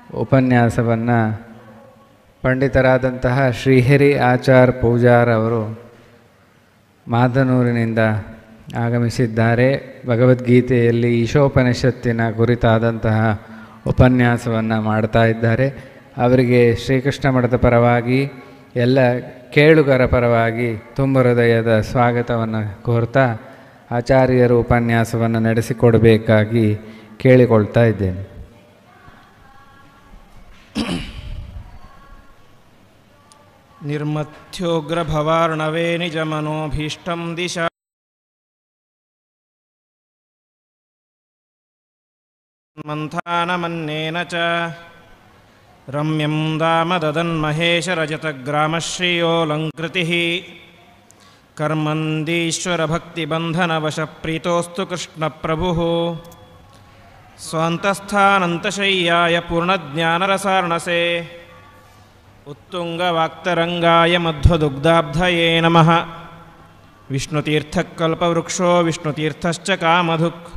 ಉಪನ್ಯಾಸವನ್ನು ಪಂಡಿತರಾದಂತಹ ಶ್ರೀಹರಿ ಆಚಾರ್ ಪೂಜಾರ್ ಅವರು ಮಾದನೂರಿನಿಂದ ಆಗಮಿಸಿದ್ದಾರೆ. ಭಗವದ್ಗೀತೆಯಲ್ಲಿ ಈಶೋಪನಿಷತ್ತಿನ ಕುರಿತಾದಂತಹ ಉಪನ್ಯಾಸವನ್ನು ಮಾಡ್ತಾ ಇದ್ದಾರೆ. ಅವರಿಗೆ ಶ್ರೀಕೃಷ್ಣ ಮಠದ ಪರವಾಗಿ ಎಲ್ಲ ಕೇಳುಗರ ಪರವಾಗಿ ತುಂಬ ಹೃದಯದ ಸ್ವಾಗತವನ್ನು ಕೋರ್ತಾ ಆಚಾರ್ಯರು ಉಪನ್ಯಾಸವನ್ನು ನಡೆಸಿಕೊಡಬೇಕಾಗಿ ಕೇಳಿಕೊಳ್ತಾ ಇದ್ದೇನೆ. ನಿರ್ಮಥ್ಯೋಗ್ರಭವಾರ್ಣವೇ ನಿಜಮನೋಭೀಷ್ಟಂ ದಿಶಾ ಮಂಥಾನಮನ್ನೇನ ಚ ರಮ್ಯಂ ದಾಮದದನ್ಮಹೇಶರಜತಗ್ರಾಮಶ್ರೀಯೋಲಂಕೃತಿಃ ಕರ್ಮಂದೀಶ್ವರಭಕ್ತಿಬಂಧನವಶಪ್ರೀತೋಸ್ತು ಕೃಷ್ಣಪ್ರಭುಃ ಸ್ವಾಂತಸ್ಥಾನಂತಶಯ್ಯಾಯ ಪೂರ್ಣಜ್ಞಾನರಸಾರ್ಣಸೇ ಉತ್ತುಂಗವಾಕ್ತರಂಗಾಯ ಮಧ್ವದುಗ್ಧಾಬ್ಧಯೇ ನಮಃ. ವಿಷ್ಣುತೀರ್ಥಕಲ್ಪವೃಕ್ಷೋ ವಿಷ್ಣುತೀರ್ಥಶ್ಚ ಕಾಮಧುಕ್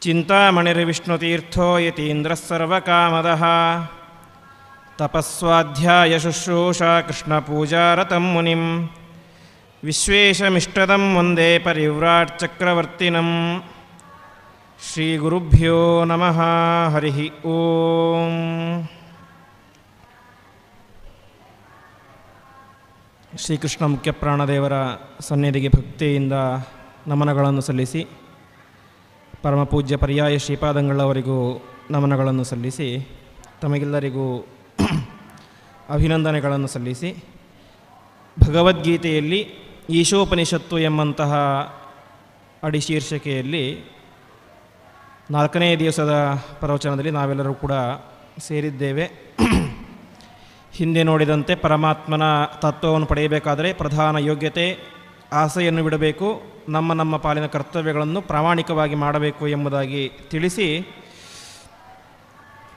ಚಿಂತಾಮಣಿರ್ವಿಷ್ಣುತೀರ್ಥೋ ಯತೀಂದ್ರಃ ಸರ್ವಕಾಮದಃ ತಪಸ್ವಾಧ್ಯಾಯ ಶುಶ್ರೂಷಾ ಕೃಷ್ಣಪೂಜಾರತಂ ಮುನಿಂ ವಿಶ್ವೇಶಮಿಷ್ಟದಂ ವಂದೇ ಪರಿವ್ರಾಟ್ ಚಕ್ರವರ್ತಿನಂ. ಶ್ರೀಗುರುಭ್ಯೋ ನಮಃ. ಹರಿ ಓಂ. ಶ್ರೀಕೃಷ್ಣ ಮುಖ್ಯ ಪ್ರಾಣದೇವರ ಸನ್ನಿಧಿಗೆ ಭಕ್ತಿಯಿಂದ ನಮನಗಳನ್ನು ಸಲ್ಲಿಸಿ, ಪರಮಪೂಜ್ಯ ಪರ್ಯಾಯ ಶ್ರೀಪಾದಂಗಳವರಿಗೂ ನಮನಗಳನ್ನು ಸಲ್ಲಿಸಿ, ತಮಗೆಲ್ಲರಿಗೂ ಅಭಿನಂದನೆಗಳನ್ನು ಸಲ್ಲಿಸಿ, ಭಗವದ್ಗೀತೆಯಲ್ಲಿ ಈಶೋಪನಿಷತ್ತು ಎಂಬಂತಹ ಅಡಿಶೀರ್ಷಿಕೆಯಲ್ಲಿ 4ನೇ ದಿವಸದ ಪ್ರವಚನದಲ್ಲಿ ನಾವೆಲ್ಲರೂ ಕೂಡ ಸೇರಿದ್ದೇವೆ. ಹಿಂದೆ ನೋಡಿದಂತೆ ಪರಮಾತ್ಮನ ತತ್ವವನ್ನು ಪಡೆಯಬೇಕಾದರೆ ಪ್ರಧಾನ ಯೋಗ್ಯತೆ ಆಸೆಯನ್ನು ಬಿಡಬೇಕು, ನಮ್ಮ ಪಾಲಿನ ಕರ್ತವ್ಯಗಳನ್ನು ಪ್ರಾಮಾಣಿಕವಾಗಿ ಮಾಡಬೇಕು ಎಂಬುದಾಗಿ ತಿಳಿಸಿ,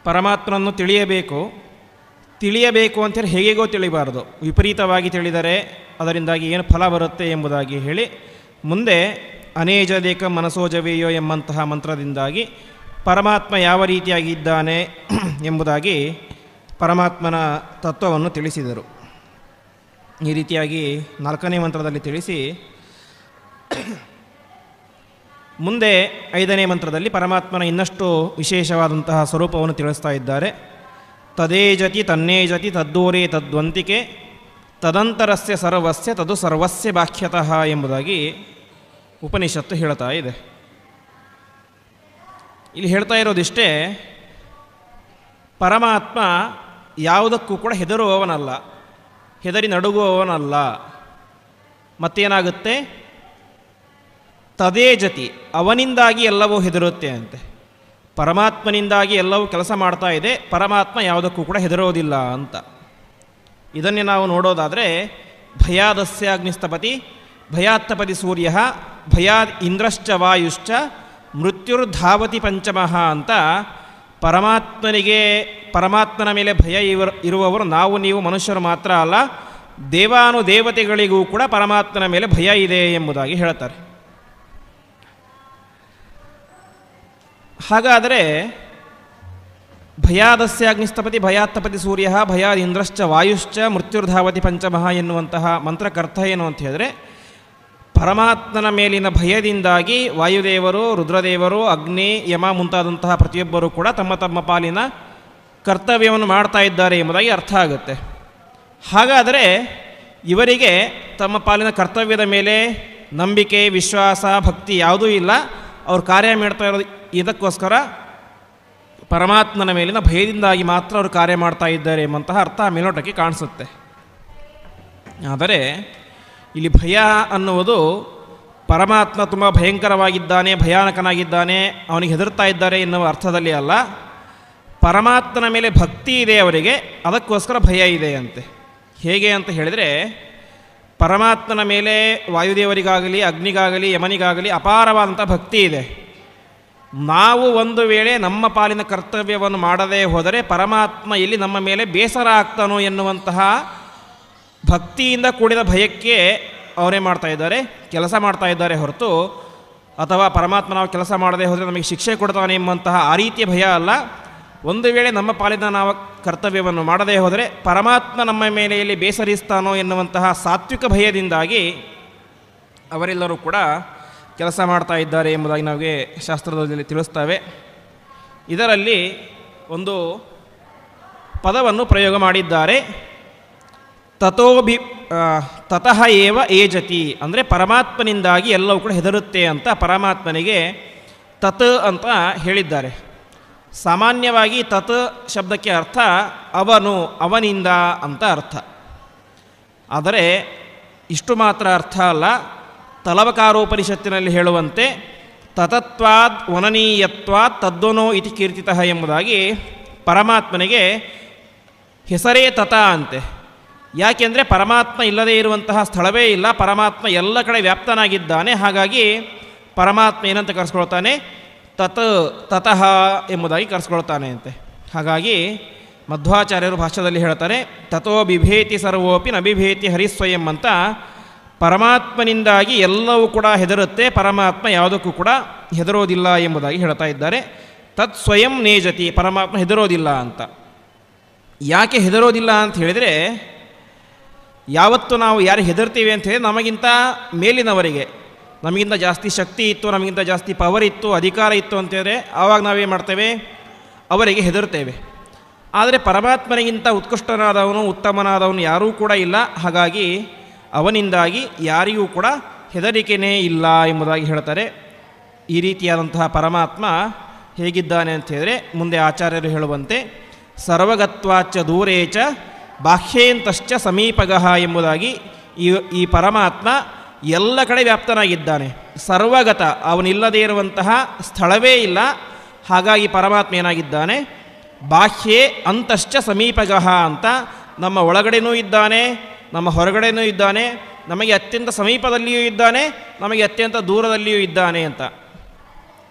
ಪರಮಾತ್ಮನನ್ನು ತಿಳಿಯಬೇಕು ಅಂತೇಳಿ ಹೇಗೆಗೋ ತಿಳಿಬಾರದು, ವಿಪರೀತವಾಗಿ ತಿಳಿದರೆ ಅದರಿಂದಾಗಿ ಏನು ಫಲ ಬರುತ್ತೆ ಎಂಬುದಾಗಿ ಹೇಳಿ, ಮುಂದೆ ಅನೇಜದೇಕ ಮನಸೋಜವೇಯೋ ಎಂಬಂತಹ ಮಂತ್ರದಿಂದಾಗಿ ಪರಮಾತ್ಮ ಯಾವ ರೀತಿಯಾಗಿದ್ದಾನೆ ಎಂಬುದಾಗಿ ಪರಮಾತ್ಮನ ತತ್ವವನ್ನು ತಿಳಿಸಿದರು. ಈ ರೀತಿಯಾಗಿ 4ನೇ ಮಂತ್ರದಲ್ಲಿ ತಿಳಿಸಿ, ಮುಂದೆ 5ನೇ ಮಂತ್ರದಲ್ಲಿ ಪರಮಾತ್ಮನ ಇನ್ನಷ್ಟು ವಿಶೇಷವಾದಂತಹ ಸ್ವರೂಪವನ್ನು ತಿಳಿಸ್ತಾ ಇದ್ದಾರೆ. ತದೇಜತಿ ತನ್ನೇಜತಿ ತದ್ದೂರೇ ತದ್ವಂತಿಕೆ ತದಂತರಸ್ಯ ಸರ್ವಸ್ಯ ತದು ಸರ್ವಸ್ಯ ಬಾಹ್ಯತಃ ಎಂಬುದಾಗಿ ಉಪನಿಷತ್ತು ಹೇಳ್ತಾ ಇದೆ. ಇಲ್ಲಿ ಹೇಳ್ತಾ ಇರೋದಿಷ್ಟೇ, ಪರಮಾತ್ಮ ಯಾವುದಕ್ಕೂ ಕೂಡ ಹೆದರುವವನಲ್ಲ, ಹೆದರಿ ನಡುಗುವವನಲ್ಲ. ಮತ್ತೇನಾಗುತ್ತೆ? ತದೇ ಜತಿ, ಅವನಿಂದಾಗಿ ಎಲ್ಲವೂ ಹೆದರುತ್ತೆ ಅಂತೆ. ಪರಮಾತ್ಮನಿಂದಾಗಿ ಎಲ್ಲವೂ ಕೆಲಸ ಮಾಡ್ತಾ ಇದೆ, ಪರಮಾತ್ಮ ಯಾವುದಕ್ಕೂ ಕೂಡ ಹೆದರೋದಿಲ್ಲ ಅಂತ. ಇದನ್ನೇ ನಾವು ನೋಡೋದಾದರೆ, ಭಯಾದಸ್ಯ ಅಗ್ನಿಸ್ತಪತಿ ಭಯಾತ್ತಪತಿ ಸೂರ್ಯ ಭಯಾದ್ ಇಂದ್ರಶ್ಚ ವಾಯುಶ್ಚ ಮೃತ್ಯುರ್ಧಾವತಿ ಪಂಚಮಃ ಅಂತ ಪರಮಾತ್ಮನ ಮೇಲೆ ಭಯ ಇರುವವರು ನೀವು ಮನುಷ್ಯರು ಮಾತ್ರ ಅಲ್ಲ, ದೇವಾನುದೇವತೆಗಳಿಗೂ ಕೂಡ ಪರಮಾತ್ಮನ ಮೇಲೆ ಭಯ ಇದೆ ಎಂಬುದಾಗಿ ಹೇಳ್ತಾರೆ. ಹಾಗಾದರೆ ಭಯಾದಸ್ಯ ಅಗ್ನಿಸ್ತಪತಿ ಭಯಾತ್ತಪತಿ ಸೂರ್ಯ ಭಯಾದ್ ಇಂದ್ರಶ್ಚ ವಾಯುಶ್ಚ ಮೃತ್ಯುರ್ಧಾವತಿ ಪಂಚಮಃ ಎನ್ನುವಂತಹ ಮಂತ್ರಕರ್ಥ ಏನು ಅಂತ ಹೇಳಿದ್ರೆ, ಪರಮಾತ್ಮನ ಮೇಲಿನ ಭಯದಿಂದಾಗಿ ವಾಯುದೇವರು, ರುದ್ರದೇವರು, ಅಗ್ನಿ, ಯಮ ಮುಂತಾದಂತಹ ಪ್ರತಿಯೊಬ್ಬರೂ ಕೂಡ ತಮ್ಮ ಪಾಲಿನ ಕರ್ತವ್ಯವನ್ನು ಮಾಡ್ತಾ ಇದ್ದಾರೆ ಎಂಬುದಾಗಿ ಅರ್ಥ ಆಗುತ್ತೆ. ಹಾಗಾದರೆ ಇವರಿಗೆ ತಮ್ಮ ಪಾಲಿನ ಕರ್ತವ್ಯದ ಮೇಲೆ ನಂಬಿಕೆ, ವಿಶ್ವಾಸ, ಭಕ್ತಿ ಯಾವುದೂ ಇಲ್ಲ. ಅವರು ಕಾರ್ಯ ಮಾಡ್ತಾ ಇರೋದು ಇದಕ್ಕೋಸ್ಕರ ಪರಮಾತ್ಮನ ಮೇಲಿನ ಭಯದಿಂದಾಗಿ ಮಾತ್ರ ಅವರು ಕಾರ್ಯ ಮಾಡ್ತಾ ಇದ್ದಾರೆ ಎಂಬಂತಹ ಅರ್ಥ ಮೇಲೋಟಕ್ಕೆ ಕಾಣಿಸುತ್ತೆ. ಆದರೆ ಇಲ್ಲಿ ಭಯ ಅನ್ನುವುದು ಪರಮಾತ್ಮ ತುಂಬ ಭಯಂಕರವಾಗಿದ್ದಾನೆ, ಭಯಾನಕನಾಗಿದ್ದಾನೆ, ಅವನಿಗೆ ಹೆದರ್ತಾ ಇದ್ದಾರೆ ಎನ್ನುವ ಅರ್ಥದಲ್ಲಿ ಅಲ್ಲ. ಪರಮಾತ್ಮನ ಮೇಲೆ ಭಕ್ತಿ ಇದೆ ಅವರಿಗೆ, ಅದಕ್ಕೋಸ್ಕರ ಭಯ ಇದೆ ಅಂತೆ. ಹೇಗೆ ಅಂತ ಹೇಳಿದರೆ, ಪರಮಾತ್ಮನ ಮೇಲೆ ವಾಯುದೇವರಿಗಾಗಲಿ, ಅಗ್ನಿಗಾಗಲಿ, ಯಮನಿಗಾಗಲಿ ಅಪಾರವಾದಂಥ ಭಕ್ತಿ ಇದೆ. ನಾವು ಒಂದು ವೇಳೆ ನಮ್ಮ ಪಾಲಿನ ಕರ್ತವ್ಯವನ್ನು ಮಾಡದೇ ಹೋದರೆ ಪರಮಾತ್ಮ ಇಲ್ಲಿ ನಮ್ಮ ಮೇಲೆ ಬೇಸರ ಆಗ್ತಾನೋ ಎನ್ನುವಂತಹ ಭಕ್ತಿಯಿಂದ ಕೂಡಿದ ಭಯಕ್ಕೆ ಅವರೇ ಮಾಡ್ತಾ ಇದ್ದಾರೆ, ಕೆಲಸ ಮಾಡ್ತಾ ಇದ್ದಾರೆ ಹೊರತು, ಅಥವಾ ಪರಮಾತ್ಮ ನಾವು ಕೆಲಸ ಮಾಡದೇ ಹೋದರೆ ನಮಗೆ ಶಿಕ್ಷೆ ಕೊಡ್ತಾನೆ ಎಂಬಂತಹ ಆ ರೀತಿಯ ಭಯ ಅಲ್ಲ. ಒಂದು ವೇಳೆ ನಮ್ಮ ಪಾಲಿನ ನಾವು ಕರ್ತವ್ಯವನ್ನು ಮಾಡದೇ ಹೋದರೆ ಪರಮಾತ್ಮ ನಮ್ಮ ಮೇಲೆ ಎಲ್ಲಿ ಬೇಸರಿಸ್ತಾನೋ ಎನ್ನುವಂತಹ ಸಾತ್ವಿಕ ಭಯದಿಂದಾಗಿ ಅವರೆಲ್ಲರೂ ಕೂಡ ಕೆಲಸ ಮಾಡ್ತಾ ಇದ್ದಾರೆ ಎಂಬುದಾಗಿ ನಮಗೆ ಶಾಸ್ತ್ರದಲ್ಲಿ ತಿಳಿಸ್ತವೆ. ಇದರಲ್ಲಿ ಒಂದು ಪದವನ್ನು ಪ್ರಯೋಗ ಮಾಡಿದ್ದಾರೆ, ತತಃ ಏವ ಏಜತಿ, ಅಂದರೆ ಪರಮಾತ್ಮನಿಂದಾಗಿ ಎಲ್ಲವೂ ಕೂಡ ಹೆದರುತ್ತೆ ಅಂತ ಪರಮಾತ್ಮನಿಗೆ ತತ್ ಅಂತ ಹೇಳಿದ್ದಾರೆ. ಸಾಮಾನ್ಯವಾಗಿ ತತ್ ಶಬ್ದಕ್ಕೆ ಅರ್ಥ ಅವನು, ಅವನಿಂದ ಅಂತ ಅರ್ಥ. ಆದರೆ ಇಷ್ಟು ಮಾತ್ರ ಅರ್ಥ ಅಲ್ಲ. ತಲವಕಾರೋಪನಿಷತ್ತಿನಲ್ಲಿ ಹೇಳುವಂತೆ ತತತ್ವಾದ್ ವನನೀಯತ್ವಾತ್ ತದ್ವನೋ ಇತಿ ಕೀರ್ತಿತಃ ಎಂಬುದಾಗಿ ಪರಮಾತ್ಮನಿಗೆ ಹೆಸರೇ ತತ ಅಂತೆ. ಯಾಕೆಂದರೆ ಪರಮಾತ್ಮ ಇಲ್ಲದೇ ಇರುವಂತಹ ಸ್ಥಳವೇ ಇಲ್ಲ, ಪರಮಾತ್ಮ ಎಲ್ಲ ಕಡೆ ವ್ಯಾಪ್ತನಾಗಿದ್ದಾನೆ. ಹಾಗಾಗಿ ಪರಮಾತ್ಮ ಏನಂತ ಕರೆಸ್ಕೊಳ್ತಾನೆ, ತತಃ ಎಂಬುದಾಗಿ ಕರೆಸ್ಕೊಳ್ತಾನೆ ಅಂತೆ. ಹಾಗಾಗಿ ಮಧ್ವಾಚಾರ್ಯರು ಭಾಷ್ಯದಲ್ಲಿ ಹೇಳ್ತಾರೆ, ತಥೋ ಬಿಭೇತಿ ಸರ್ವೋಪಿ ನ ಬಿಭೇತಿ ಹರಿಸ್ವಯಂ ಅಂತ. ಪರಮಾತ್ಮನಿಂದಾಗಿ ಎಲ್ಲವೂ ಕೂಡ ಹೆದರುತ್ತೆ, ಪರಮಾತ್ಮ ಯಾವುದಕ್ಕೂ ಕೂಡ ಹೆದರೋದಿಲ್ಲ ಎಂಬುದಾಗಿ ಹೇಳ್ತಾ ಇದ್ದಾರೆ. ತತ್ ಸ್ವಯಂ ನೇಜತಿ, ಪರಮಾತ್ಮ ಹೆದರೋದಿಲ್ಲ ಅಂತ. ಯಾಕೆ ಹೆದರೋದಿಲ್ಲ ಅಂತ ಹೇಳಿದರೆ, ಯಾವತ್ತು ನಾವು ಯಾರು ಹೆದರ್ತೀವಿ ಅಂತ ಹೇಳಿ ನಮಗಿಂತ ಮೇಲಿನವರಿಗೆ, ನಮಗಿಂತ ಜಾಸ್ತಿ ಶಕ್ತಿ ಇತ್ತು, ನಮಗಿಂತ ಜಾಸ್ತಿ ಪವರ್ ಇತ್ತು, ಅಧಿಕಾರ ಇತ್ತು ಅಂತೇಳಿದ್ರೆ ಆವಾಗ ನಾವೇನು ಮಾಡ್ತೇವೆ, ಅವರಿಗೆ ಹೆದರ್ತೇವೆ. ಆದರೆ ಪರಮಾತ್ಮನಿಗಿಂತ ಉತ್ಕೃಷ್ಟನಾದವನು, ಉತ್ತಮನಾದವನು ಯಾರೂ ಕೂಡ ಇಲ್ಲ. ಹಾಗಾಗಿ ಅವನಿಂದಾಗಿ ಯಾರಿಗೂ ಕೂಡ ಹೆದರಿಕೆಯೇ ಇಲ್ಲ ಎಂಬುದಾಗಿ ಹೇಳ್ತಾರೆ. ಈ ರೀತಿಯಾದಂತಹ ಪರಮಾತ್ಮ ಹೇಗಿದ್ದಾನೆ ಅಂತ ಹೇಳಿದರೆ, ಮುಂದೆ ಆಚಾರ್ಯರು ಹೇಳುವಂತೆ ಸರ್ವಗತ್ವಾಚ ದೂರೇಚ ಬಾಹ್ಯೇಂತಶ್ಚ ಸಮೀಪಗಃ ಎಂಬುದಾಗಿ ಈ ಪರಮಾತ್ಮ ಎಲ್ಲ ಕಡೆ ವ್ಯಾಪ್ತನಾಗಿದ್ದಾನೆ. ಸರ್ವಗತ, ಅವನಿಲ್ಲದೇ ಇರುವಂತಹ ಸ್ಥಳವೇ ಇಲ್ಲ. ಹಾಗಾಗಿ ಪರಮಾತ್ಮ ಏನಾಗಿದ್ದಾನೆ, ಬಾಹ್ಯೇ ಅಂತಶ್ಚ ಸಮೀಪಗಃ ಅಂತ. ನಮ್ಮ ಒಳಗಡೆನೂ ಇದ್ದಾನೆ, ನಮ್ಮ ಹೊರಗಡೆನೂ ಇದ್ದಾನೆ, ನಮಗೆ ಅತ್ಯಂತ ಸಮೀಪದಲ್ಲಿಯೂ ಇದ್ದಾನೆ, ನಮಗೆ ಅತ್ಯಂತ ದೂರದಲ್ಲಿಯೂ ಇದ್ದಾನೆ ಅಂತ.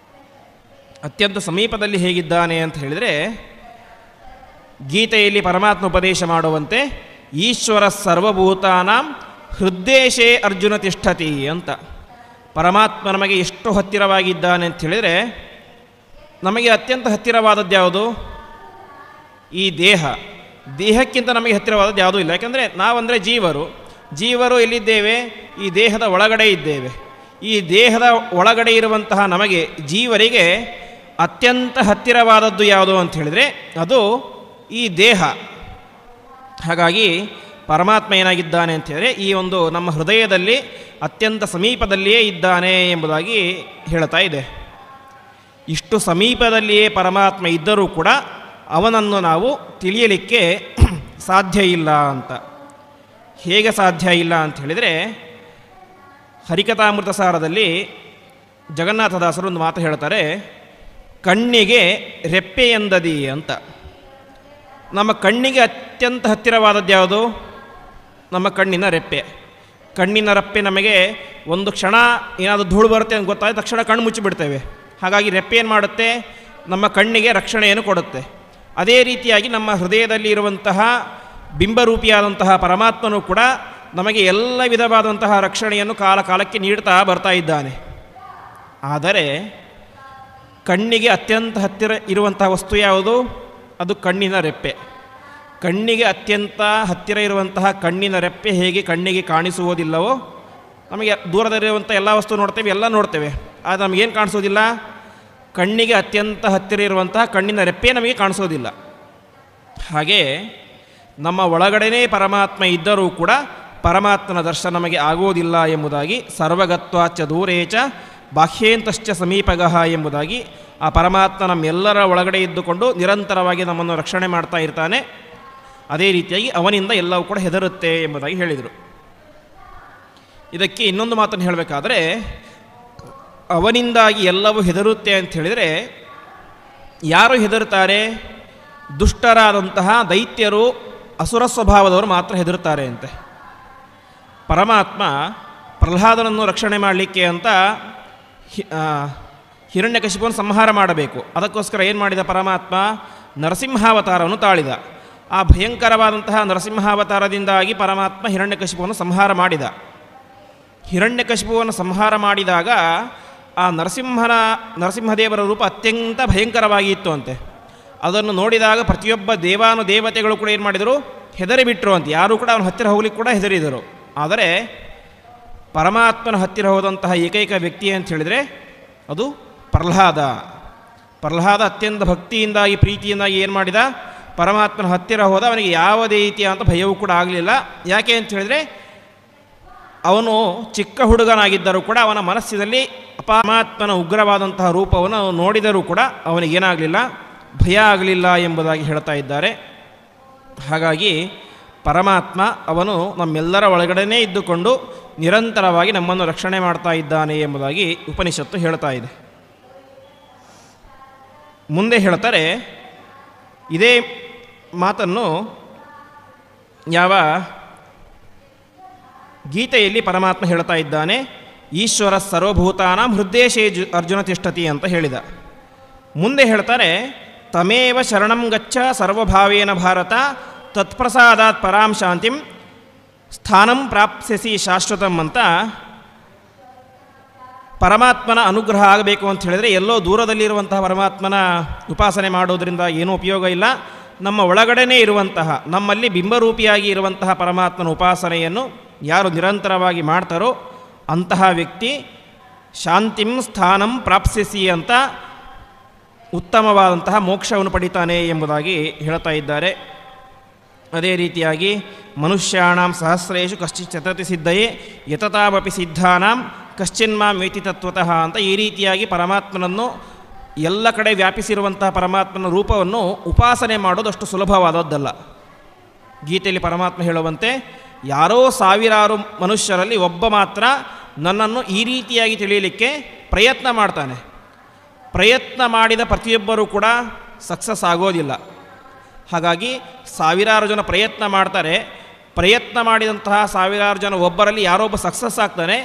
ಅತ್ಯಂತ ಸಮೀಪದಲ್ಲಿ ಹೇಗಿದ್ದಾನೆ ಅಂತ ಹೇಳಿದರೆ, ಗೀತೆಯಲ್ಲಿ ಪರಮಾತ್ಮ ಉಪದೇಶ ಮಾಡುವಂತೆ ಈಶ್ವರ ಸರ್ವಭೂತಾನಾಂ ಹೃದ್ದೇಶೇ ಅರ್ಜುನ ತಿಷ್ಠತಿ ಅಂತ. ಪರಮಾತ್ಮ ನಮಗೆ ಎಷ್ಟು ಹತ್ತಿರವಾಗಿದ್ದಾನೆ ಅಂತ ಹೇಳಿದರೆ, ನಮಗೆ ಅತ್ಯಂತ ಹತ್ತಿರವಾದದ್ದು ಯಾವುದು, ಈ ದೇಹ. ದೇಹಕ್ಕಿಂತ ನಮಗೆ ಹತ್ತಿರವಾದದ್ದು ಯಾವುದೂ ಇಲ್ಲ. ಯಾಕೆಂದರೆ ನಾವಂದರೆ ಜೀವರು ಎಲ್ಲಿದ್ದೇವೆ, ಈ ದೇಹದ ಒಳಗಡೆ ಇದ್ದೇವೆ. ಈ ದೇಹದ ಒಳಗಡೆ ಇರುವಂತಹ ನಮಗೆ ಜೀವರಿಗೆ ಅತ್ಯಂತ ಹತ್ತಿರವಾದದ್ದು ಯಾವುದು ಅಂತ ಹೇಳಿದರೆ ಅದು ಈ ದೇಹ. ಹಾಗಾಗಿ ಪರಮಾತ್ಮ ಏನಾಗಿದ್ದಾನೆ ಅಂತ ಹೇಳಿದರೆ, ಈ ಒಂದು ನಮ್ಮ ಹೃದಯದಲ್ಲಿ ಅತ್ಯಂತ ಸಮೀಪದಲ್ಲಿಯೇ ಇದ್ದಾನೆ ಎಂಬುದಾಗಿ ಹೇಳ್ತಾ ಇದೆ. ಇಷ್ಟು ಸಮೀಪದಲ್ಲಿಯೇ ಪರಮಾತ್ಮ ಇದ್ದರೂ ಕೂಡ ಅವನನ್ನು ನಾವು ತಿಳಿಯಲಿಕ್ಕೆ ಸಾಧ್ಯ ಇಲ್ಲ ಅಂತ. ಹೇಗೆ ಸಾಧ್ಯ ಇಲ್ಲ ಅಂತ ಹೇಳಿದರೆ, ಹರಿಕಥಾಮೃತ ಸಾರದಲ್ಲಿ ಜಗನ್ನಾಥದಾಸರು ಒಂದು ಮಾತು ಹೇಳ್ತಾರೆ, ಕಣ್ಣಿಗೆ ರೆಪ್ಪೆ ಎಂದದಿ ಅಂತ. ನಮ್ಮ ಕಣ್ಣಿಗೆ ಅತ್ಯಂತ ಹತ್ತಿರವಾದದ್ದು ಯಾವುದು, ನಮ್ಮ ಕಣ್ಣಿನ ರೆಪ್ಪೆ. ಕಣ್ಣಿನ ರೆಪ್ಪೆ ನಮಗೆ ಒಂದು ಕ್ಷಣ ಏನಾದರೂ ಧೂಳು ಬರುತ್ತೆ ಅಂತ ಗೊತ್ತಾದ ತಕ್ಷಣ ಕಣ್ಣು ಮುಚ್ಚಿಬಿಡ್ತೇವೆ. ಹಾಗಾಗಿ ರೆಪ್ಪೆ ಏನು ಮಾಡುತ್ತೆ, ನಮ್ಮ ಕಣ್ಣಿಗೆ ರಕ್ಷಣೆಯನ್ನು ಕೊಡುತ್ತೆ. ಅದೇ ರೀತಿಯಾಗಿ ನಮ್ಮ ಹೃದಯದಲ್ಲಿ ಇರುವಂತಹ ಬಿಂಬರೂಪಿಯಾದಂತಹ ಪರಮಾತ್ಮನೂ ಕೂಡ ನಮಗೆ ಎಲ್ಲ ವಿಧವಾದಂತಹ ರಕ್ಷಣೆಯನ್ನು ಕಾಲಕ್ಕೆ ನೀಡ್ತಾ ಬರ್ತಾ ಇದ್ದಾನೆ. ಆದರೆ ಕಣ್ಣಿಗೆ ಅತ್ಯಂತ ಹತ್ತಿರ ಇರುವಂತಹ ವಸ್ತು ಯಾವುದು, ಅದು ಕಣ್ಣಿನ ರೆಪ್ಪೆ. ಕಣ್ಣಿಗೆ ಅತ್ಯಂತ ಹತ್ತಿರ ಇರುವಂತಹ ಕಣ್ಣಿನ ರೆಪ್ಪೆ ಹೇಗೆ ಕಣ್ಣಿಗೆ ಕಾಣಿಸುವುದಿಲ್ಲವೋ, ನಮಗೆ ದೂರದಲ್ಲಿರುವಂಥ ಎಲ್ಲ ವಸ್ತು ನೋಡ್ತೇವೆ, ಎಲ್ಲ ನೋಡ್ತೇವೆ, ಆದರೆ ನಮಗೇನು ಕಾಣಿಸೋದಿಲ್ಲ, ಕಣ್ಣಿಗೆ ಅತ್ಯಂತ ಹತ್ತಿರ ಇರುವಂತಹ ಕಣ್ಣಿನ ರೆಪ್ಪೆ ನಮಗೆ ಕಾಣಿಸೋದಿಲ್ಲ. ಹಾಗೆ ನಮ್ಮ ಒಳಗಡೆನೇ ಪರಮಾತ್ಮ ಇದ್ದರೂ ಕೂಡ ಪರಮಾತ್ಮನ ದರ್ಶನ ನಮಗೆ ಆಗೋದಿಲ್ಲ ಎಂಬುದಾಗಿ ಸರ್ವಗತ್ವಾಚ ದೂರೇಚ ಬಾಹ್ಯೇಂತಶ್ಚ ಸಮೀಪಗಃ ಎಂಬುದಾಗಿ ಆ ಪರಮಾತ್ಮ ನಮ್ಮೆಲ್ಲರ ಒಳಗಡೆ ಇದ್ದುಕೊಂಡು ನಿರಂತರವಾಗಿ ನಮ್ಮನ್ನು ರಕ್ಷಣೆ ಮಾಡ್ತಾ ಇರ್ತಾನೆ. ಅದೇ ರೀತಿಯಾಗಿ ಅವನಿಂದ ಎಲ್ಲವೂ ಕೂಡ ಹೆದರುತ್ತೆ ಎಂಬುದಾಗಿ ಹೇಳಿದರು. ಇದಕ್ಕೆ ಇನ್ನೊಂದು ಮಾತನ್ನು ಹೇಳಬೇಕಾದ್ರೆ, ಅವನಿಂದಾಗಿ ಎಲ್ಲವೂ ಹೆದರುತ್ತೆ ಅಂತ ಹೇಳಿದರೆ ಯಾರು ಹೆದರುತ್ತಾರೆ, ದುಷ್ಟರಾದಂತಹ ದೈತ್ಯರು, ಅಸುರ ಸ್ವಭಾವದವರು ಮಾತ್ರ ಹೆದರುತ್ತಾರೆ ಅಂತೆ. ಪರಮಾತ್ಮ ಪ್ರಹ್ಲಾದನನ್ನು ರಕ್ಷಣೆ ಮಾಡಲಿಕ್ಕೆ ಅಂತ ಹಿರಣ್ಯಕಶಿಪುವನ್ನು ಸಂಹಾರ ಮಾಡಬೇಕು. ಅದಕ್ಕೋಸ್ಕರ ಏನು ಮಾಡಿದ ಪರಮಾತ್ಮ, ನರಸಿಂಹಾವತಾರವನ್ನು ತಾಳಿದ. ಆ ಭಯಂಕರವಾದಂತಹ ನರಸಿಂಹಾವತಾರದಿಂದಾಗಿ ಪರಮಾತ್ಮ ಹಿರಣ್ಯಕಶಿಪುವನ್ನು ಸಂಹಾರ ಮಾಡಿದ. ಹಿರಣ್ಯಕಶಿಪುವನ್ನು ಸಂಹಾರ ಮಾಡಿದಾಗ ಆ ನರಸಿಂಹದೇವರ ರೂಪ ಅತ್ಯಂತ ಭಯಂಕರವಾಗಿ ಇತ್ತು ಅಂತೆ. ಅದನ್ನು ನೋಡಿದಾಗ ಪ್ರತಿಯೊಬ್ಬ ದೇವಾನುದೇವತೆಗಳು ಕೂಡ ಏನು ಮಾಡಿದರು, ಹೆದರಿಬಿಟ್ರು ಅಂತ. ಯಾರೂ ಕೂಡ ಅವನ ಹತ್ತಿರ ಹೋಗ್ಲಿಕ್ಕೆ ಕೂಡ ಹೆದರಿದರು. ಆದರೆ ಪರಮಾತ್ಮನ ಹತ್ತಿರ ಹೋದಂತಹ ಏಕೈಕ ವ್ಯಕ್ತಿ ಅಂತ ಹೇಳಿದರೆ ಅದು ಪ್ರಹ್ಲಾದ. ಪ್ರಹ್ಲಾದ ಅತ್ಯಂತ ಭಕ್ತಿಯಿಂದಾಗಿ ಪ್ರೀತಿಯಿಂದಾಗಿ ಏನು ಮಾಡಿದ, ಪರಮಾತ್ಮನ ಹತ್ತಿರ ಹೋದ. ಅವನಿಗೆ ಯಾವುದೇ ರೀತಿಯಾದಂಥ ಭಯವೂ ಕೂಡ ಆಗಲಿಲ್ಲ. ಯಾಕೆ ಅಂತ ಹೇಳಿದರೆ ಅವನು ಚಿಕ್ಕ ಹುಡುಗನಾಗಿದ್ದರೂ ಕೂಡ ಅವನ ಮನಸ್ಸಿನಲ್ಲಿ ಪರಮಾತ್ಮನ ಉಗ್ರವಾದಂತಹ ರೂಪವನ್ನು ನೋಡಿದರೂ ಕೂಡ ಅವನಿಗೇನಾಗಲಿಲ್ಲ, ಭಯ ಆಗಲಿಲ್ಲ ಎಂಬುದಾಗಿ ಹೇಳ್ತಾ ಇದ್ದಾರೆ. ಹಾಗಾಗಿ ಪರಮಾತ್ಮ ಅವನು ನಮ್ಮೆಲ್ಲರ ಒಳಗಡೆನೇ ಇದ್ದುಕೊಂಡು ನಿರಂತರವಾಗಿ ನಮ್ಮನ್ನು ರಕ್ಷಣೆ ಮಾಡ್ತಾ ಇದ್ದಾನೆ ಎಂಬುದಾಗಿ ಉಪನಿಷತ್ತು ಹೇಳ್ತಾ ಇದೆ. ಮುಂದೆ ಹೇಳ್ತಾರೆ, ಇದೇ ಮಾತನ್ನು ಯಾವ ಗೀತೆಯಲ್ಲಿ ಪರಮಾತ್ಮ ಹೇಳ್ತಾ ಇದ್ದಾನೆ, ಈಶ್ವರ ಸರ್ವಭೂತಾನಾಂ ಹೃದ್ದೇಶೇ ಅರ್ಜುನ ತಿಷ್ಠತಿ ಅಂತ ಹೇಳಿದ. ಮುಂದೆ ಹೇಳ್ತಾರೆ, ತಮೇವ ಶರಣಂ ಗಚ್ಚ ಸರ್ವಭಾವೇನ ಭಾರತ ತತ್ಪ್ರಸಾದಾತ್ ಪರಾಂ ಶಾಂತಿಂ ಸ್ಥಾನಂ ಪ್ರಾಪ್ಸ್ಯಸಿ ಶಾಶ್ವತಂ ಅಂತ. ಪರಮಾತ್ಮನ ಅನುಗ್ರಹ ಆಗಬೇಕು ಅಂತ ಹೇಳಿದರೆ ಎಲ್ಲೋ ದೂರದಲ್ಲಿರುವಂತಹ ಪರಮಾತ್ಮನ ಉಪಾಸನೆ ಮಾಡೋದರಿಂದ ಏನೂ ಉಪಯೋಗ ಇಲ್ಲ. ನಮ್ಮ ಒಳಗಡೆನೇ ಇರುವಂತಹ, ನಮ್ಮಲ್ಲಿ ಬಿಂಬರೂಪಿಯಾಗಿ ಇರುವಂತಹ ಪರಮಾತ್ಮನ ಉಪಾಸನೆಯನ್ನು ಯಾರು ನಿರಂತರವಾಗಿ ಮಾಡ್ತಾರೋ ಅಂತಹ ವ್ಯಕ್ತಿ ಶಾಂತಿಂ ಸ್ಥಾನಂ ಪ್ರಾಪ್ಸ್ಯಸಿ ಅಂತ ಉತ್ತಮವಾದಂತಹ ಮೋಕ್ಷವನ್ನು ಪಡಿತಾನೆ ಎಂಬುದಾಗಿ ಹೇಳ್ತಾ ಇದ್ದಾರೆ. ಅದೇ ರೀತಿಯಾಗಿ ಮನುಷ್ಯಾಣಾಂ ಸಹಸ್ರೇಷು ಕಶ್ಚಿತ್ ಚತತಿ ಸಿದ್ಧಯೇ ಯತತಾಮಪಿ ಸಿದ್ಧಾನಾಂ ಕಶ್ಚಿನ್ಮಾಂ ವೇತಿ ತತ್ವತಃ ಅಂತ ಈ ರೀತಿಯಾಗಿ ಪರಮಾತ್ಮನನ್ನು ಎಲ್ಲ ಕಡೆ ವ್ಯಾಪಿಸಿರುವಂತಹ ಪರಮಾತ್ಮನ ರೂಪವನ್ನು ಉಪಾಸನೆ ಮಾಡೋದು ಅಷ್ಟು ಸುಲಭವಾದದ್ದಲ್ಲ. ಗೀತೆಯಲ್ಲಿ ಪರಮಾತ್ಮ ಹೇಳುವಂತೆ, ಯಾರೋ ಸಾವಿರಾರು ಮನುಷ್ಯರಲ್ಲಿ ಒಬ್ಬ ಮಾತ್ರ ನನ್ನನ್ನು ಈ ರೀತಿಯಾಗಿ ತಿಳಿಯಲಿಕ್ಕೆ ಪ್ರಯತ್ನ ಮಾಡ್ತಾನೆ. ಪ್ರಯತ್ನ ಮಾಡಿದ ಪ್ರತಿಯೊಬ್ಬರೂ ಕೂಡ ಸಕ್ಸಸ್ ಆಗೋದಿಲ್ಲ. ಹಾಗಾಗಿ ಸಾವಿರಾರು ಜನ ಪ್ರಯತ್ನ ಮಾಡ್ತಾರೆ. ಪ್ರಯತ್ನ ಮಾಡಿದಂತಹ ಸಾವಿರಾರು ಜನ ಒಬ್ಬರಲ್ಲಿ ಯಾರೋ ಒಬ್ಬ ಸಕ್ಸಸ್ ಆಗ್ತಾನೆ.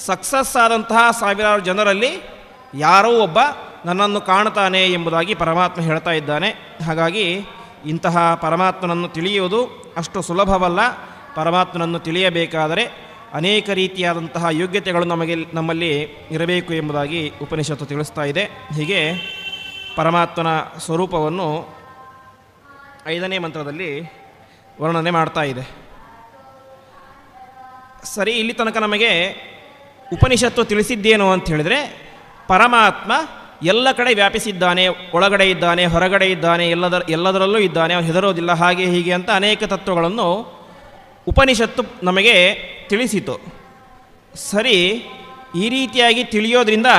ಸಕ್ಸಸ್ ಆದಂತಹ ಸಾವಿರಾರು ಜನರಲ್ಲಿ ಯಾರೋ ಒಬ್ಬ ನನ್ನನ್ನು ಕಾಣ್ತಾನೆ ಎಂಬುದಾಗಿ ಪರಮಾತ್ಮ ಹೇಳ್ತಾ ಇದ್ದಾನೆ. ಹಾಗಾಗಿ ಇಂತಹ ಪರಮಾತ್ಮನನ್ನು ತಿಳಿಯುವುದು ಅಷ್ಟು ಸುಲಭವಲ್ಲ. ಪರಮಾತ್ಮನನ್ನು ತಿಳಿಯಬೇಕಾದರೆ ಅನೇಕ ರೀತಿಯಾದಂತಹ ಯೋಗ್ಯತೆಗಳು ನಮ್ಮಲ್ಲಿ ಇರಬೇಕು ಎಂಬುದಾಗಿ ಉಪನಿಷತ್ತು ತಿಳಿಸ್ತಾ ಇದೆ. ಹೀಗೆ ಪರಮಾತ್ಮನ ಸ್ವರೂಪವನ್ನು 5ನೇ ಮಂತ್ರದಲ್ಲಿ ವರ್ಣನೆ ಮಾಡ್ತಾ ಇದೆ. ಸರಿ, ಇಲ್ಲಿ ತನಕ ನಮಗೆ ಉಪನಿಷತ್ತು ತಿಳಿಸಿದ್ದೇನು ಅಂತ ಹೇಳಿದರೆ, ಪರಮಾತ್ಮ ಎಲ್ಲ ಕಡೆ ವ್ಯಾಪಿಸಿದ್ದಾನೆ, ಒಳಗಡೆ ಇದ್ದಾನೆ, ಹೊರಗಡೆ ಇದ್ದಾನೆ, ಎಲ್ಲದರಲ್ಲೂ ಇದ್ದಾನೆ, ಅವನು ಹೆದರೋದಿಲ್ಲ, ಹಾಗೆ ಹೀಗೆ ಅಂತ ಅನೇಕ ತತ್ವಗಳನ್ನು ಉಪನಿಷತ್ತು ನಮಗೆ ತಿಳಿಸಿತು. ಸರಿ, ಈ ರೀತಿಯಾಗಿ ತಿಳಿಯೋದ್ರಿಂದ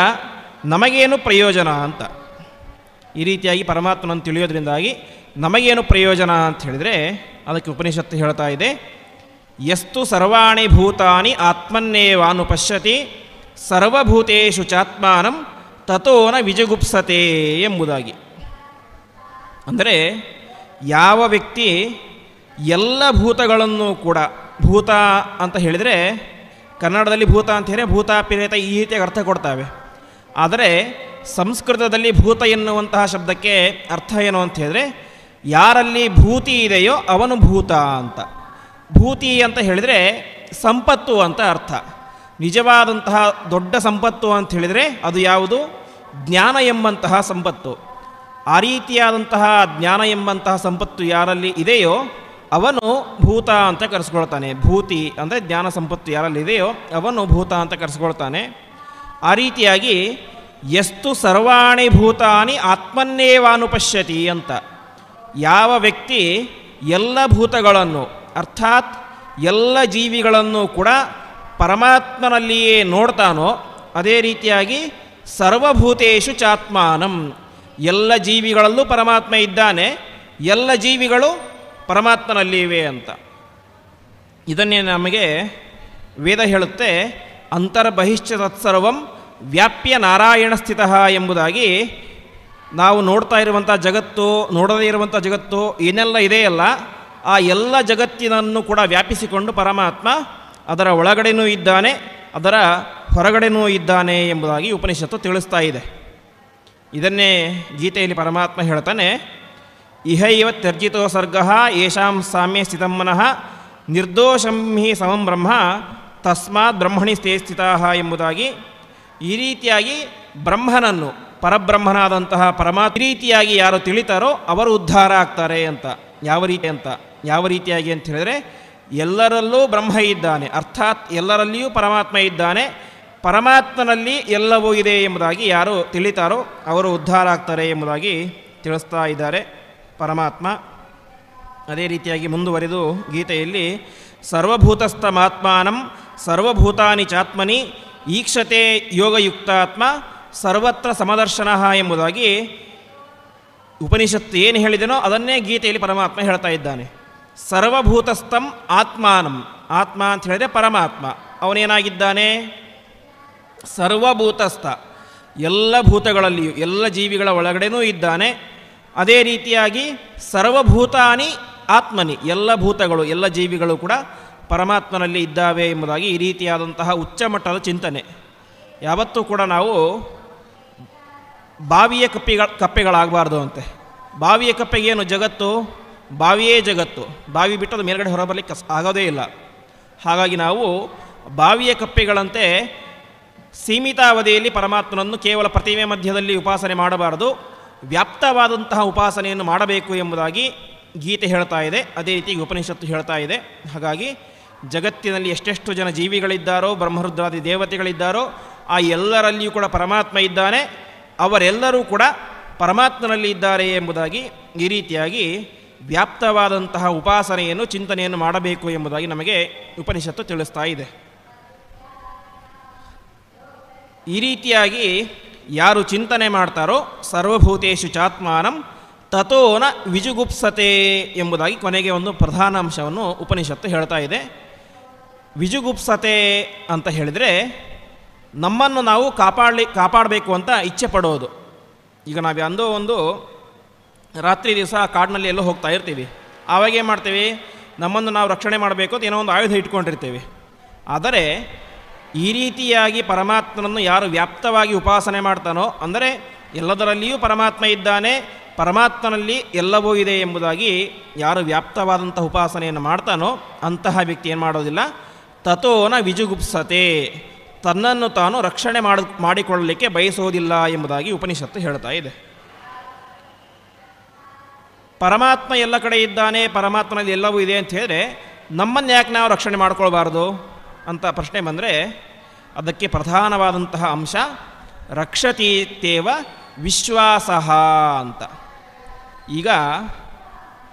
ನಮಗೇನು ಪ್ರಯೋಜನ ಅಂತ, ಈ ರೀತಿಯಾಗಿ ಪರಮಾತ್ಮನನ್ನು ತಿಳಿಯೋದ್ರಿಂದಾಗಿ ನಮಗೇನು ಪ್ರಯೋಜನ ಅಂತ ಹೇಳಿದರೆ ಅದಕ್ಕೆ ಉಪನಿಷತ್ತು ಹೇಳ್ತಾ ಇದೆ, ಯಸ್ತು ಸರ್ವಾಣಿ ಭೂತಾನಿ ಆತ್ಮನ್ನೇವಾನುಪಶ್ಯತಿ ಸರ್ವಭೂತೇಷು ಚಾತ್ಮಾನಂ ತತೋನ ವಿಜುಗುಪ್ಸತೆ ಎಂಬುದಾಗಿ. ಅಂದರೆ ಯಾವ ವ್ಯಕ್ತಿ ಎಲ್ಲ ಭೂತಗಳನ್ನು ಕೂಡ, ಭೂತ ಅಂತ ಹೇಳಿದರೆ ಕನ್ನಡದಲ್ಲಿ ಭೂತ ಅಂತ ಹೇಳಿದರೆ ಭೂತ ಪಿರೇತ ಈ ರೀತಿಯಾಗಿ ಅರ್ಥ ಕೊಡ್ತಾವೆ. ಆದರೆ ಸಂಸ್ಕೃತದಲ್ಲಿ ಭೂತ ಎನ್ನುವಂತಹ ಶಬ್ದಕ್ಕೆ ಅರ್ಥ ಏನು ಅಂತ ಹೇಳಿದರೆ, ಯಾರಲ್ಲಿ ಭೂತಿ ಇದೆಯೋ ಅವನು ಭೂತ ಅಂತ. ಭೂತಿ ಅಂತ ಹೇಳಿದರೆ ಸಂಪತ್ತು ಅಂತ ಅರ್ಥ. ನಿಜವಾದಂತಹ ದೊಡ್ಡ ಸಂಪತ್ತು ಅಂತ ಹೇಳಿದರೆ ಅದು ಯಾವುದು? ಜ್ಞಾನ ಎಂಬಂತಹ ಸಂಪತ್ತು. ಆ ರೀತಿಯಾದಂತಹ ಜ್ಞಾನ ಎಂಬಂತಹ ಸಂಪತ್ತು ಯಾರಲ್ಲಿ ಇದೆಯೋ ಅವನು ಭೂತ ಅಂತ ಕರೆಸ್ಕೊಳ್ತಾನೆ. ಭೂತಿ ಅಂದರೆ ಜ್ಞಾನ ಸಂಪತ್ತು ಯಾರಲ್ಲಿ ಇದೆಯೋ ಅವನು ಭೂತ ಅಂತ ಕರೆಸ್ಕೊಳ್ತಾನೆ. ಆ ರೀತಿಯಾಗಿ ಯಸ್ತು ಸರ್ವಾಣಿ ಭೂತಾನಿ ಆತ್ಮನ್ನೇವಾನುಪಶ್ಯತಿ ಅಂತ, ಯಾವ ವ್ಯಕ್ತಿ ಎಲ್ಲ ಭೂತಗಳನ್ನು ಅರ್ಥಾತ್ ಎಲ್ಲ ಜೀವಿಗಳನ್ನು ಕೂಡ ಪರಮಾತ್ಮನಲ್ಲಿಯೇ ನೋಡ್ತಾನೋ, ಅದೇ ರೀತಿಯಾಗಿ ಸರ್ವಭೂತೇಷು ಚಾತ್ಮಾನಂ, ಎಲ್ಲ ಜೀವಿಗಳಲ್ಲೂ ಪರಮಾತ್ಮ ಇದ್ದಾನೆ, ಎಲ್ಲ ಜೀವಿಗಳು ಪರಮಾತ್ಮನಲ್ಲಿವೆ ಅಂತ. ಇದನ್ನೇ ನಮಗೆ ವೇದ ಹೇಳುತ್ತೆ, ಅಂತರ್ಬಹಿಶ್ಚ ತತ್ಸರ್ವಂ ವ್ಯಾಪ್ಯ ನಾರಾಯಣ ಸ್ಥಿತಃ ಎಂಬುದಾಗಿ. ನಾವು ನೋಡ್ತಾ ಇರುವಂಥ ಜಗತ್ತು, ನೋಡದೇ ಇರುವಂಥ ಜಗತ್ತು ಏನೆಲ್ಲ ಇದೆಯಲ್ಲ, ಆ ಎಲ್ಲ ಜಗತ್ತಿನನ್ನು ಕೂಡ ವ್ಯಾಪಿಸಿಕೊಂಡು ಪರಮಾತ್ಮ ಅದರ ಒಳಗಡೆನೂ ಇದ್ದಾನೆ, ಅದರ ಹೊರಗಡೆನೂ ಇದ್ದಾನೆ ಎಂಬುದಾಗಿ ಉಪನಿಷತ್ತು ತಿಳಿಸ್ತಾ ಇದೆ. ಇದನ್ನೇ ಗೀತೆಯಲ್ಲಿ ಪರಮಾತ್ಮ ಹೇಳ್ತಾನೆ, ಇಹೈವ ತ್ಯರ್ಜಿತೋ ಸರ್ಗಃ ಯೇಷಾಂ ಸಾಮ್ಯ ಸ್ಥಿತಂ ಮನಃ ನಿರ್ದೋಷಂ ಹಿ ಸಮಂ ಬ್ರಹ್ಮ ತಸ್ಮಾತ್ ಬ್ರಹ್ಮಣಿ ಸ್ಥೇ ಸ್ಥಿತಃ ಎಂಬುದಾಗಿ. ಈ ರೀತಿಯಾಗಿ ಬ್ರಹ್ಮನನ್ನು, ಪರಬ್ರಹ್ಮನಾದಂತಹ ಪರಮಾತ್ಮ ರೀತಿಯಾಗಿ ಯಾರು ತಿಳಿತಾರೋ ಅವರು ಉದ್ಧಾರ ಆಗ್ತಾರೆ ಅಂತ. ಯಾವ ರೀತಿಯಾಗಿ ಅಂತ ಹೇಳಿದರೆ, ಎಲ್ಲರಲ್ಲೂ ಬ್ರಹ್ಮ ಇದ್ದಾನೆ, ಅರ್ಥಾತ್ ಎಲ್ಲರಲ್ಲಿಯೂ ಪರಮಾತ್ಮ ಇದ್ದಾನೆ, ಪರಮಾತ್ಮನಲ್ಲಿ ಎಲ್ಲವೂ ಇದೆ ಎಂಬುದಾಗಿ ಯಾರು ತಿಳಿತಾರೋ ಅವರು ಉದ್ಧಾರ ಆಗ್ತಾರೆ ಎಂಬುದಾಗಿ ತಿಳಿಸ್ತಾ ಇದ್ದಾರೆ ಪರಮಾತ್ಮ. ಅದೇ ರೀತಿಯಾಗಿ ಮುಂದುವರೆದು ಗೀತೆಯಲ್ಲಿ ಸರ್ವಭೂತಸ್ಥಮಾತ್ಮಾನಂ ಸರ್ವಭೂತಾನಿ ಚಾತ್ಮನಿ ಈಕ್ಷತೆ ಯೋಗಯುಕ್ತಾತ್ಮ ಸರ್ವತ್ರ ಸಮದರ್ಶನ ಎಂಬುದಾಗಿ ಉಪನಿಷತ್ತು ಏನು ಹೇಳಿದನೋ ಅದನ್ನೇ ಗೀತೆಯಲ್ಲಿ ಪರಮಾತ್ಮ ಹೇಳ್ತಾ ಇದ್ದಾನೆ. ಸರ್ವಭೂತಸ್ಥಂ ಆತ್ಮಾನಂ, ಆತ್ಮ ಅಂತ ಹೇಳಿದರೆ ಪರಮಾತ್ಮ. ಅವನೇನಾಗಿದ್ದಾನೆ? ಸರ್ವಭೂತಸ್ಥ, ಎಲ್ಲ ಭೂತಗಳಲ್ಲಿಯೂ ಎಲ್ಲ ಜೀವಿಗಳ ಒಳಗಡೆನೂ ಇದ್ದಾನೆ. ಅದೇ ರೀತಿಯಾಗಿ ಸರ್ವಭೂತಾನಿ ಆತ್ಮನಿ, ಎಲ್ಲ ಭೂತಗಳು ಎಲ್ಲ ಜೀವಿಗಳು ಕೂಡ ಪರಮಾತ್ಮನಲ್ಲಿ ಇದ್ದಾವೆ ಎಂಬುದಾಗಿ ಈ ರೀತಿಯಾದಂತಹ ಉಚ್ಚ ಮಟ್ಟದ ಚಿಂತನೆ. ಯಾವತ್ತೂ ಕೂಡ ನಾವು ಬಾವಿಯ ಕಪ್ಪೆಗಳಾಗಬಾರ್ದು ಅಂತೆ. ಬಾವಿಯ ಕಪ್ಪೆಗೇನು ಜಗತ್ತು? ಬಾವಿಯೇ ಜಗತ್ತು. ಬಾವಿ ಬಿಟ್ಟದು ಮೇಲ್ಗಡೆ ಹೊರಬರಲಿಕ್ಕೆ ಆಗೋದೇ ಇಲ್ಲ. ಹಾಗಾಗಿ ನಾವು ಬಾವಿಯ ಕಪ್ಪೆಗಳಂತೆ ಸೀಮಿತ ಅವಧಿಯಲ್ಲಿ ಪರಮಾತ್ಮನನ್ನು ಕೇವಲ ಪ್ರತಿಮೆ ಮಧ್ಯದಲ್ಲಿ ಉಪಾಸನೆ ಮಾಡಬಾರದು, ವ್ಯಾಪ್ತವಾದಂತಹ ಉಪಾಸನೆಯನ್ನು ಮಾಡಬೇಕು ಎಂಬುದಾಗಿ ಗೀತೆ ಹೇಳ್ತಾ ಇದೆ. ಅದೇ ರೀತಿ ಉಪನಿಷತ್ತು ಹೇಳ್ತಾ ಇದೆ. ಹಾಗಾಗಿ ಜಗತ್ತಿನಲ್ಲಿ ಎಷ್ಟೆಷ್ಟು ಜನ ಜೀವಿಗಳಿದ್ದಾರೋ, ಬ್ರಹ್ಮರುದ್ರಾದಿ ದೇವತೆಗಳಿದ್ದಾರೋ, ಆ ಎಲ್ಲರಲ್ಲಿಯೂ ಕೂಡ ಪರಮಾತ್ಮ ಇದ್ದಾನೆ. ಅವರೆಲ್ಲರೂ ಕೂಡ ಪರಮಾತ್ಮನಲ್ಲಿ ಇದ್ದಾರೆ ಎಂಬುದಾಗಿ ಈ ರೀತಿಯಾಗಿ ವ್ಯಾಪ್ತವಾದಂತಹ ಉಪಾಸನೆಯನ್ನು ಚಿಂತನೆಯನ್ನು ಮಾಡಬೇಕು ಎಂಬುದಾಗಿ ನಮಗೆ ಉಪನಿಷತ್ತು ತಿಳಿಸ್ತಾ ಇದೆ. ಈ ರೀತಿಯಾಗಿ ಯಾರು ಚಿಂತನೆ ಮಾಡ್ತಾರೋ ಸರ್ವಭೂತೇಷು ಚಾತ್ಮಾನಂ ತಥೋನ ವಿಜುಗುಪ್ಸತೆ ಎಂಬುದಾಗಿ ಕೊನೆಗೆ ಒಂದು ಪ್ರಧಾನ ಅಂಶವನ್ನು ಉಪನಿಷತ್ತು ಹೇಳ್ತಾ ಇದೆ. ವಿಜುಗುಪ್ಸತೆ ಅಂತ ಹೇಳಿದರೆ ನಮ್ಮನ್ನು ನಾವು ಕಾಪಾಡಬೇಕು ಅಂತ ಇಚ್ಛೆ ಪಡೋದು. ಈಗ ನಾವು ಅಂದೋ ಒಂದು ರಾತ್ರಿ ದಿವಸ ಕಾಡಿನಲ್ಲಿ ಎಲ್ಲೋ ಹೋಗ್ತಾ ಇರ್ತೀವಿ, ಆವಾಗ ಏನು ಮಾಡ್ತೀವಿ? ನಮ್ಮನ್ನು ನಾವು ರಕ್ಷಣೆ ಮಾಡಬೇಕು ಅಂತ ಏನೋ ಒಂದು ಆಯುಧ ಇಟ್ಕೊಂಡಿರ್ತೀವಿ. ಆದರೆ ಈ ರೀತಿಯಾಗಿ ಪರಮಾತ್ಮನನ್ನು ಯಾರು ವ್ಯಾಪ್ತವಾಗಿ ಉಪಾಸನೆ ಮಾಡ್ತಾನೋ, ಅಂದರೆ ಎಲ್ಲದರಲ್ಲಿಯೂ ಪರಮಾತ್ಮ ಇದ್ದಾನೆ, ಪರಮಾತ್ಮನಲ್ಲಿ ಎಲ್ಲವೂ ಇದೆ ಎಂಬುದಾಗಿ ಯಾರು ವ್ಯಾಪ್ತವಾದಂಥ ಉಪಾಸನೆಯನ್ನು ಮಾಡ್ತಾನೋ ಅಂತಹ ವ್ಯಕ್ತಿ ಏನು ಮಾಡೋದಿಲ್ಲ, ತಥೋನ ವಿಜುಗುಪ್ಸತೆ, ತನ್ನನ್ನು ತಾನು ರಕ್ಷಣೆ ಮಾಡಿಕೊಳ್ಳಲಿಕ್ಕೆ ಬಯಸೋದಿಲ್ಲ ಎಂಬುದಾಗಿ ಉಪನಿಷತ್ತು ಹೇಳ್ತಾ ಇದೆ. ಪರಮಾತ್ಮ ಎಲ್ಲ ಕಡೆ ಇದ್ದಾನೆ, ಪರಮಾತ್ಮನಲ್ಲಿ ಎಲ್ಲವೂ ಇದೆ ಅಂತ ಹೇಳಿದ್ರೆ ನಮ್ಮನ್ನು ಯಾಕೆ ನಾವು ರಕ್ಷಣೆ ಮಾಡ್ಕೊಳ್ಬಾರ್ದು ಅಂತ ಪ್ರಶ್ನೆ ಬಂದರೆ ಅದಕ್ಕೆ ಪ್ರಧಾನವಾದಂತಹ ಅಂಶ ರಕ್ಷತೀತ್ಯೇವ ವಿಶ್ವಾಸ ಅಂತ. ಈಗ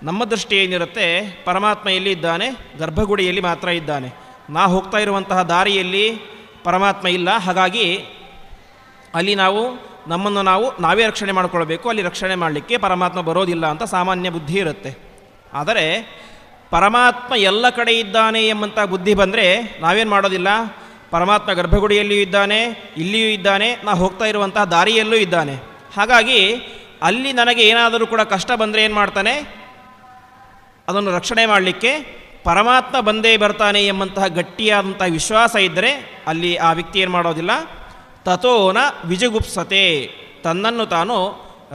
ನಮ್ಮ ದೃಷ್ಟಿ ಏನಿರುತ್ತೆ, ಪರಮಾತ್ಮ ಎಲ್ಲಿ ಇದ್ದಾನೆ? ಗರ್ಭಗುಡಿಯಲ್ಲಿ ಮಾತ್ರ ಇದ್ದಾನೆ. ನಾವು ಹೋಗ್ತಾ ಇರುವಂತಹ ದಾರಿಯಲ್ಲಿ ಪರಮಾತ್ಮ ಇಲ್ಲ. ಹಾಗಾಗಿ ಅಲ್ಲಿ ನಮ್ಮನ್ನು ನಾವೇ ರಕ್ಷಣೆ ಮಾಡಿಕೊಳ್ಬೇಕು, ಅಲ್ಲಿ ರಕ್ಷಣೆ ಮಾಡಲಿಕ್ಕೆ ಪರಮಾತ್ಮ ಬರೋದಿಲ್ಲ ಅಂತ ಸಾಮಾನ್ಯ ಬುದ್ಧಿ ಇರುತ್ತೆ. ಆದರೆ ಪರಮಾತ್ಮ ಎಲ್ಲ ಕಡೆ ಇದ್ದಾನೆ ಎಂಬಂಥ ಬುದ್ಧಿ ಬಂದರೆ ನಾವೇನು ಮಾಡೋದಿಲ್ಲ, ಪರಮಾತ್ಮ ಗರ್ಭಗುಡಿಯಲ್ಲಿಯೂ ಇದ್ದಾನೆ, ಇಲ್ಲಿಯೂ ಇದ್ದಾನೆ, ನಾವು ಹೋಗ್ತಾ ಇರುವಂತಹ ದಾರಿಯಲ್ಲೂ ಇದ್ದಾನೆ. ಹಾಗಾಗಿ ಅಲ್ಲಿ ನನಗೆ ಏನಾದರೂ ಕೂಡ ಕಷ್ಟ ಬಂದರೆ ಏನು ಮಾಡ್ತಾನೆ? ಅದನ್ನು ರಕ್ಷಣೆ ಮಾಡಲಿಕ್ಕೆ ಪರಮಾತ್ಮ ಬಂದೇ ಬರ್ತಾನೆ ಎಂಬಂತಹ ಗಟ್ಟಿಯಾದಂತಹ ವಿಶ್ವಾಸ ಇದ್ದರೆ ಅಲ್ಲಿ ಆ ವ್ಯಕ್ತಿ ಏನು ಮಾಡೋದಿಲ್ಲ, ತಥೋನ ವಿಜುಗುಪ್ಸತೆ, ತನ್ನನ್ನು ತಾನು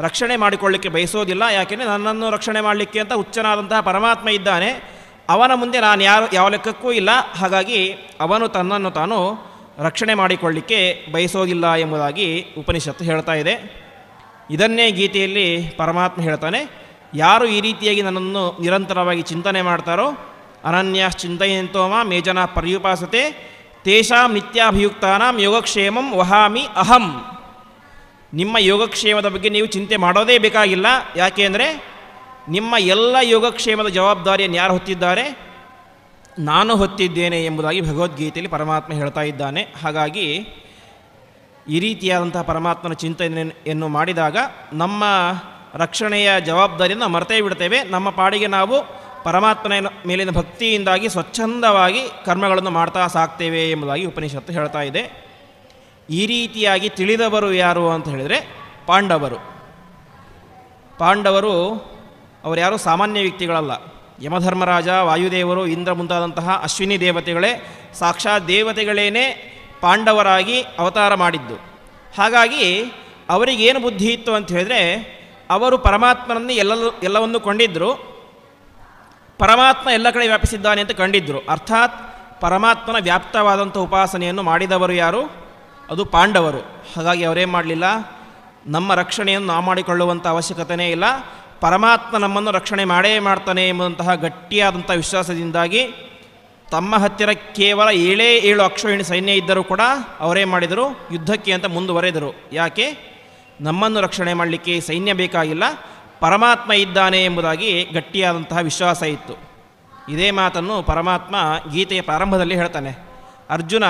ರಕ್ಷಣೆ ಮಾಡಿಕೊಳ್ಳಿಕ್ಕೆ ಬಯಸೋದಿಲ್ಲ. ಯಾಕೆಂದರೆ ನನ್ನನ್ನು ರಕ್ಷಣೆ ಮಾಡಲಿಕ್ಕೆ ಅಂತ ಹುಚ್ಚನಾದಂತಹ ಪರಮಾತ್ಮ ಇದ್ದಾನೆ, ಅವನ ಮುಂದೆ ನಾನು ಯಾವ ಲೆಕ್ಕಕ್ಕೂ ಇಲ್ಲ. ಹಾಗಾಗಿ ಅವನು ತನ್ನನ್ನು ತಾನು ರಕ್ಷಣೆ ಮಾಡಿಕೊಳ್ಳಿಕ್ಕೆ ಬಯಸೋದಿಲ್ಲ ಎಂಬುದಾಗಿ ಉಪನಿಷತ್ತು ಹೇಳ್ತಾ ಇದೆ. ಇದನ್ನೇ ಗೀತೆಯಲ್ಲಿ ಪರಮಾತ್ಮ ಹೇಳ್ತಾನೆ, ಯಾರು ಈ ರೀತಿಯಾಗಿ ನನ್ನನ್ನು ನಿರಂತರವಾಗಿ ಚಿಂತನೆ ಮಾಡ್ತಾರೋ, ಅನನ್ಯಾಶ್ಚಿಂತಯಂತೋ ಮಾ ಮೇ ಜನ ಪರ್ಯುಪಾಸತೆ ತೇಷಾಂ ನಿತ್ಯಾಭಿಯುಕ್ತಾನಾಂ ಯೋಗಕ್ಷೇಮಂ ವಹಾಮಿ ಅಹಂ. ನಿಮ್ಮ ಯೋಗಕ್ಷೇಮದ ಬಗ್ಗೆ ನೀವು ಚಿಂತೆ ಮಾಡೋದೇ ಬೇಕಾಗಿಲ್ಲ. ಯಾಕೆ ಅಂದರೆ ನಿಮ್ಮ ಎಲ್ಲ ಯೋಗಕ್ಷೇಮದ ಜವಾಬ್ದಾರಿಯನ್ನು ಯಾರು ಹೊತ್ತಿದ್ದಾರೆ? ನಾನು ಹೊತ್ತಿದ್ದೇನೆ ಎಂಬುದಾಗಿ ಭಗವದ್ಗೀತೆಯಲ್ಲಿ ಪರಮಾತ್ಮ ಹೇಳ್ತಾ ಇದ್ದಾನೆ. ಹಾಗಾಗಿ ಈ ರೀತಿಯಾದಂತಹ ಪರಮಾತ್ಮನ ಚಿಂತನೆಯನ್ನು ಮಾಡಿದಾಗ ನಮ್ಮ ರಕ್ಷಣೆಯ ಜವಾಬ್ದಾರಿಯನ್ನು ಮರೆತೇ ಬಿಡ್ತೇವೆ. ನಮ್ಮ ಪಾಡಿಗೆ ನಾವು ಪರಮಾತ್ಮನ ಮೇಲಿನ ಭಕ್ತಿಯಿಂದಾಗಿ ಸ್ವಚ್ಛಂದವಾಗಿ ಕರ್ಮಗಳನ್ನು ಮಾಡ್ತಾ ಸಾಕ್ತೇವೆ ಎಂಬುದಾಗಿ ಉಪನಿಷತ್ತು ಹೇಳ್ತಾ ಇದೆ. ಈ ರೀತಿಯಾಗಿ ತಿಳಿದವರು ಯಾರು ಅಂತ ಹೇಳಿದರೆ ಪಾಂಡವರು ಅವರು ಯಾರು ಸಾಮಾನ್ಯ ವ್ಯಕ್ತಿಗಳಲ್ಲ. ಯಮಧರ್ಮರಾಜ, ವಾಯುದೇವರು, ಇಂದ್ರ ಮುಂತಾದಂತಹ ಅಶ್ವಿನಿ ದೇವತೆಗಳೇ, ಸಾಕ್ಷಾತ್ ದೇವತೆಗಳೇನೇ ಪಾಂಡವರಾಗಿ ಅವತಾರ ಮಾಡಿದ್ದು. ಹಾಗಾಗಿ ಅವರಿಗೇನು ಬುದ್ಧಿ ಇತ್ತು ಅಂತ ಹೇಳಿದರೆ, ಅವರು ಪರಮಾತ್ಮನನ್ನು ಎಲ್ಲವನ್ನು ಕೊಂಡಿದ್ದರು, ಪರಮಾತ್ಮ ಎಲ್ಲ ಕಡೆ ವ್ಯಾಪಿಸಿದ್ದಾನೆ ಅಂತ ಕಂಡಿದ್ದರು. ಅರ್ಥಾತ್ ಪರಮಾತ್ಮನ ವ್ಯಾಪ್ತವಾದಂಥ ಉಪಾಸನೆಯನ್ನು ಮಾಡಿದವರು ಯಾರು? ಅದು ಪಾಂಡವರು. ಹಾಗಾಗಿ ಅವರೇನು ಮಾಡಲಿಲ್ಲ, ನಮ್ಮ ರಕ್ಷಣೆಯನ್ನು ನಾವು ಮಾಡಿಕೊಳ್ಳುವಂಥ ಅವಶ್ಯಕತೆಯೇ ಇಲ್ಲ, ಪರಮಾತ್ಮ ನಮ್ಮನ್ನು ರಕ್ಷಣೆ ಮಾಡೇ ಮಾಡ್ತಾನೆ ಎಂಬುವಂತಹ ಗಟ್ಟಿಯಾದಂಥ ವಿಶ್ವಾಸದಿಂದಾಗಿ ತಮ್ಮ ಹತ್ತಿರ ಕೇವಲ 7 ಅಕ್ಷೋಹಿಣಿ ಸೈನ್ಯ ಇದ್ದರೂ ಕೂಡ ಅವರೇ ಮಾಡಿದರು, ಯುದ್ಧಕ್ಕೆ ಅಂತ ಮುಂದುವರೆದರು. ಯಾಕೆ? ನಮ್ಮನ್ನು ರಕ್ಷಣೆ ಮಾಡಲಿಕ್ಕೆ ಸೈನ್ಯ ಬೇಕಾಗಿಲ್ಲ, ಪರಮಾತ್ಮ ಇದ್ದಾನೆ ಎಂಬುದಾಗಿ ಗಟ್ಟಿಯಾದಂತಹ ವಿಶ್ವಾಸ ಇತ್ತು. ಇದೇ ಮಾತನ್ನು ಪರಮಾತ್ಮ ಗೀತೆಯ ಪ್ರಾರಂಭದಲ್ಲಿ ಹೇಳ್ತಾನೆ. ಅರ್ಜುನ,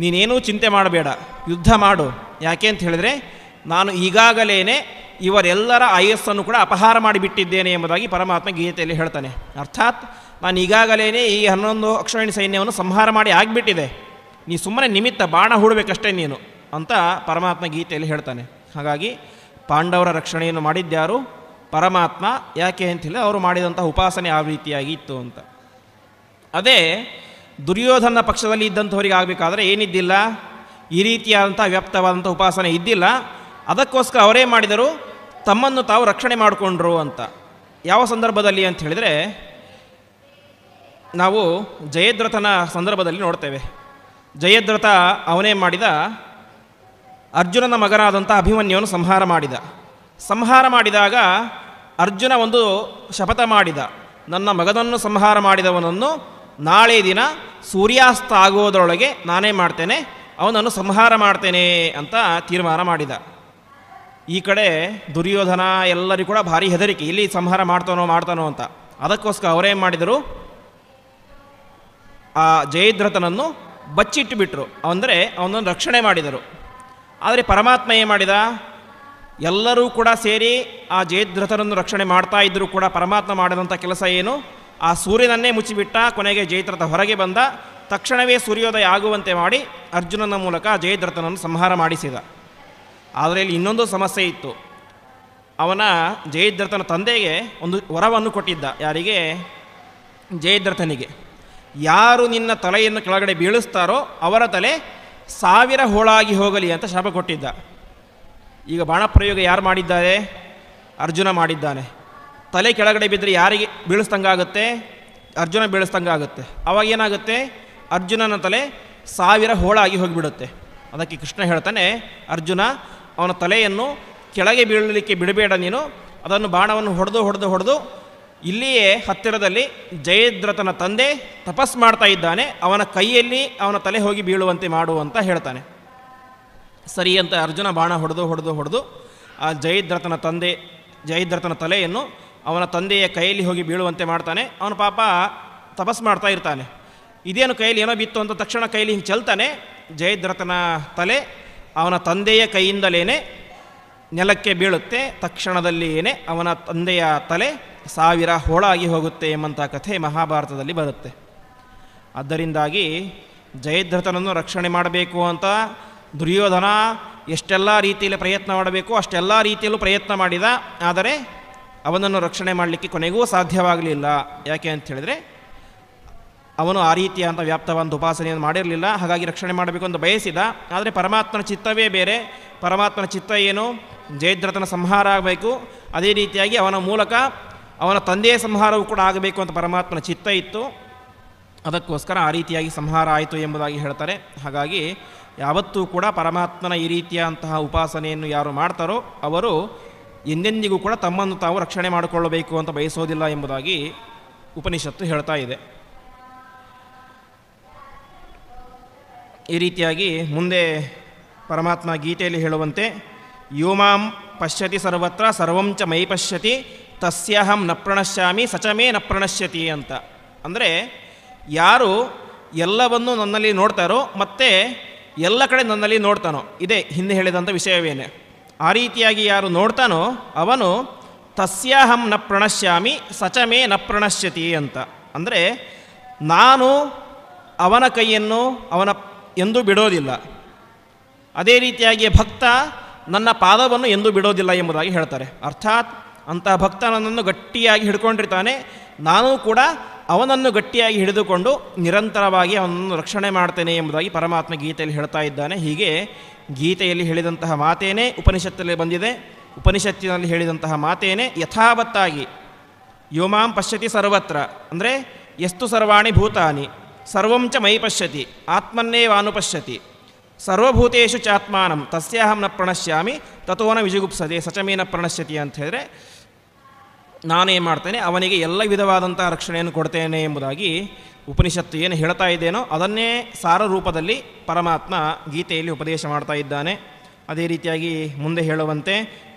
ನೀನೇನೂ ಚಿಂತೆ ಮಾಡಬೇಡ, ಯುದ್ಧ ಮಾಡು. ಯಾಕೆ ಅಂತ ಹೇಳಿದರೆ, ನಾನು ಈಗಾಗಲೇ ಇವರೆಲ್ಲರ ಆಯಸ್ಸನ್ನು ಕೂಡ ಅಪಹಾರ ಮಾಡಿಬಿಟ್ಟಿದ್ದೇನೆ ಎಂಬುದಾಗಿ ಪರಮಾತ್ಮ ಗೀತೆಯಲ್ಲಿ ಹೇಳ್ತಾನೆ. ಅರ್ಥಾತ್ ನಾನು ಈಗಾಗಲೇ ಈ 11 ಅಕ್ಷೋಹಿಣಿ ಸೈನ್ಯವನ್ನು ಸಂಹಾರ ಮಾಡಿ ಆಗಿಬಿಟ್ಟಿದೆ, ನೀ ಸುಮ್ಮನೆ ನಿಮಿತ್ತ ಬಾಣ ಹೂಡಬೇಕಷ್ಟೇ ನೀನು ಅಂತ ಪರಮಾತ್ಮ ಗೀತೆಯಲ್ಲಿ ಹೇಳ್ತಾನೆ. ಹಾಗಾಗಿ ಪಾಂಡವರ ರಕ್ಷಣೆಯನ್ನು ಮಾಡಿದ್ಯಾರು? ಪರಮಾತ್ಮ. ಯಾಕೆ ಅಂತೇಳಿ ಅವರು ಮಾಡಿದಂಥ ಉಪಾಸನೆ ಯಾವ ರೀತಿಯಾಗಿ ಇತ್ತು ಅಂತ. ಅದೇ ದುರ್ಯೋಧನ ಪಕ್ಷದಲ್ಲಿ ಇದ್ದಂಥವರಿಗೆ ಆಗಬೇಕಾದ್ರೆ ಏನಿದ್ದಿಲ್ಲ, ಈ ರೀತಿಯಾದಂಥ ವ್ಯಾಪ್ತವಾದಂಥ ಉಪಾಸನೆ ಇದ್ದಿಲ್ಲ. ಅದಕ್ಕೋಸ್ಕರ ಅವರೇ ಮಾಡಿದರು, ತಮ್ಮನ್ನು ತಾವು ರಕ್ಷಣೆ ಮಾಡಿಕೊಂಡ್ರು ಅಂತ. ಯಾವ ಸಂದರ್ಭದಲ್ಲಿ ಅಂತ ಹೇಳಿದರೆ, ನಾವು ಜಯದ್ರಥನ ಸಂದರ್ಭದಲ್ಲಿ ನೋಡ್ತೇವೆ. ಜಯದ್ರಥ ಅವನೇ ಮಾಡಿದ ಅರ್ಜುನನ ಮಗನಾದಂಥ ಅಭಿಮನ್ಯುವನ್ನು ಸಂಹಾರ ಮಾಡಿದಾಗ ಅರ್ಜುನ ಒಂದು ಶಪಥ ಮಾಡಿದ, ನನ್ನ ಮಗನನ್ನು ಸಂಹಾರ ಮಾಡಿದವನನ್ನು ನಾಳೆ ದಿನ ಸೂರ್ಯಾಸ್ತ ಆಗೋದರೊಳಗೆ ನಾನೇ ಮಾಡ್ತೇನೆ, ಅವನನ್ನು ಸಂಹಾರ ಮಾಡ್ತೇನೆ ಅಂತ ತೀರ್ಮಾನ ಮಾಡಿದ. ಈ ಕಡೆ ದುರ್ಯೋಧನ ಎಲ್ಲರಿಗೂ ಕೂಡ ಭಾರಿ ಹೆದರಿಕೆ, ಇಲ್ಲಿ ಸಂಹಾರ ಮಾಡ್ತಾನೋ ಅಂತ. ಅದಕ್ಕೋಸ್ಕರ ಅವರೇನು ಮಾಡಿದರು, ಆ ಜಯದ್ರಥನನ್ನು ಬಚ್ಚಿಟ್ಟು ಬಿಟ್ಟರು, ಅಂದರೆ ಅವನನ್ನು ರಕ್ಷಣೆ ಮಾಡಿದರು. ಆದರೆ ಪರಮಾತ್ಮ ಏನು ಮಾಡಿದ, ಎಲ್ಲರೂ ಕೂಡ ಸೇರಿ ಆ ಜಯದ್ರಥನನ್ನು ರಕ್ಷಣೆ ಮಾಡ್ತಾ ಇದ್ದರೂ ಕೂಡ ಪರಮಾತ್ಮ ಮಾಡಿದಂಥ ಕೆಲಸ ಏನು, ಆ ಸೂರ್ಯನನ್ನೇ ಮುಚ್ಚಿಬಿಟ್ಟ. ಕೊನೆಗೆ ಜಯದ್ರಥ ಹೊರಗೆ ಬಂದ ತಕ್ಷಣವೇ ಸೂರ್ಯೋದಯ ಆಗುವಂತೆ ಮಾಡಿ ಅರ್ಜುನನ ಮೂಲಕ ಜಯದ್ರಥನನ್ನು ಸಂಹಾರ ಮಾಡಿಸಿದ. ಆದರೆ ಇಲ್ಲಿ ಇನ್ನೊಂದು ಸಮಸ್ಯೆ ಇತ್ತು. ಅವನ ಜಯದ್ರಥನ ತಂದೆಗೆ ಒಂದು ವರವನ್ನು ಕೊಟ್ಟಿದ್ದ. ಯಾರಿಗೆ? ಜಯದ್ರಥನಿಗೆ. ಯಾರು ನಿನ್ನ ತಲೆಯನ್ನು ಕೆಳಗಡೆ ಬೀಳಿಸ್ತಾರೋ ಅವರ ತಲೆ 1000 ಹೋಳಾಗಿ ಹೋಗಲಿ ಅಂತ ಶಾಪ ಕೊಟ್ಟಿದ್ದ. ಈಗ ಬಾಣಪ್ರಯೋಗ ಯಾರು ಮಾಡಿದ್ದಾರೆ? ಅರ್ಜುನ ಮಾಡಿದ್ದಾನೆ. ತಲೆ ಕೆಳಗಡೆ ಬಿದ್ದರೆ ಯಾರಿಗೆ ಬೀಳಿಸ್ದಂಗಾಗುತ್ತೆ? ಅರ್ಜುನ ಬೀಳಿಸ್ದಂಗಾಗುತ್ತೆ. ಅವಾಗ ಏನಾಗುತ್ತೆ? ಅರ್ಜುನನ ತಲೆ 1000 ಹೋಳಾಗಿ ಹೋಗಿಬಿಡುತ್ತೆ. ಅದಕ್ಕೆ ಕೃಷ್ಣ ಹೇಳ್ತಾನೆ, ಅರ್ಜುನ, ಅವನ ತಲೆಯನ್ನು ಕೆಳಗೆ ಬೀಳಲಿಕ್ಕೆ ಬಿಡಬೇಡ ನೀನು, ಅದನ್ನು ಬಾಣವನ್ನು ಹೊಡೆದು ಇಲ್ಲಿಯೇ ಹತ್ತಿರದಲ್ಲಿ ಜಯದ್ರಥನ ತಂದೆ ತಪಸ್ ಮಾಡ್ತಾ ಇದ್ದಾನೆ, ಅವನ ಕೈಯಲ್ಲಿ ಅವನ ತಲೆ ಹೋಗಿ ಬೀಳುವಂತೆ ಮಾಡು ಅಂತ ಹೇಳ್ತಾನೆ. ಸರಿ ಅಂತ ಅರ್ಜುನ ಬಾಣ ಹೊಡೆದು ಆ ಜಯದ್ರಥನ ತಲೆಯನ್ನು ಅವನ ತಂದೆಯ ಕೈಯಲ್ಲಿ ಹೋಗಿ ಬೀಳುವಂತೆ ಮಾಡ್ತಾನೆ. ಅವನ ಪಾಪ ತಪಸ್ ಮಾಡ್ತಾ ಇರ್ತಾನೆ. ಇದೇನು ಕೈಯಲ್ಲಿ ಏನೋ ಬಿತ್ತು ಅಂತ ತಕ್ಷಣ ಕೈಯಲ್ಲಿ ಹಿಂಗೆ ಚೆಲ್ತಾನೆ. ಜಯದ್ರಥನ ತಲೆ ಅವನ ತಂದೆಯ ಕೈಯಿಂದಲೇ ನೆಲಕ್ಕೆ ಬೀಳುತ್ತೆ. ತಕ್ಷಣದಲ್ಲಿಯೇ ಅವನ ತಂದೆಯ ತಲೆ 1000 ಹೋಳಾಗಿ ಹೋಗುತ್ತೆ ಎಂಬಂಥ ಕಥೆ ಮಹಾಭಾರತದಲ್ಲಿ ಬರುತ್ತೆ. ಆದ್ದರಿಂದಾಗಿ ಜಯದ್ರಥನನ್ನು ರಕ್ಷಣೆ ಮಾಡಬೇಕು ಅಂತ ದುರ್ಯೋಧನ ಎಷ್ಟೆಲ್ಲ ರೀತಿಯಲ್ಲಿ ಪ್ರಯತ್ನ ಮಾಡಬೇಕು ಅಷ್ಟೆಲ್ಲ ರೀತಿಯಲ್ಲೂ ಪ್ರಯತ್ನ ಮಾಡಿದ. ಆದರೆ ಅವನನ್ನು ರಕ್ಷಣೆ ಮಾಡಲಿಕ್ಕೆ ಕೊನೆಗೂ ಸಾಧ್ಯವಾಗಲಿಲ್ಲ. ಯಾಕೆ ಅಂತ ಹೇಳಿದರೆ, ಅವನು ಆ ರೀತಿಯಾದಂಥ ವ್ಯಾಪ್ತವಾದ ಉಪಾಸನೆಯನ್ನು ಮಾಡಿರಲಿಲ್ಲ. ಹಾಗಾಗಿ ರಕ್ಷಣೆ ಮಾಡಬೇಕು ಅಂತ ಬಯಸಿದ. ಆದರೆ ಪರಮಾತ್ಮನ ಚಿತ್ತವೇ ಬೇರೆ. ಪರಮಾತ್ಮನ ಚಿತ್ತ ಏನು? ಜಯದ್ರಥನ ಸಂಹಾರ ಆಗಬೇಕು. ಅದೇ ರೀತಿಯಾಗಿ ಅವನ ಮೂಲಕ ಅವನ ತಂದೆಯ ಸಂಹಾರವೂ ಕೂಡ ಆಗಬೇಕು ಅಂತ ಪರಮಾತ್ಮನ ಚಿತ್ತ ಇತ್ತು. ಅದಕ್ಕೋಸ್ಕರ ಆ ರೀತಿಯಾಗಿ ಸಂಹಾರ ಆಯಿತು ಎಂಬುದಾಗಿ ಹೇಳ್ತಾರೆ. ಹಾಗಾಗಿ ಯಾವತ್ತೂ ಕೂಡ ಪರಮಾತ್ಮನ ಈ ರೀತಿಯಾದಂತಹ ಉಪಾಸನೆಯನ್ನು ಯಾರು ಮಾಡ್ತಾರೋ ಅವರು ಎಂದೆಂದಿಗೂ ಕೂಡ ತಮ್ಮನ್ನು ತಾವು ರಕ್ಷಣೆ ಮಾಡಿಕೊಳ್ಳಬೇಕು ಅಂತ ಬಯಸೋದಿಲ್ಲ ಎಂಬುದಾಗಿ ಉಪನಿಷತ್ತು ಹೇಳ್ತಾ ಇದೆ. ಈ ರೀತಿಯಾಗಿ ಮುಂದೆ ಪರಮಾತ್ಮ ಗೀತೆಯಲ್ಲಿ ಹೇಳುವಂತೆ, ಯೋಮಾಂ ಪಶ್ಯತಿ ಸರ್ವತ್ರ ಸರ್ವಂಚ ಮೈ ಪಶ್ಯತಿ ತಸ್ಯಾಹಂ ನ ಪ್ರಣಶ್ಯಾಮಿ ಸಚಮೇ ನ ಪ್ರಣಶ್ಯತಿ ಅಂತ. ಅಂದರೆ ಯಾರು ಎಲ್ಲವನ್ನೂ ನನ್ನಲ್ಲಿ ನೋಡ್ತಾರೋ ಮತ್ತು ಎಲ್ಲ ಕಡೆ ನನ್ನಲ್ಲಿ ನೋಡ್ತಾನೋ, ಇದೇ ಹಿಂದೆ ಹೇಳಿದಂಥ ವಿಷಯವೇನೆ. ಆ ರೀತಿಯಾಗಿ ಯಾರು ನೋಡ್ತಾನೋ ಅವನು ತಸ್ಯಾಹಂ ನ ಪ್ರಣಶ್ಯಾಮಿ ಸಚಮೇ ನ ಪ್ರಣಶ್ಯತಿ ಅಂತ. ಅಂದರೆ ನಾನು ಅವನ ಕೈಯನ್ನು ಎಂದೂ ಬಿಡೋದಿಲ್ಲ. ಅದೇ ರೀತಿಯಾಗಿ ಭಕ್ತ ನನ್ನ ಪಾದವನ್ನು ಎಂದೂ ಬಿಡೋದಿಲ್ಲ ಎಂಬುದಾಗಿ ಹೇಳ್ತಾರೆ. ಅರ್ಥಾತ್ ಅಂತಹ ಭಕ್ತ ನನ್ನನ್ನು ಗಟ್ಟಿಯಾಗಿ ಹಿಡ್ಕೊಂಡಿರ್ತಾನೆ, ನಾನು ಕೂಡ ಅವನನ್ನು ಗಟ್ಟಿಯಾಗಿ ಹಿಡಿದುಕೊಂಡು ನಿರಂತರವಾಗಿ ಅವನನ್ನು ರಕ್ಷಣೆ ಮಾಡ್ತೇನೆ ಎಂಬುದಾಗಿ ಪರಮಾತ್ಮ ಗೀತೆಯಲ್ಲಿ ಹೇಳ್ತಾ ಇದ್ದಾನೆ. ಹೀಗೆ ಗೀತೆಯಲ್ಲಿ ಹೇಳಿದಂತಹ ಮಾತೇನೆ ಉಪನಿಷತ್ತಲ್ಲಿ ಬಂದಿದೆ. ಉಪನಿಷತ್ತಿನಲ್ಲಿ ಹೇಳಿದಂತಹ ಮಾತೇನೆ ಯಥಾವತ್ತಾಗಿ ಯೋಮಾಂ ಪಶ್ಯತಿ ಸರ್ವತ್ರ, ಅಂದರೆ ಎಷ್ಟು ಸರ್ವಾಣಿ ಭೂತಾನಿ ಸರ್ವಂಚ ಮೈ ಪಶ್ಯತಿ ಆತ್ಮನ್ನೇವಾನುಪಶ್ಯತಿ ಸರ್ವಭೂತೇಷು ಚಾತ್ಮಾನಂ ತಸ್ಯಾಹಂ ನ ಪ್ರಣಶ್ಯಾಮಿ ತಥೋನ ವಿಜುಗುಪ್ಸದೆ ಸಚಮೇನ ಪ್ರಣಶ್ಯತಿ ಅಂತ ಹೇಳಿದ್ರೆ ನಾನೇನು ಮಾಡ್ತೇನೆ ಅವನಿಗೆ ಎಲ್ಲ ವಿಧವಾದಂಥ ರಕ್ಷಣೆಯನ್ನು ಕೊಡ್ತೇನೆ ಎಂಬುದಾಗಿ ಉಪನಿಷತ್ತು ಏನು ಹೇಳ್ತಾ ಇದ್ದೇನೋ ಅದನ್ನೇ ಸಾರ ರೂಪದಲ್ಲಿ ಪರಮಾತ್ಮ ಗೀತೆಯಲ್ಲಿ ಉಪದೇಶ ಮಾಡ್ತಾ ಇದ್ದಾನೆ. ಅದೇ ರೀತಿಯಾಗಿ ಮುಂದೆ ಹೇಳುವಂತೆ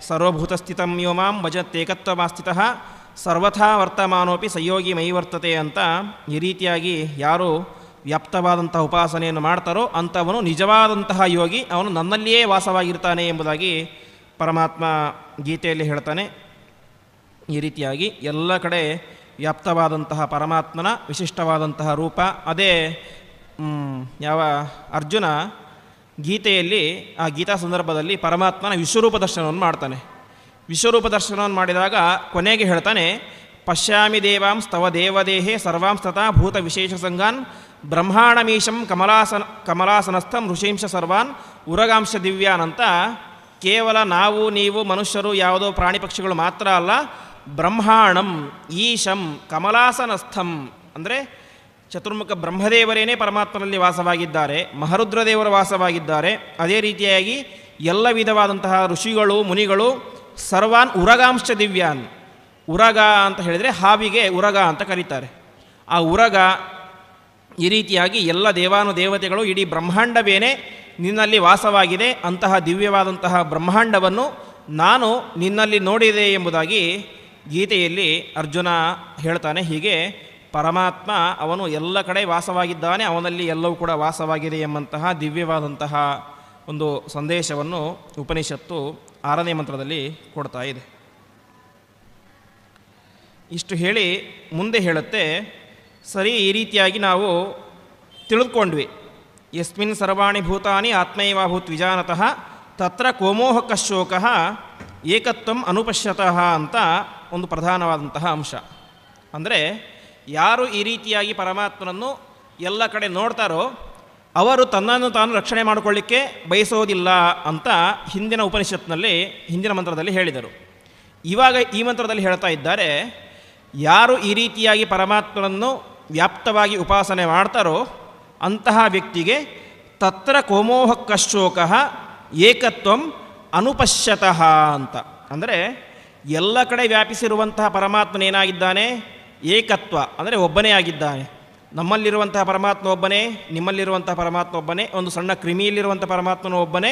ಸರ್ವಭೂತಸ್ಥಿತಂ ಯೋ ಮಾಂ ಭಜತ್ಯೇಕತ್ವಮಾಸ್ಥಿತಃ ಸರ್ವಥಾ ವರ್ತಮಾನೋಪಿ ಸಂಯೋಗಿ ಮೈ ವರ್ತತೆ ಅಂತ ಈ ರೀತಿಯಾಗಿ ಯಾರು ವ್ಯಾಪ್ತವಾದಂಥ ಉಪಾಸನೆಯನ್ನು ಮಾಡ್ತಾರೋ ಅಂಥವನು ನಿಜವಾದಂತಹ ಯೋಗಿ, ಅವನು ನನ್ನಲ್ಲಿಯೇ ವಾಸವಾಗಿರ್ತಾನೆ ಎಂಬುದಾಗಿ ಪರಮಾತ್ಮ ಗೀತೆಯಲ್ಲಿ ಹೇಳ್ತಾನೆ. ಈ ರೀತಿಯಾಗಿ ಎಲ್ಲ ಕಡೆ ವ್ಯಾಪ್ತವಾದಂತಹ ಪರಮಾತ್ಮನ ವಿಶಿಷ್ಟವಾದಂತಹ ರೂಪ ಅದೇ ಯಾವ ಅರ್ಜುನ ಗೀತೆಯಲ್ಲಿ ಆ ಗೀತಾ ಸಂದರ್ಭದಲ್ಲಿ ಪರಮಾತ್ಮನ ವಿಶ್ವರೂಪ ದರ್ಶನವನ್ನು ಮಾಡ್ತಾನೆ. ವಿಶ್ವರೂಪ ದರ್ಶನವನ್ನು ಮಾಡಿದಾಗ ಕೊನೆಗೆ ಹೇಳ್ತಾನೆ, ಪಶ್ಯಾಮಿ ದೇವಾಂಸ್ತವ ದೇವದೇಹೇ ಸರ್ವಾಂಸ್ತತಾ ಭೂತ ವಿಶೇಷ ಸಂಗಾನ್ ಬ್ರಹ್ಮಾಣಮೀಶಂ ಕಮಲಾಸನಸ್ಥಂ ಋಷೀಂಶ ಸರ್ವಾನ್ ಉರಗಾಂಶ ದಿವ್ಯಾನ್ ಅಂತ ಕೇವಲ ನಾವು ನೀವು ಮನುಷ್ಯರು ಯಾವುದೋ ಪ್ರಾಣಿ ಪಕ್ಷಿಗಳು ಮಾತ್ರ ಅಲ್ಲ, ಬ್ರಹ್ಮಾಣಂ ಈಶಂ ಕಮಲಾಸನಸ್ಥಂ ಅಂದರೆ ಚತುರ್ಮುಖ ಬ್ರಹ್ಮದೇವರೇನೇ ಪರಮಾತ್ಮನಲ್ಲಿ ವಾಸವಾಗಿದ್ದಾರೆ, ಮಹರುದ್ರದೇವರು ವಾಸವಾಗಿದ್ದಾರೆ. ಅದೇ ರೀತಿಯಾಗಿ ಎಲ್ಲ ವಿಧವಾದಂತಹ ಋಷಿಗಳು ಮುನಿಗಳು ಸರ್ವಾನ್ ಉರಗಾಂಶ ದಿವ್ಯಾನ್, ಉರಗ ಅಂತ ಹೇಳಿದರೆ ಹಾವಿಗೆ ಉರಗ ಅಂತ ಕರೀತಾರೆ. ಆ ಉರಗ ಈ ರೀತಿಯಾಗಿ ಎಲ್ಲ ದೇವಾನುದೇವತೆಗಳು ಇಡೀ ಬ್ರಹ್ಮಾಂಡವೇನೇ ನಿನ್ನಲ್ಲಿ ವಾಸವಾಗಿದೆ, ಅಂತಹ ದಿವ್ಯವಾದಂತಹ ಬ್ರಹ್ಮಾಂಡವನ್ನು ನಾನು ನಿನ್ನಲ್ಲಿ ನೋಡಿದೆ ಎಂಬುದಾಗಿ ಗೀತೆಯಲ್ಲಿ ಅರ್ಜುನ ಹೇಳ್ತಾನೆ. ಹೀಗೆ ಪರಮಾತ್ಮ ಅವನು ಎಲ್ಲ ಕಡೆ ವಾಸವಾಗಿದ್ದಾನೆ, ಅವನಲ್ಲಿ ಎಲ್ಲವೂ ಕೂಡ ವಾಸವಾಗಿದೆ ಎಂಬಂತಹ ದಿವ್ಯವಾದಂತಹ ಒಂದು ಸಂದೇಶವನ್ನು ಉಪನಿಷತ್ತು 6ನೇ ಮಂತ್ರದಲ್ಲಿ ಕೊಡ್ತಾ ಇದೆ. ಇಷ್ಟು ಹೇಳಿ ಮುಂದೆ ಹೇಳುತ್ತೆ, ಸರಿ ಈ ರೀತಿಯಾಗಿ ನಾವು ತಿಳಿದುಕೊಂಡ್ವಿ, ಯಸ್ಮಿನ್ ಸರ್ವಾಣಿ ಭೂತಾನಿ ಆತ್ಮೈವಾಭೂತ್ ವಿಜಾನತಃ ತತ್ರ ಕೋಮೋಹಕ ಶೋಕಃ ಏಕತ್ವಂ ಅನುಪಶ್ಯತಃ ಅಂತ ಒಂದು ಪ್ರಧಾನವಾದಂತಹ ಅಂಶ. ಅಂದರೆ ಯಾರು ಈ ರೀತಿಯಾಗಿ ಪರಮಾತ್ಮನನ್ನು ಎಲ್ಲ ಕಡೆ ನೋಡ್ತಾರೋ ಅವರು ತನ್ನನ್ನು ತಾನು ರಕ್ಷಣೆ ಮಾಡಿಕೊಳ್ಳಿಕ್ಕೆ ಬಯಸೋದಿಲ್ಲ ಅಂತ ಹಿಂದಿನ ಉಪನಿಷತ್ನಲ್ಲಿ ಹಿಂದಿನ ಮಂತ್ರದಲ್ಲಿ ಹೇಳಿದರು. ಇವಾಗ ಈ ಮಂತ್ರದಲ್ಲಿ ಹೇಳ್ತಾ ಇದ್ದಾರೆ, ಯಾರು ಈ ರೀತಿಯಾಗಿ ಪರಮಾತ್ಮನನ್ನು ವ್ಯಾಪ್ತವಾಗಿ ಉಪಾಸನೆ ಮಾಡ್ತಾರೋ ಅಂತಹ ವ್ಯಕ್ತಿಗೆ ತತ್ರ ಕೋಮೋಹಕ ಶೋಕಃ ಏಕತ್ವಂ ಅನುಪಶ್ಯತಃ ಅಂತ. ಅಂದರೆ ಎಲ್ಲ ಕಡೆ ವ್ಯಾಪಿಸಿರುವಂತಹ ಪರಮಾತ್ಮನೇನಾಗಿದ್ದಾನೆ, ಏಕತ್ವ ಅಂದರೆ ಒಬ್ಬನೇ ಆಗಿದ್ದಾನೆ. ನಮ್ಮಲ್ಲಿರುವಂತಹ ಪರಮಾತ್ಮ ಒಬ್ಬನೇ, ನಿಮ್ಮಲ್ಲಿರುವಂತಹ ಪರಮಾತ್ಮ ಒಬ್ಬನೇ, ಒಂದು ಸಣ್ಣ ಕ್ರಿಮಿಯಲ್ಲಿರುವಂಥ ಪರಮಾತ್ಮನು ಒಬ್ಬನೇ,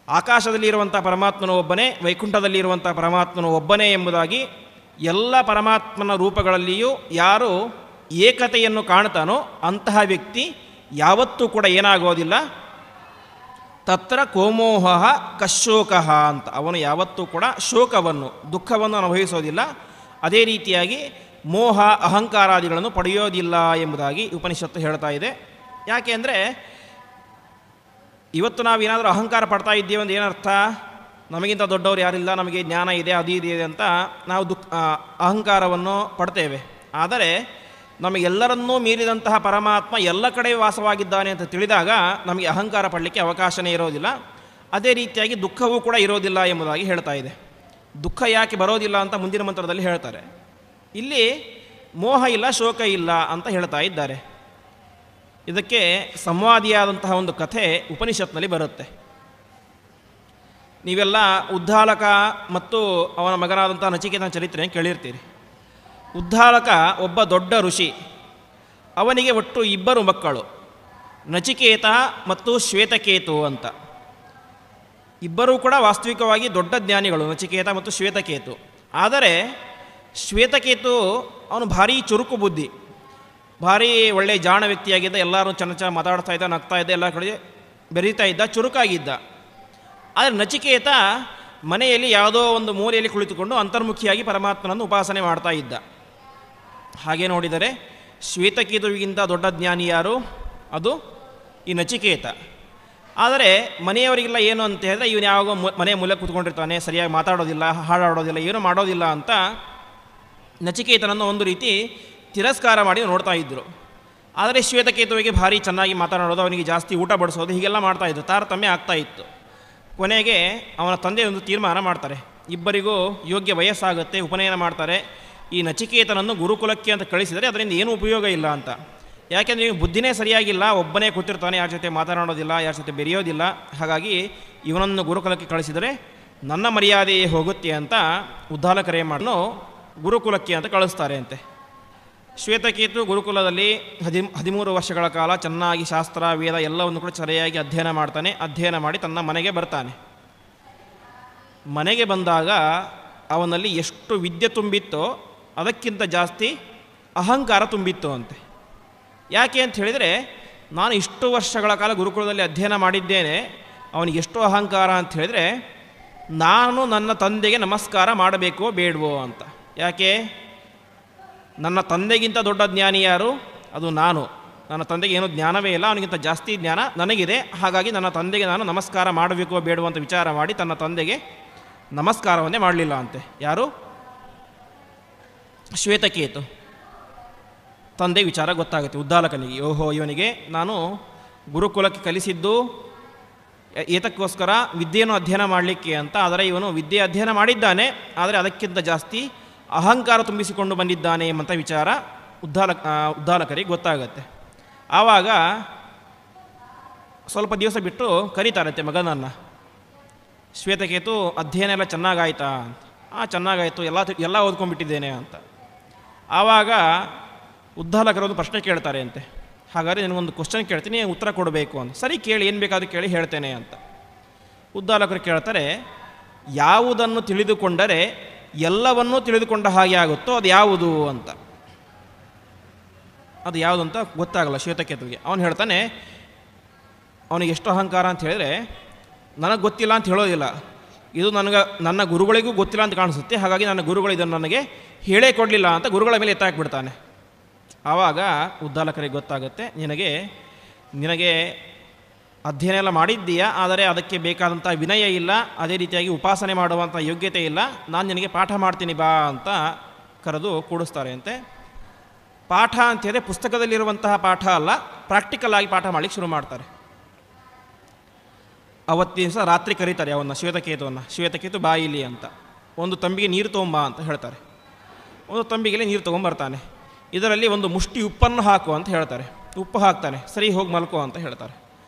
ಆಕಾಶದಲ್ಲಿರುವಂಥ ಪರಮಾತ್ಮನು ಒಬ್ಬನೇ, ವೈಕುಂಠದಲ್ಲಿರುವಂಥ ಪರಮಾತ್ಮನು ಒಬ್ಬನೇ ಎಂಬುದಾಗಿ ಎಲ್ಲ ಪರಮಾತ್ಮನ ರೂಪಗಳಲ್ಲಿಯೂ ಯಾರು ಏಕತೆಯನ್ನು ಕಾಣ್ತಾನೋ ಅಂತಹ ವ್ಯಕ್ತಿ ಯಾವತ್ತೂ ಕೂಡ ಏನಾಗೋದಿಲ್ಲ, ತತ್ರ ಕೋಮೋಹ ಕಶೋಕಃ ಅಂತ, ಅವನು ಯಾವತ್ತೂ ಕೂಡ ಶೋಕವನ್ನು ದುಃಖವನ್ನು ಅನುಭವಿಸೋದಿಲ್ಲ. ಅದೇ ರೀತಿಯಾಗಿ ಮೋಹ ಅಹಂಕಾರಾದಿಗಳನ್ನು ಪಡೆಯೋದಿಲ್ಲ ಎಂಬುದಾಗಿ ಉಪನಿಷತ್ತು ಹೇಳ್ತಾ ಇದೆ. ಯಾಕೆ ಅಂದರೆ ಇವತ್ತು ನಾವೇನಾದರೂ ಅಹಂಕಾರ ಪಡ್ತಾ ಇದ್ದೀವಿ ಅಂತ ಏನರ್ಥ, ನಮಗಿಂತ ದೊಡ್ಡವರು ಯಾರಿಲ್ಲ, ನಮಗೆ ಜ್ಞಾನ ಇದೆ, ಅದು ಇದೆ ಅಂತ ನಾವು ಅಹಂಕಾರವನ್ನು ಪಡ್ತೇವೆ. ಆದರೆ ನಮಗೆಲ್ಲರನ್ನೂ ಮೀರಿದಂತಹ ಪರಮಾತ್ಮ ಎಲ್ಲ ಕಡೆ ವಾಸವಾಗಿದ್ದಾನೆ ಅಂತ ತಿಳಿದಾಗ ನಮಗೆ ಅಹಂಕಾರ ಪಡಲಿಕ್ಕೆ ಅವಕಾಶನೇ ಇರೋದಿಲ್ಲ. ಅದೇ ರೀತಿಯಾಗಿ ದುಃಖವೂ ಕೂಡ ಇರೋದಿಲ್ಲ ಎಂಬುದಾಗಿ ಹೇಳ್ತಾ ಇದೆ. ದುಃಖ ಯಾಕೆ ಬರೋದಿಲ್ಲ ಅಂತ ಮುಂದಿನ ಮಂತ್ರದಲ್ಲಿ ಹೇಳ್ತಾರೆ. ಇಲ್ಲಿ ಮೋಹ ಇಲ್ಲ, ಶೋಕ ಇಲ್ಲ ಅಂತ ಹೇಳ್ತಾ ಇದ್ದಾರೆ. ಇದಕ್ಕೆ ಸಂವಾದಿಯಾದಂತಹ ಒಂದು ಕಥೆ ಉಪನಿಷತ್ನಲ್ಲಿ ಬರುತ್ತೆ. ನೀವೆಲ್ಲ ಉದ್ಧಾಲಕ ಮತ್ತು ಅವನ ಮಗನಾದಂಥ ನಚಿಕೇತನ ಚರಿತ್ರೆಯನ್ನು ಕೇಳಿರ್ತೀರಿ. ಉದ್ಧಾಲಕ ಒಬ್ಬ ದೊಡ್ಡ ಋಷಿ, ಅವನಿಗೆ ಒಟ್ಟು 2 ಮಕ್ಕಳು, ನಚಿಕೇತ ಮತ್ತು ಶ್ವೇತಕೇತು ಅಂತ. ಇಬ್ಬರೂ ಕೂಡ ವಾಸ್ತವಿಕವಾಗಿ ದೊಡ್ಡ ಜ್ಞಾನಿಗಳು, ನಚಿಕೇತ ಮತ್ತು ಶ್ವೇತಕೇತು. ಆದರೆ ಶ್ವೇತಕೇತು ಅವನು ಭಾರೀ ಚುರುಕು ಬುದ್ಧಿ, ಭಾರೀ ಒಳ್ಳೆಯ ಜಾಣ ವ್ಯಕ್ತಿಯಾಗಿದ್ದ, ಎಲ್ಲರೂ ಚೆನ್ನಾಗಿ ಮಾತಾಡ್ತಾ ಇದ್ದ, ನಗ್ತಾ ಇದ್ದ, ಎಲ್ಲ ಕಡೆ ಬೆರೀತಾ ಇದ್ದ, ಚುರುಕಾಗಿದ್ದ. ಆದರೆ ನಚಿಕೇತ ಮನೆಯಲ್ಲಿ ಯಾವುದೋ ಒಂದು ಮೂಲೆಯಲ್ಲಿ ಕುಳಿತುಕೊಂಡು ಅಂತರ್ಮುಖಿಯಾಗಿ ಪರಮಾತ್ಮನನ್ನು ಉಪಾಸನೆ ಮಾಡ್ತಾ ಇದ್ದ. ಹಾಗೆ ನೋಡಿದರೆ ಶ್ವೇತಕೇತುವಿಗಿಂತ ದೊಡ್ಡ ಜ್ಞಾನಿ ಯಾರು, ಅದು ಈ ನಚಿಕೇತ. ಆದರೆ ಮನೆಯವರಿಗೆಲ್ಲ ಏನು ಅಂತ ಹೇಳಿದ್ರೆ, ಇವನು ಯಾವಾಗ ಮನೆ ಮೂಲೆ ಕೂತ್ಕೊಂಡಿರ್ತಾನೆ, ಸರಿಯಾಗಿ ಮಾತಾಡೋದಿಲ್ಲ, ಹಾಡಾಡೋದಿಲ್ಲ, ಏನೂ ಮಾಡೋದಿಲ್ಲ ಅಂತ ನಚಿಕೇತನನ್ನು ಒಂದು ರೀತಿ ತಿರಸ್ಕಾರ ಮಾಡಿ ನೋಡ್ತಾ ಇದ್ದರು. ಆದರೆ ಶ್ವೇತಕೇತುವಿಗೆ ಭಾರಿ ಚೆನ್ನಾಗಿ ಮಾತನಾಡೋದು, ಅವನಿಗೆ ಜಾಸ್ತಿ ಊಟ ಬಡಿಸೋದು, ಹೀಗೆಲ್ಲ ಮಾಡ್ತಾಯಿದ್ರು. ತಾರತಮ್ಯ ಆಗ್ತಾ ಇತ್ತು. ಕೊನೆಗೆ ಅವನ ತಂದೆ ಒಂದು ತೀರ್ಮಾನ ಮಾಡ್ತಾರೆ, ಇಬ್ಬರಿಗೂ ಯೋಗ್ಯ ವಯಸ್ಸಾಗುತ್ತೆ, ಉಪನಯನ ಮಾಡ್ತಾರೆ. ಈ ನಚಿಕೇತನನ್ನು ಗುರುಕುಲಕ್ಕೆ ಅಂತ ಕಳಿಸಿದರೆ ಅದರಿಂದ ಏನೂ ಉಪಯೋಗ ಇಲ್ಲ ಅಂತ. ಯಾಕೆಂದರೆ ನೀವು ಬುದ್ಧಿನೇ ಸರಿಯಾಗಿಲ್ಲ, ಒಬ್ಬನೇ ಕೂತಿರ್ತಾನೆ, ಯಾರ ಜೊತೆ ಮಾತನಾಡೋದಿಲ್ಲ, ಯಾರ ಜೊತೆ ಬೆರೆಯೋದಿಲ್ಲ. ಹಾಗಾಗಿ ಇವನನ್ನು ಗುರುಕುಲಕ್ಕೆ ಕಳಿಸಿದರೆ ನನ್ನ ಮರ್ಯಾದೆಯೇ ಹೋಗುತ್ತೆ ಅಂತ ಉದ್ದಾಲಕರೇ ಮಾಡಲು ಗುರುಕುಲಕ್ಕೆ ಅಂತ ಕಳಿಸ್ತಾರೆ ಅಂತೆ. ಶ್ವೇತಕೇತು ಗುರುಕುಲದಲ್ಲಿ 13 ವರ್ಷಗಳ ಕಾಲ ಚೆನ್ನಾಗಿ ಶಾಸ್ತ್ರ ವೇದ ಎಲ್ಲವನ್ನು ಕೂಡ ಸರಿಯಾಗಿ ಅಧ್ಯಯನ ಮಾಡ್ತಾನೆ. ಅಧ್ಯಯನ ಮಾಡಿ ತನ್ನ ಮನೆಗೆ ಬರ್ತಾನೆ. ಮನೆಗೆ ಬಂದಾಗ ಅವನಲ್ಲಿ ಎಷ್ಟು ವಿದ್ಯೆ ತುಂಬಿತ್ತೋ ಅದಕ್ಕಿಂತ ಜಾಸ್ತಿ ಅಹಂಕಾರ ತುಂಬಿತ್ತು ಅಂತೆ. ಯಾಕೆ ಅಂತ ಹೇಳಿದರೆ, ನಾನು ಇಷ್ಟು ವರ್ಷಗಳ ಕಾಲ ಗುರುಕುಲದಲ್ಲಿ ಅಧ್ಯಯನ ಮಾಡಿದ್ದೇನೆ, ಅವನಿಗೆ ಎಷ್ಟು ಅಹಂಕಾರ ಅಂತ ಹೇಳಿದರೆ, ನಾನು ನನ್ನ ತಂದೆಗೆ ನಮಸ್ಕಾರ ಮಾಡಬೇಕೋ ಬೇಡವೋ ಅಂತ. ಯಾಕೆ? ನನ್ನ ತಂದೆಗಿಂತ ದೊಡ್ಡ ಜ್ಞಾನಿ ಯಾರು? ಅದು ನಾನು. ನನ್ನ ತಂದೆಗೆ ಏನೂ ಜ್ಞಾನವೇ ಇಲ್ಲ, ಅವನಿಗಿಂತ ಜಾಸ್ತಿ ಜ್ಞಾನ ನನಗಿದೆ. ಹಾಗಾಗಿ ನನ್ನ ತಂದೆಗೆ ನಾನು ನಮಸ್ಕಾರ ಮಾಡಬೇಕೋ ಬೇಡವೋ ಅಂತ ವಿಚಾರ ಮಾಡಿ ತನ್ನ ತಂದೆಗೆ ನಮಸ್ಕಾರವನ್ನೇ ಮಾಡಲಿಲ್ಲ ಅಂತೆ. ಯಾರು? ಶ್ವೇತಕೇತು. ತಂದೆ ವಿಚಾರ ಗೊತ್ತಾಗುತ್ತೆ ಉದ್ದಾಲಕನಿಗೆ. ಓಹೋ, ಇವನಿಗೆ ನಾನು ಗುರುಕುಲಕ್ಕೆ ಕಲಿಸಿದ್ದು ಏತಕ್ಕೋಸ್ಕರ ವಿದ್ಯೆಯನ್ನು ಅಧ್ಯಯನ ಮಾಡಲಿಕ್ಕೆ ಅಂತ. ಆದರೆ ಇವನು ವಿದ್ಯೆ ಅಧ್ಯಯನ ಮಾಡಿದ್ದಾನೆ, ಆದರೆ ಅದಕ್ಕಿಂತ ಜಾಸ್ತಿ ಅಹಂಕಾರ ತುಂಬಿಸಿಕೊಂಡು ಬಂದಿದ್ದಾನೆ ಎಂಬಂಥ ವಿಚಾರ ಉದ್ದಾಲಕರಿಗೆ ಗೊತ್ತಾಗತ್ತೆ. ಆವಾಗ ಸ್ವಲ್ಪ ದಿವಸ ಬಿಟ್ಟು ಕರೀತಾರಂತೆ ಮಗನನ್ನು. ಶ್ವೇತಕೇತು, ಅಧ್ಯಯನ ಎಲ್ಲ ಚೆನ್ನಾಗಾಯ್ತಾ ಅಂತ. ಚೆನ್ನಾಗಾಯಿತು, ಎಲ್ಲ ಓದ್ಕೊಂಡ್ಬಿಟ್ಟಿದ್ದೇನೆ ಅಂತ. ಆವಾಗ ಉದ್ದಾಲಕರೊಂದು ಪ್ರಶ್ನೆ ಕೇಳ್ತಾರೆ ಅಂತೆ. ಹಾಗಾದರೆ ನನಗೊಂದು ಕ್ವಶನ್ ಕೇಳ್ತೀನಿ, ಉತ್ತರ ಕೊಡಬೇಕು ಅಂತ. ಸರಿ, ಕೇಳಿ, ಏನು ಬೇಕಾದರೂ ಕೇಳಿ ಹೇಳ್ತೇನೆ ಅಂತ. ಉದ್ದಾಲಕರು ಕೇಳ್ತಾರೆ, ಯಾವುದನ್ನು ತಿಳಿದುಕೊಂಡರೆ ಎಲ್ಲವನ್ನೂ ತಿಳಿದುಕೊಂಡ ಹಾಗೆ ಆಗುತ್ತೋ ಅದು ಯಾವುದು ಅಂತ. ಅದು ಯಾವುದು ಅಂತ ಗೊತ್ತಾಗಲ್ಲ ಶ್ವೇತಕೇತುವಿಗೆ. ಅವನು ಹೇಳ್ತಾನೆ, ಅವನಿಗೆ ಎಷ್ಟು ಅಹಂಕಾರ ಅಂತ ಹೇಳಿದರೆ, ನನಗೆ ಗೊತ್ತಿಲ್ಲ ಅಂತ ಹೇಳೋದಿಲ್ಲ, ಇದು ನನ್ನ ಗುರುಗಳಿಗೂ ಗೊತ್ತಿಲ್ಲ ಅಂತ ಕಾಣಿಸುತ್ತೆ, ಹಾಗಾಗಿ ನನ್ನ ಗುರುಗಳು ಇದನ್ನು ನನಗೆ ಹೇಳೇ ಕೊಡಲಿಲ್ಲ ಅಂತ ಗುರುಗಳ ಮೇಲೆ ಎತ್ತಾಕ್ಬಿಡ್ತಾನೆ. ಆವಾಗ ಉದ್ದಾಲಕರಿಗೆ ಗೊತ್ತಾಗುತ್ತೆ, ನಿನಗೆ ಅಧ್ಯಯನ ಎಲ್ಲ ಮಾಡಿದ್ದೀಯಾ, ಆದರೆ ಅದಕ್ಕೆ ಬೇಕಾದಂಥ ವಿನಯ ಇಲ್ಲ, ಅದೇ ರೀತಿಯಾಗಿ ಉಪಾಸನೆ ಮಾಡುವಂಥ ಯೋಗ್ಯತೆ ಇಲ್ಲ, ನಾನು ನಿನಗೆ ಪಾಠ ಮಾಡ್ತೀನಿ ಬಾ ಅಂತ ಕರೆದು ಕೂಡಿಸ್ತಾರೆ ಅಂತೆ. ಪಾಠ ಅಂತೇಳಿದ್ರೆ ಪುಸ್ತಕದಲ್ಲಿರುವಂತಹ ಪಾಠ ಅಲ್ಲ, ಪ್ರಾಕ್ಟಿಕಲ್ ಆಗಿ ಪಾಠ ಮಾಡಲಿಕ್ಕೆ ಶುರು ಮಾಡ್ತಾರೆ. ಅವತ್ತಿನ ದಿವಸ ರಾತ್ರಿ ಕರೀತಾರೆ ಅವನ್ನ, ಶ್ವೇತಕೇತು ಬಾಯಿಲಿ ಅಂತ. ಒಂದು ತಂಬಿಗೆ ನೀರು ತೊಗೊಂಬ ಅಂತ ಹೇಳ್ತಾರೆ. ಒಂದು ತಂಬಿಗೆಲೆ ನೀರು ತೊಗೊಂಬರ್ತಾನೆ. ಇದರಲ್ಲಿ ಒಂದು ಮುಷ್ಟಿ ಉಪ್ಪನ್ನು ಹಾಕು ಅಂತ ಹೇಳ್ತಾರೆ. ಉಪ್ಪು ಹಾಕ್ತಾನೆ. ಸರಿ, ಹೋಗಿ ಮಲ್ಕೋ ಅಂತ ಹೇಳ್ತಾರೆ.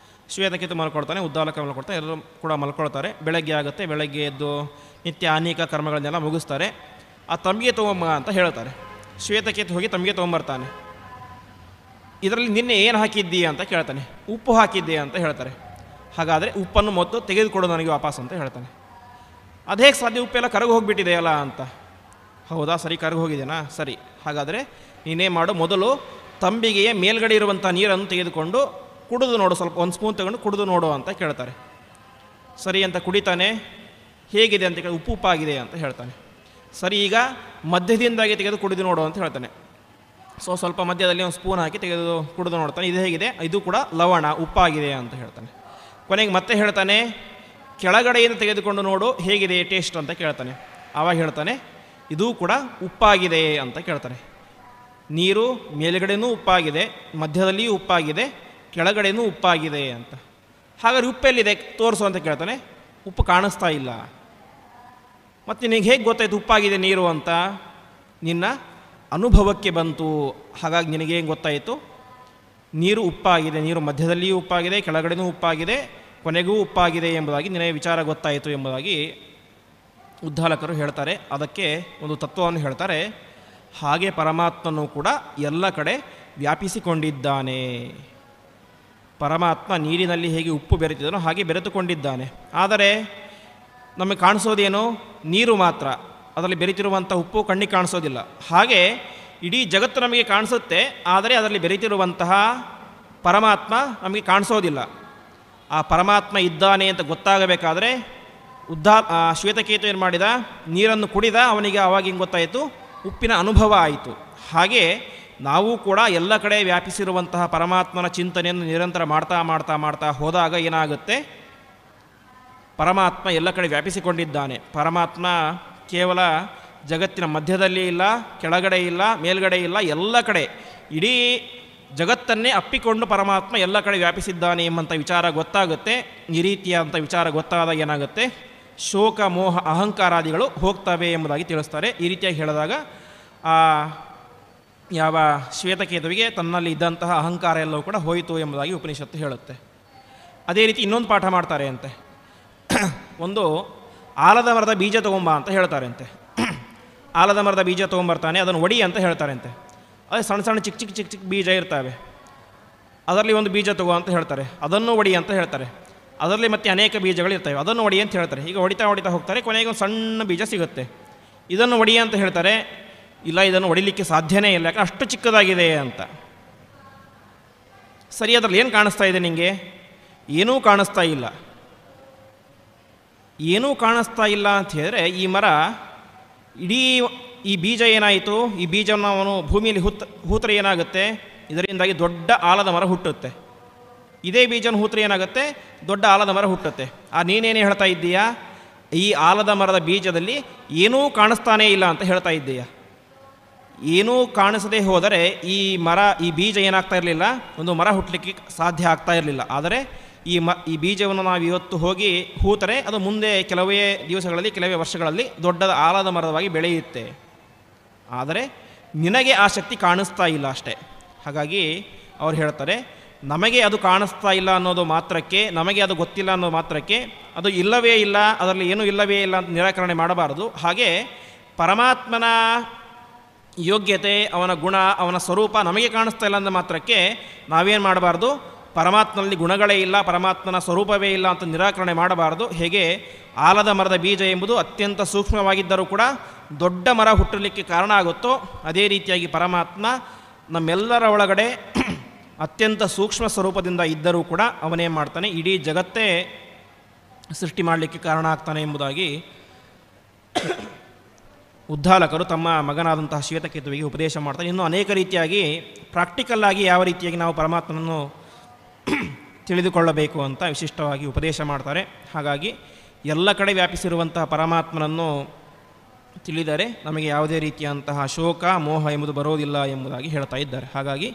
ಶ್ವೇತಕೇತು ಮಲ್ಕೊಳ್ತಾನೆ, ಉದ್ದಾಲಕ ಮಲ್ಕೊಳ್ತಾನೆ, ಎಲ್ಲರೂ ಕೂಡ ಮಲ್ಕೊಳ್ತಾರೆ. ಬೆಳಗ್ಗೆ ಆಗುತ್ತೆ. ಬೆಳಗ್ಗೆ ಎದ್ದು ನಿತ್ಯ ಅನೇಕ ಕರ್ಮಗಳನ್ನೆಲ್ಲ ಮುಗಿಸ್ತಾರೆ. ಆ ತಂಬಿಗೆ ತೊಗೊಂಬ ಅಂತ ಹೇಳ್ತಾರೆ. ಶ್ವೇತಕೇತು ಹೋಗಿ ತಂಬಿಗೆ ತೊಗೊಂಬರ್ತಾನೆ. ಇದರಲ್ಲಿ ನಿನ್ನೆ ಏನು ಹಾಕಿದ್ದೀ ಅಂತ ಕೇಳ್ತಾನೆ. ಉಪ್ಪು ಹಾಕಿದ್ದೆ ಅಂತ ಹೇಳ್ತಾರೆ. ಹಾಗಾದರೆ ಉಪ್ಪನ್ನು ಮೊದಲು ತೆಗೆದುಕೊಡು ನನಗೆ ವಾಪಸ್ ಅಂತ ಹೇಳ್ತಾನೆ. ಅದು ಹೇಗೆ ಸಾಧ್ಯ? ಉಪ್ಪೆಲ್ಲ ಕರಗಿ ಹೋಗಿಬಿಟ್ಟಿದೆಯಲ್ಲ ಅಂತ. ಹೌದಾ, ಸರಿ, ಕರಗಿ ಹೋಗಿದೆನಾ? ಸರಿ, ಹಾಗಾದರೆ ನೀನೇ ಮಾಡು, ಮೊದಲು ತಂಬಿಗೆಯ ಮೇಲ್ಗಡೆ ಇರುವಂಥ ನೀರನ್ನು ತೆಗೆದುಕೊಂಡು ಕುಡಿದು ನೋಡು, ಸ್ವಲ್ಪ ಒಂದು ಸ್ಪೂನ್ ತಗೊಂಡು ಕುಡಿದು ನೋಡು ಅಂತ ಕೇಳ್ತಾರೆ. ಸರಿ ಅಂತ ಕುಡಿತಾನೆ. ಹೇಗಿದೆ ಅಂತ ಕೇಳಿ, ಉಪ್ಪಾಗಿದೆ ಅಂತ ಹೇಳ್ತಾನೆ. ಸರಿ, ಈಗ ಮಧ್ಯದಿಂದಾಗಿ ತೆಗೆದು ಕುಡಿದು ನೋಡು ಅಂತ ಹೇಳ್ತಾನೆ. ಸ್ವಲ್ಪ ಮಧ್ಯದಲ್ಲಿ ಒಂದು ಸ್ಪೂನ್ ಹಾಕಿ ತೆಗೆದು ಕುಡಿದು ನೋಡ್ತಾನೆ. ಇದು ಹೇಗಿದೆ? ಇದು ಕೂಡ ಲವಣ, ಉಪ್ಪಾಗಿದೆ ಅಂತ ಹೇಳ್ತಾನೆ. ಕೊನೆಗೆ ಮತ್ತೆ ಹೇಳ್ತಾನೆ, ಕೆಳಗಡೆಯಿಂದ ತೆಗೆದುಕೊಂಡು ನೋಡು, ಹೇಗಿದೆ ಟೇಸ್ಟ್ ಅಂತ ಕೇಳ್ತಾನೆ. ಆವಾಗ ಹೇಳ್ತಾನೆ, ಇದೂ ಕೂಡ ಉಪ್ಪಾಗಿದೆ ಅಂತ ಕೇಳ್ತಾನೆ. ನೀರು ಮೇಲುಗಡೆನೂ ಉಪ್ಪಾಗಿದೆ, ಮಧ್ಯದಲ್ಲಿಯೂ ಉಪ್ಪಾಗಿದೆ, ಕೆಳಗಡೆನೂ ಉಪ್ಪಾಗಿದೆ ಅಂತ. ಹಾಗಾದ್ರೆ ಉಪ್ಪೆಲ್ಲಿದೆ ತೋರಿಸು ಅಂತ ಕೇಳ್ತಾನೆ. ಉಪ್ಪು ಕಾಣಿಸ್ತಾ ಇಲ್ಲ. ಮತ್ತು ನಿನಗೆ ಹೇಗೆ ಗೊತ್ತಾಯ್ತು ಉಪ್ಪಾಗಿದೆ ನೀರು ಅಂತ? ನಿನ್ನ ಅನುಭವಕ್ಕೆ ಬಂತು. ಹಾಗಾಗಿ ನಿನಗೆ ಏನು ಗೊತ್ತಾಯಿತು? ನೀರು ಉಪ್ಪಾಗಿದೆ, ನೀರು ಮಧ್ಯದಲ್ಲಿಯೂ ಉಪ್ಪಾಗಿದೆ, ಕೆಳಗಡೆನೂ ಉಪ್ಪಾಗಿದೆ, ಕೊನೆಗೂ ಉಪ್ಪಾಗಿದೆ ಎಂಬುದಾಗಿ ನಿನಗೆ ವಿಚಾರ ಗೊತ್ತಾಯಿತು ಎಂಬುದಾಗಿ ಉದ್ದಾಲಕರು ಹೇಳ್ತಾರೆ. ಅದಕ್ಕೆ ಒಂದು ತತ್ವವನ್ನು ಹೇಳ್ತಾರೆ. ಹಾಗೆ ಪರಮಾತ್ಮನೂ ಕೂಡ ಎಲ್ಲ ಕಡೆ ವ್ಯಾಪಿಸಿಕೊಂಡಿದ್ದಾನೆ. ಪರಮಾತ್ಮ ನೀರಿನಲ್ಲಿ ಹೇಗೆ ಉಪ್ಪು ಬೆರೆತಿದ್ದಾನೋ ಹಾಗೆ ಬೆರೆತುಕೊಂಡಿದ್ದಾನೆ. ಆದರೆ ನಮಗೆ ಕಾಣಿಸೋದೇನು? ನೀರು ಮಾತ್ರ. ಅದರಲ್ಲಿ ಬೆರೆತಿರುವಂಥ ಉಪ್ಪು ಕಣ್ಣಿಗೆ ಕಾಣಿಸೋದಿಲ್ಲ. ಹಾಗೆ ಇಡೀ ಜಗತ್ತು ನಮಗೆ ಕಾಣಿಸುತ್ತೆ, ಆದರೆ ಅದರಲ್ಲಿ ಬೆರೆತಿರುವಂತಹ ಪರಮಾತ್ಮ ನಮಗೆ ಕಾಣಿಸೋದಿಲ್ಲ. ಆ ಪರಮಾತ್ಮ ಇದ್ದಾನೆ ಅಂತ ಗೊತ್ತಾಗಬೇಕಾದ್ರೆ ಶ್ವೇತಕೇತು ಏನು ಮಾಡಿದ? ನೀರನ್ನು ಕುಡಿದ. ಅವನಿಗೆ ಆವಾಗ ಹಿಂಗೆ ಗೊತ್ತಾಯಿತು, ಉಪ್ಪಿನ ಅನುಭವ ಆಯಿತು. ಹಾಗೆ ನಾವು ಕೂಡ ಎಲ್ಲ ಕಡೆ ವ್ಯಾಪಿಸಿರುವಂತಹ ಪರಮಾತ್ಮನ ಚಿಂತನೆಯನ್ನು ನಿರಂತರ ಮಾಡ್ತಾ ಮಾಡ್ತಾ ಮಾಡ್ತಾ ಹೋದಾಗ ಏನಾಗುತ್ತೆ? ಪರಮಾತ್ಮ ಎಲ್ಲ ಕಡೆ ವ್ಯಾಪಿಸಿಕೊಂಡಿದ್ದಾನೆ. ಪರಮಾತ್ಮ ಕೇವಲ ಜಗತ್ತಿನ ಮಧ್ಯದಲ್ಲಿ ಇಲ್ಲ, ಕೆಳಗಡೆ ಇಲ್ಲ, ಮೇಲ್ಗಡೆ ಇಲ್ಲ, ಎಲ್ಲ ಕಡೆ ಇಡೀ ಜಗತ್ತನ್ನೇ ಅಪ್ಪಿಕೊಂಡು ಪರಮಾತ್ಮ ಎಲ್ಲ ಕಡೆ ವ್ಯಾಪಿಸಿದ್ದಾನೆ ಎಂಬಂಥ ವಿಚಾರ ಗೊತ್ತಾಗುತ್ತೆ. ಈ ರೀತಿಯಾದಂಥ ವಿಚಾರ ಗೊತ್ತಾದಾಗ ಏನಾಗುತ್ತೆ? ಶೋಕ, ಮೋಹ, ಅಹಂಕಾರಾದಿಗಳು ಹೋಗ್ತವೆ ಎಂಬುದಾಗಿ ತಿಳಿಸ್ತಾರೆ. ಈ ರೀತಿಯಾಗಿ ಹೇಳಿದಾಗ ಯಾವ ಶ್ವೇತಕೇತುವಿಗೆ ತನ್ನಲ್ಲಿ ಇದ್ದಂತಹ ಅಹಂಕಾರ ಎಲ್ಲವೂ ಕೂಡ ಹೋಯಿತು ಎಂಬುದಾಗಿ ಉಪನಿಷತ್ತು ಹೇಳುತ್ತೆ. ಅದೇ ರೀತಿ ಇನ್ನೊಂದು ಪಾಠ ಮಾಡ್ತಾರೆ ಅಂತೆ. ಒಂದು ಆಲದ ಮರದ ಬೀಜ ತೊಗೊಂಬ ಅಂತ ಹೇಳ್ತಾರೆ ಅಂತೆ. ಆಲದ ಮರದ ಬೀಜ ತೊಗೊಂಬರ್ತಾನೆ, ಅದನ್ನು ಒಡಿ ಅಂತ ಹೇಳ್ತಾರೆ ಅಂತೆ. ಅದೇ ಸಣ್ಣ ಸಣ್ಣ ಚಿಕ್ಕ ಚಿಕ್ಕ ಚಿಕ್ಕ ಚಿಕ್ಕ ಬೀಜ ಇರ್ತವೆ, ಅದರಲ್ಲಿ ಒಂದು ಬೀಜ ತಗೋ ಅಂತ ಹೇಳ್ತಾರೆ, ಅದನ್ನು ಒಡಿ ಅಂತ ಹೇಳ್ತಾರೆ. ಅದರಲ್ಲಿ ಮತ್ತೆ ಅನೇಕ ಬೀಜಗಳಿರ್ತವೆ, ಅದನ್ನು ಒಡಿ ಅಂತ ಹೇಳ್ತಾರೆ. ಈಗ ಹೊಡಿತಾ ಹೊಡಿತಾ ಹೋಗ್ತಾರೆ, ಕೊನೆಗೆ ಒಂದು ಸಣ್ಣ ಬೀಜ ಸಿಗುತ್ತೆ. ಇದನ್ನು ಒಡಿ ಅಂತ ಹೇಳ್ತಾರೆ, ಇಲ್ಲ ಇದನ್ನು ಹೊಡಿಲಿಕ್ಕೆ ಸಾಧ್ಯನೇ ಇಲ್ಲ, ಯಾಕಂದ್ರೆ ಅಷ್ಟು ಚಿಕ್ಕದಾಗಿದೆ ಅಂತ. ಸರಿ, ಅದರಲ್ಲಿ ಏನು ಕಾಣಿಸ್ತಾ ಇದೆ ನಿಮಗೆ? ಏನೂ ಕಾಣಿಸ್ತಾ ಇಲ್ಲ. ಏನೂ ಕಾಣಿಸ್ತಾ ಇಲ್ಲ ಅಂತ ಹೇಳಿದ್ರೆ ಈ ಮರ ಇಡೀ ಈ ಬೀಜ ಏನಾಯಿತು, ಈ ಬೀಜವನ್ನು ಅವನು ಭೂಮಿಯಲ್ಲಿ ಹೂತರೆ ಏನಾಗುತ್ತೆ, ಇದರಿಂದಾಗಿ ದೊಡ್ಡ ಆಲದ ಮರ ಹುಟ್ಟುತ್ತೆ. ಇದೇ ಬೀಜನ ಹೂತರೆ ಏನಾಗುತ್ತೆ, ದೊಡ್ಡ ಆಲದ ಮರ ಹುಟ್ಟುತ್ತೆ. ನೀನೇನೇ ಹೇಳ್ತಾ ಇದ್ದೀಯಾ, ಈ ಆಲದ ಮರದ ಬೀಜದಲ್ಲಿ ಏನೂ ಕಾಣಿಸ್ತಾನೇ ಇಲ್ಲ ಅಂತ ಹೇಳ್ತಾ ಇದ್ದೀಯಾ. ಏನೂ ಕಾಣಿಸದೆ ಹೋದರೆ ಈ ಬೀಜ ಏನಾಗ್ತಾ ಇರಲಿಲ್ಲ, ಒಂದು ಮರ ಹುಟ್ಟಲಿಕ್ಕೆ ಸಾಧ್ಯ ಆಗ್ತಾ ಇರಲಿಲ್ಲ. ಆದರೆ ಈ ಬೀಜವನ್ನು ನಾವು ಇವತ್ತು ಹೋಗಿ ಹೂತರೆ ಅದು ಮುಂದೆ ಕೆಲವೇ ದಿವಸಗಳಲ್ಲಿ, ಕೆಲವೇ ವರ್ಷಗಳಲ್ಲಿ ದೊಡ್ಡದ ಆಲದ ಮರವಾಗಿ ಬೆಳೆಯುತ್ತೆ. ಆದರೆ ನಿನಗೆ ಆ ಶಕ್ತಿ ಕಾಣಿಸ್ತಾ ಇಲ್ಲ ಅಷ್ಟೇ. ಹಾಗಾಗಿ ಅವ್ರು ಹೇಳ್ತಾರೆ, ನಮಗೆ ಅದು ಕಾಣಿಸ್ತಾ ಇಲ್ಲ ಅನ್ನೋದು ಮಾತ್ರಕ್ಕೆ, ನಮಗೆ ಅದು ಗೊತ್ತಿಲ್ಲ ಅನ್ನೋದು ಮಾತ್ರಕ್ಕೆ ಅದು ಇಲ್ಲವೇ ಇಲ್ಲ, ಅದರಲ್ಲಿ ಏನೂ ಇಲ್ಲವೇ ಇಲ್ಲ ಅಂತ ನಿರಾಕರಣೆ ಮಾಡಬಾರದು. ಹಾಗೆ ಪರಮಾತ್ಮನ ಯೋಗ್ಯತೆ, ಅವನ ಗುಣ, ಅವನ ಸ್ವರೂಪ ನಮಗೆ ಕಾಣಿಸ್ತಾ ಇಲ್ಲ ಅಂದ ಮಾತ್ರಕ್ಕೆ ನಾವೇನು ಮಾಡಬಾರ್ದು, ಪರಮಾತ್ಮನಲ್ಲಿ ಗುಣಗಳೇ ಇಲ್ಲ, ಪರಮಾತ್ಮನ ಸ್ವರೂಪವೇ ಇಲ್ಲ ಅಂತ ನಿರಾಕರಣೆ ಮಾಡಬಾರದು. ಹೇಗೆ ಆಲದ ಮರದ ಬೀಜ ಎಂಬುದು ಅತ್ಯಂತ ಸೂಕ್ಷ್ಮವಾಗಿದ್ದರೂ ಕೂಡ ದೊಡ್ಡ ಮರ ಹುಟ್ಟಲಿಕ್ಕೆ ಕಾರಣ ಆಗುತ್ತೋ, ಅದೇ ರೀತಿಯಾಗಿ ಪರಮಾತ್ಮ ನಮ್ಮೆಲ್ಲರ ಒಳಗಡೆ ಅತ್ಯಂತ ಸೂಕ್ಷ್ಮ ಸ್ವರೂಪದಿಂದ ಇದ್ದರೂ ಕೂಡ ಅವನೇನು ಮಾಡ್ತಾನೆ, ಇಡೀ ಜಗತ್ತೇ ಸೃಷ್ಟಿ ಮಾಡಲಿಕ್ಕೆ ಕಾರಣ ಆಗ್ತಾನೆ ಎಂಬುದಾಗಿ ಉದ್ಧಾಲಕರು ತಮ್ಮ ಮಗನಾದಂತಹ ಶ್ವೇತಕೇತುವಿಗೆ ಉಪದೇಶ ಮಾಡ್ತಾರೆ. ಇನ್ನೂ ಅನೇಕ ರೀತಿಯಾಗಿ ಪ್ರಾಕ್ಟಿಕಲ್ಲಾಗಿ ಯಾವ ರೀತಿಯಾಗಿ ನಾವು ಪರಮಾತ್ಮನನ್ನು ತಿಳಿದುಕೊಳ್ಳಬೇಕು ಅಂತ ವಿಶಿಷ್ಟವಾಗಿ ಉಪದೇಶ ಮಾಡ್ತಾರೆ. ಹಾಗಾಗಿ ಎಲ್ಲ ಕಡೆ ವ್ಯಾಪಿಸಿರುವಂತಹ ಪರಮಾತ್ಮನನ್ನು ತಿಳಿದರೆ ನಮಗೆ ಯಾವುದೇ ರೀತಿಯಂತಹ ಶೋಕ ಮೋಹ ಎಂಬುದು ಬರೋದಿಲ್ಲ ಎಂಬುದಾಗಿ ಹೇಳ್ತಾ ಇದ್ದಾರೆ. ಹಾಗಾಗಿ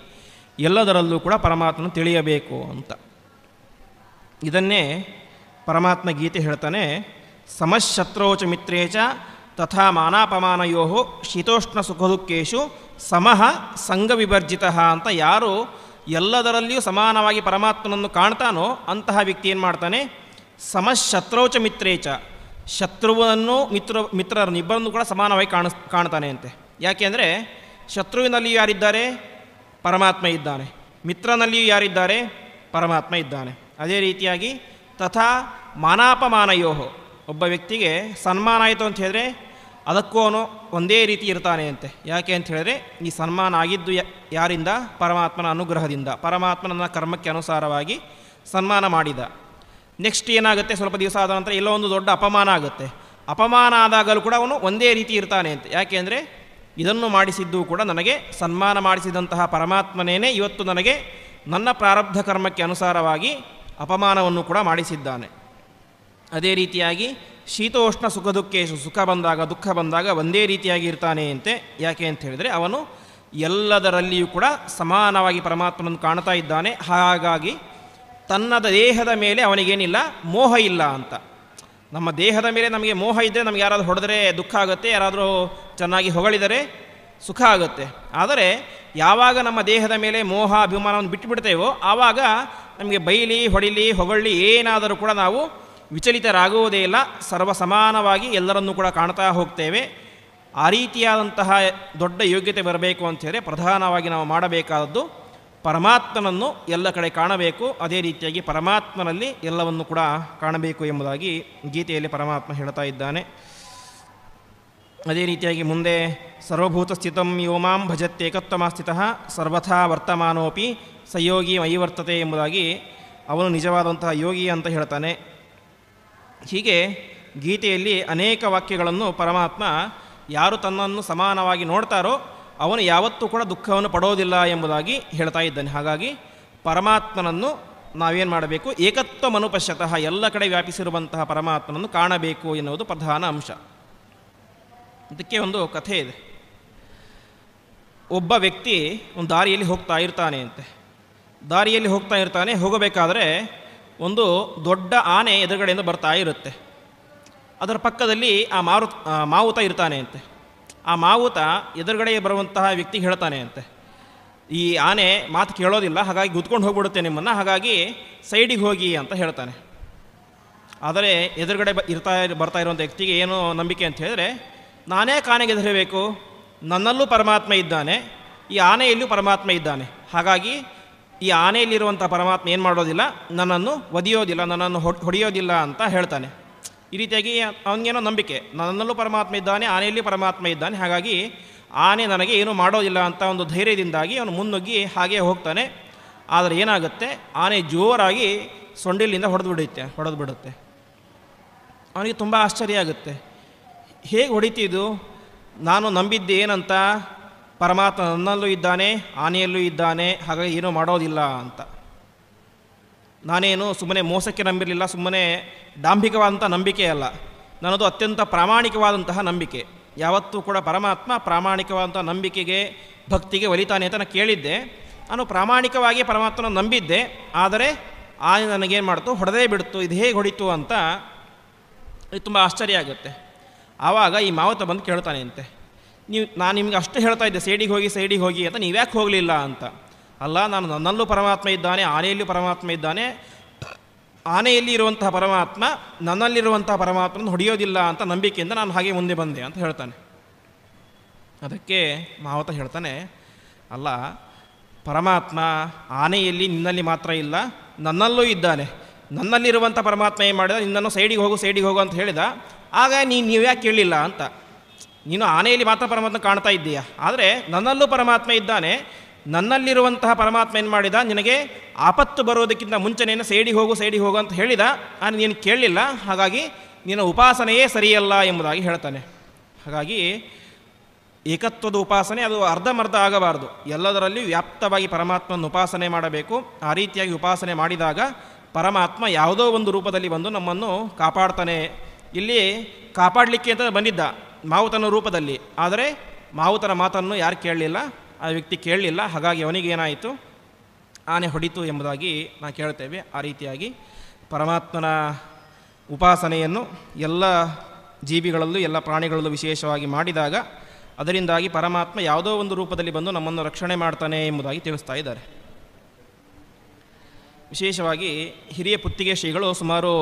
ಎಲ್ಲದರಲ್ಲೂ ಕೂಡ ಪರಮಾತ್ಮನ ತಿಳಿಯಬೇಕು ಅಂತ. ಇದನ್ನೇ ಪರಮಾತ್ಮ ಗೀತೆ ಹೇಳ್ತಾನೆ, ಸಮಶತ್ರೋಚ ಮಿತ್ರೇಚ ತಥಾ ಮಾನಾಪಮಾನಯೋ ಶೀತೋಷ್ಣ ಸುಖ ದುಃಖೇಶು ಸಮಃ ಸಂಘವಿಭರ್ಜಿತ ಅಂತ. ಯಾರು ಎಲ್ಲದರಲ್ಲಿಯೂ ಸಮಾನವಾಗಿ ಪರಮಾತ್ಮನನ್ನು ಕಾಣ್ತಾನೋ ಅಂತಹ ವ್ಯಕ್ತಿ ಏನು ಮಾಡ್ತಾನೆ, ಸಮಶತ್ರೋಚ ಮಿತ್ರೇಚ, ಶತ್ರುವನ್ನು ಮಿತ್ರರನ್ನು ಇಬ್ಬರನ್ನು ಕೂಡ ಸಮಾನವಾಗಿ ಕಾಣ್ತಾನೆ ಅಂತೆ. ಯಾಕೆ ಅಂದರೆ ಶತ್ರುವಿನಲ್ಲಿಯೂ ಯಾರಿದ್ದಾರೆ, ಪರಮಾತ್ಮ ಇದ್ದಾನೆ, ಮಿತ್ರನಲ್ಲಿಯೂ ಯಾರಿದ್ದಾರೆ, ಪರಮಾತ್ಮ ಇದ್ದಾನೆ. ಅದೇ ರೀತಿಯಾಗಿ ತಥಾ ಮಾನಾಪಮಾನಯೋ, ಒಬ್ಬ ವ್ಯಕ್ತಿಗೆ ಸನ್ಮಾನ ಆಯಿತು ಅಂತ ಹೇಳಿದ್ರೆ ಅದಕ್ಕೂ ಅವನು ಒಂದೇ ರೀತಿ ಇರ್ತಾನೆ ಅಂತೆ. ಯಾಕೆ ಅಂತ ಹೇಳಿದ್ರೆ ಈ ಸನ್ಮಾನ ಆಗಿದ್ದು ಯಾರಿಂದ, ಪರಮಾತ್ಮನ ಅನುಗ್ರಹದಿಂದ, ಪರಮಾತ್ಮನ ಕರ್ಮಕ್ಕೆ ಅನುಸಾರವಾಗಿ ಸನ್ಮಾನ ಮಾಡಿದ. ನೆಕ್ಸ್ಟ್ ಏನಾಗುತ್ತೆ, ಸ್ವಲ್ಪ ದಿವಸ ಆದ ನಂತರ ಎಲ್ಲೋ ಒಂದು ದೊಡ್ಡ ಅಪಮಾನ ಆಗುತ್ತೆ. ಅಪಮಾನ ಆದಾಗಲೂ ಕೂಡ ಅವನು ಒಂದೇ ರೀತಿ ಇರ್ತಾನೆ ಅಂತೆ. ಯಾಕೆ ಅಂದರೆ ಇದನ್ನು ಮಾಡಿಸಿದ್ದು ಕೂಡ ನನಗೆ ಸನ್ಮಾನ ಮಾಡಿಸಿದಂತಹ ಪರಮಾತ್ಮನೇನೆ ಇವತ್ತು ನನಗೆ ನನ್ನ ಪ್ರಾರಬ್ಧ ಕರ್ಮಕ್ಕೆ ಅನುಸಾರವಾಗಿ ಅಪಮಾನವನ್ನು ಕೂಡ ಮಾಡಿಸಿದ್ದಾನೆ. ಅದೇ ರೀತಿಯಾಗಿ ಶೀತೋಷ್ಣ ಸುಖ ದುಃಖೇಶು, ಸುಖ ಬಂದಾಗ ದುಃಖ ಬಂದಾಗ ಒಂದೇ ರೀತಿಯಾಗಿ ಇರ್ತಾನೆ ಅಂತೆ. ಯಾಕೆ ಅಂತ ಹೇಳಿದರೆ ಅವನು ಎಲ್ಲದರಲ್ಲಿಯೂ ಕೂಡ ಸಮಾನವಾಗಿ ಪರಮಾತ್ಮನನ್ನು ಕಾಣ್ತಾ ಇದ್ದಾನೆ. ಹಾಗಾಗಿ ತನ್ನ ದೇಹದ ಮೇಲೆ ಅವನಿಗೇನಿಲ್ಲ, ಮೋಹ ಇಲ್ಲ ಅಂತ. ನಮ್ಮ ದೇಹದ ಮೇಲೆ ನಮಗೆ ಮೋಹ ಇದ್ದರೆ ನಮಗೆ ಯಾರಾದರೂ ಹೊಡೆದರೆ ದುಃಖ ಆಗುತ್ತೆ, ಯಾರಾದರೂ ಚೆನ್ನಾಗಿ ಹೊಗಳಿದರೆ ಸುಖ ಆಗುತ್ತೆ. ಆದರೆ ಯಾವಾಗ ನಮ್ಮ ದೇಹದ ಮೇಲೆ ಮೋಹ ಅಭಿಮಾನವನ್ನು ಬಿಟ್ಟುಬಿಡ್ತೇವೋ ಆವಾಗ ನಮಗೆ ಬೈಲಿ ಹೊಡಿಲಿ ಹೊಗಳಿ ಏನಾದರೂ ಕೂಡ ನಾವು ವಿಚಲಿತರಾಗುವುದೇ ಇಲ್ಲ, ಸರ್ವ ಸಮಾನವಾಗಿ ಎಲ್ಲರನ್ನೂ ಕೂಡ ಕಾಣ್ತಾ ಹೋಗ್ತೇವೆ. ಆ ರೀತಿಯಾದಂತಹ ದೊಡ್ಡ ಯೋಗ್ಯತೆ ಬರಬೇಕು ಅಂಥೇಳಿ ಪ್ರಧಾನವಾಗಿ ನಾವು ಮಾಡಬೇಕಾದದ್ದು ಪರಮಾತ್ಮನನ್ನು ಎಲ್ಲ ಕಡೆ ಕಾಣಬೇಕು. ಅದೇ ರೀತಿಯಾಗಿ ಪರಮಾತ್ಮನಲ್ಲಿ ಎಲ್ಲವನ್ನು ಕೂಡ ಕಾಣಬೇಕು ಎಂಬುದಾಗಿ ಗೀತೆಯಲ್ಲಿ ಪರಮಾತ್ಮ ಹೇಳ್ತಾ ಇದ್ದಾನೆ. ಅದೇ ರೀತಿಯಾಗಿ ಮುಂದೆ ಸರ್ವಭೂತ ಸ್ಥಿತಂ ಯೋಮಾಂ ಭಜತ್ಯೇಕತ್ವಮಾಸ್ಥಿತಃ ಸರ್ವಥಾ ವರ್ತಮಾನೋಪಿ ಸಯೋಗಿ ಮಯಿ ವರ್ತತೆ ಎಂಬುದಾಗಿ ಅವನು ನಿಜವಾದಂತಹ ಯೋಗಿ ಅಂತ ಹೇಳ್ತಾನೆ. ಹೀಗೆ ಗೀತೆಯಲ್ಲಿ ಅನೇಕ ವಾಕ್ಯಗಳನ್ನು ಪರಮಾತ್ಮ ಯಾರು ತನ್ನನ್ನು ಸಮಾನವಾಗಿ ನೋಡ್ತಾರೋ ಅವನು ಯಾವತ್ತೂ ಕೂಡ ದುಃಖವನ್ನು ಪಡೋದಿಲ್ಲ ಎಂಬುದಾಗಿ ಹೇಳ್ತಾ ಇದ್ದಾನೆ. ಹಾಗಾಗಿ ಪರಮಾತ್ಮನನ್ನು ನಾವೇನು ಮಾಡಬೇಕು, ಏಕತ್ವ ಮನುಪಶ್ಯತಃ, ಎಲ್ಲ ಕಡೆ ವ್ಯಾಪಿಸಿರುವಂತಹ ಪರಮಾತ್ಮನನ್ನು ಕಾಣಬೇಕು ಎನ್ನುವುದು ಪ್ರಧಾನ ಅಂಶ. ಇದಕ್ಕೆ ಒಂದು ಕಥೆ ಇದೆ. ಒಬ್ಬ ವ್ಯಕ್ತಿ ಒಂದು ದಾರಿಯಲ್ಲಿ ಹೋಗ್ತಾ ಇರ್ತಾನೆ ಅಂತೆ. ದಾರಿಯಲ್ಲಿ ಹೋಗ್ತಾ ಇರ್ತಾನೆ, ಹೋಗಬೇಕಾದ್ರೆ ಒಂದು ದೊಡ್ಡ ಆನೆ ಎದುರುಗಡೆಯಿಂದ ಬರ್ತಾ ಇರುತ್ತೆ. ಅದರ ಪಕ್ಕದಲ್ಲಿ ಆ ಮಾವುತ ಇರ್ತಾನೆ ಅಂತೆ. ಆ ಮಾವುತ ಎದುರುಗಡೆ ಬರುವಂತಹ ವ್ಯಕ್ತಿಗೆ ಹೇಳ್ತಾನೆ ಅಂತೆ, ಈ ಆನೆ ಮಾತು ಕೇಳೋದಿಲ್ಲ, ಹಾಗಾಗಿ ಗುದ್ಕೊಂಡು ಹೋಗ್ಬಿಡುತ್ತೆ ನಿಮ್ಮನ್ನು, ಹಾಗಾಗಿ ಸೈಡಿಗೆ ಹೋಗಿ ಅಂತ ಹೇಳ್ತಾನೆ. ಆದರೆ ಎದುರುಗಡೆ ಬರ್ತಾ ಇರುವಂಥ ವ್ಯಕ್ತಿಗೆ ಏನು ನಂಬಿಕೆ ಅಂತ ಹೇಳಿದ್ರೆ, ನಾನೇ ಆನೆಗೆ ಹೆದರಬೇಕು, ನನ್ನಲ್ಲೂ ಪರಮಾತ್ಮ ಇದ್ದಾನೆ, ಈ ಆನೆಯಲ್ಲೂ ಪರಮಾತ್ಮ ಇದ್ದಾನೆ, ಹಾಗಾಗಿ ಈ ಆನೆಯಲ್ಲಿರುವಂಥ ಪರಮಾತ್ಮ ಏನು ಮಾಡೋದಿಲ್ಲ, ನನ್ನನ್ನು ಒದಿಯೋದಿಲ್ಲ, ನನ್ನನ್ನು ಹೊಡೆಯೋದಿಲ್ಲ ಅಂತ ಹೇಳ್ತಾನೆ. ಈ ರೀತಿಯಾಗಿ ಅವನಿಗೇನೋ ನಂಬಿಕೆ, ನನ್ನಲ್ಲೂ ಪರಮಾತ್ಮ ಇದ್ದಾನೆ, ಆನೆಯಲ್ಲಿ ಪರಮಾತ್ಮ ಇದ್ದಾನೆ, ಹಾಗಾಗಿ ಆನೆ ನನಗೆ ಏನೂ ಮಾಡೋದಿಲ್ಲ ಅಂತ ಒಂದು ಧೈರ್ಯದಿಂದಾಗಿ ಅವನು ಮುನ್ನುಗ್ಗಿ ಹಾಗೆ ಹೋಗ್ತಾನೆ. ಆದರೆ ಏನಾಗುತ್ತೆ, ಆನೆ ಜೋರಾಗಿ ಸೊಂಡಿಲಿಂದ ಹೊಡೆದು ಬಿಡುತ್ತೆ. ಅವನಿಗೆ ತುಂಬ ಆಶ್ಚರ್ಯ ಆಗುತ್ತೆ, ಹೇಗೆ ಹೊಡಿತಿದ್ದು, ನಾನು ನಂಬಿದ್ದೆ ಏನಂತ, ಪರಮಾತ್ಮ ನನ್ನಲ್ಲೂ ಇದ್ದಾನೆ, ಆನೆಯಲ್ಲೂ ಇದ್ದಾನೆ, ಹಾಗಾಗಿ ಏನೂ ಮಾಡೋದಿಲ್ಲ ಅಂತ. ನಾನೇನು ಸುಮ್ಮನೆ ಮೋಸಕ್ಕೆ ನಂಬಿರಲಿಲ್ಲ, ಸುಮ್ಮನೆ ಡಾಂಭಿಕವಾದಂಥ ನಂಬಿಕೆ ಅಲ್ಲ, ನನ್ನದು ಅತ್ಯಂತ ಪ್ರಾಮಾಣಿಕವಾದಂತಹ ನಂಬಿಕೆ. ಯಾವತ್ತೂ ಕೂಡ ಪರಮಾತ್ಮ ಪ್ರಾಮಾಣಿಕವಾದಂಥ ನಂಬಿಕೆಗೆ ಭಕ್ತಿಗೆ ಒಲಿತಾನೆ ಅಂತ ನಾನು ಕೇಳಿದ್ದೆ. ನಾನು ಪ್ರಾಮಾಣಿಕವಾಗಿ ಪರಮಾತ್ಮನ ನಂಬಿದ್ದೆ, ಆದರೆ ಆನೆ ನನಗೇನು ಮಾಡ್ತು, ಹೊಡೆದೇ ಬಿಡ್ತು, ಇದು ಹೇಗೆ ಹೊಡಿತು ಅಂತ ಇದು ತುಂಬ ಆಶ್ಚರ್ಯ ಆಗುತ್ತೆ. ಆವಾಗ ಈ ಮಾವುತ ಬಂದು ಕೇಳ್ತಾನೆ ಅಂತೆ, ನಾನು ನಿಮಗೆ ಅಷ್ಟು ಹೇಳ್ತಾ ಇದ್ದೆ ಸೈಡಿಗೆ ಹೋಗಿ ಅಂತ, ನೀವ್ಯಾಕೆ ಹೋಗಲಿಲ್ಲ ಅಂತ. ಅಲ್ಲ, ನಾನು ನನ್ನಲ್ಲೂ ಪರಮಾತ್ಮ ಇದ್ದಾನೆ, ಆನೆಯಲ್ಲೂ ಪರಮಾತ್ಮ ಇದ್ದಾನೆ, ಆನೆಯಲ್ಲಿ ಇರುವಂತಹ ಪರಮಾತ್ಮ ನನ್ನಲ್ಲಿರುವಂತಹ ಪರಮಾತ್ಮನ ಹೊಡೆಯೋದಿಲ್ಲ ಅಂತ ನಂಬಿಕೆಯಿಂದ ನಾನು ಹಾಗೆ ಮುಂದೆ ಬಂದೆ ಅಂತ ಹೇಳ್ತಾನೆ. ಅದಕ್ಕೆ ಮಾವುತ ಹೇಳ್ತಾನೆ, ಅಲ್ಲ, ಪರಮಾತ್ಮ ಆನೆಯಲ್ಲಿ ನಿನ್ನಲ್ಲಿ ಮಾತ್ರ ಇಲ್ಲ, ನನ್ನಲ್ಲೂ ಇದ್ದಾನೆ, ನನ್ನಲ್ಲಿರುವಂಥ ಪರಮಾತ್ಮ ಏನು ಮಾಡಿದ, ನಿನ್ನನ್ನು ಸೈಡಿಗೆ ಹೋಗು ಅಂತ ಹೇಳಿದ, ಆಗ ನೀವ್ಯಾಕೆ ಕೇಳಲಿಲ್ಲ ಅಂತ. ನೀನು ಆನೆಯಲ್ಲಿ ಮಾತ್ರ ಪರಮಾತ್ಮ ಕಾಣ್ತಾ ಇದ್ದೀಯಾ, ಆದರೆ ನನ್ನಲ್ಲೂ ಪರಮಾತ್ಮ ಇದ್ದಾನೆ, ನನ್ನಲ್ಲಿರುವಂತಹ ಪರಮಾತ್ಮ ಏನು ಮಾಡಿದ, ನಿನಗೆ ಆಪತ್ತು ಬರೋದಕ್ಕಿಂತ ಮುಂಚೆನೇ ಸೈಡಿಗೆ ಹೋಗು ಅಂತ ಹೇಳಿದ, ನೀನು ಕೇಳಲಿಲ್ಲ, ಹಾಗಾಗಿ ನಿನ್ನ ಉಪಾಸನೆಯೇ ಸರಿಯಲ್ಲ ಎಂಬುದಾಗಿ ಹೇಳ್ತಾನೆ. ಹಾಗಾಗಿ ಏಕತ್ವದ ಉಪಾಸನೆ ಅದು ಅರ್ಧಮರ್ಧ ಆಗಬಾರ್ದು, ಎಲ್ಲದರಲ್ಲಿಯೂ ವ್ಯಾಪ್ತವಾಗಿ ಪರಮಾತ್ಮನ ಉಪಾಸನೆ ಮಾಡಬೇಕು. ಆ ರೀತಿಯಾಗಿ ಉಪಾಸನೆ ಮಾಡಿದಾಗ ಪರಮಾತ್ಮ ಯಾವುದೋ ಒಂದು ರೂಪದಲ್ಲಿ ಬಂದು ನಮ್ಮನ್ನು ಕಾಪಾಡ್ತಾನೆ. ಇಲ್ಲಿ ಕಾಪಾಡಲಿಕ್ಕೆ ಅಂತ ಬಂದಿದ್ದ ಮಾವುತನ ರೂಪದಲ್ಲಿ, ಆದರೆ ಮಾವುತನ ಮಾತನ್ನು ಯಾರು ಕೇಳಲಿಲ್ಲ, ಆ ವ್ಯಕ್ತಿ ಕೇಳಲಿಲ್ಲ, ಹಾಗಾಗಿ ಅವನಿಗೇನಾಯಿತು, ಆನೆ ಹೊಡಿತು ಎಂಬುದಾಗಿ ನಾವು ಕೇಳ್ತೇವೆ. ಆ ರೀತಿಯಾಗಿ ಪರಮಾತ್ಮನ ಉಪಾಸನೆಯನ್ನು ಎಲ್ಲ ಜೀವಿಗಳಲ್ಲೂ ಎಲ್ಲ ಪ್ರಾಣಿಗಳಲ್ಲೂ ವಿಶೇಷವಾಗಿ ಮಾಡಿದಾಗ ಅದರಿಂದಾಗಿ ಪರಮಾತ್ಮ ಯಾವುದೋ ಒಂದು ರೂಪದಲ್ಲಿ ಬಂದು ನಮ್ಮನ್ನು ರಕ್ಷಣೆ ಮಾಡ್ತಾನೆ ಎಂಬುದಾಗಿ ತಿಳಿಸ್ತಾ ಇದ್ದಾರೆ. ವಿಶೇಷವಾಗಿ ಹಿರಿಯ ಪುತ್ತಿಗೆ ಶ್ರೀಗಳು ಸುಮಾರು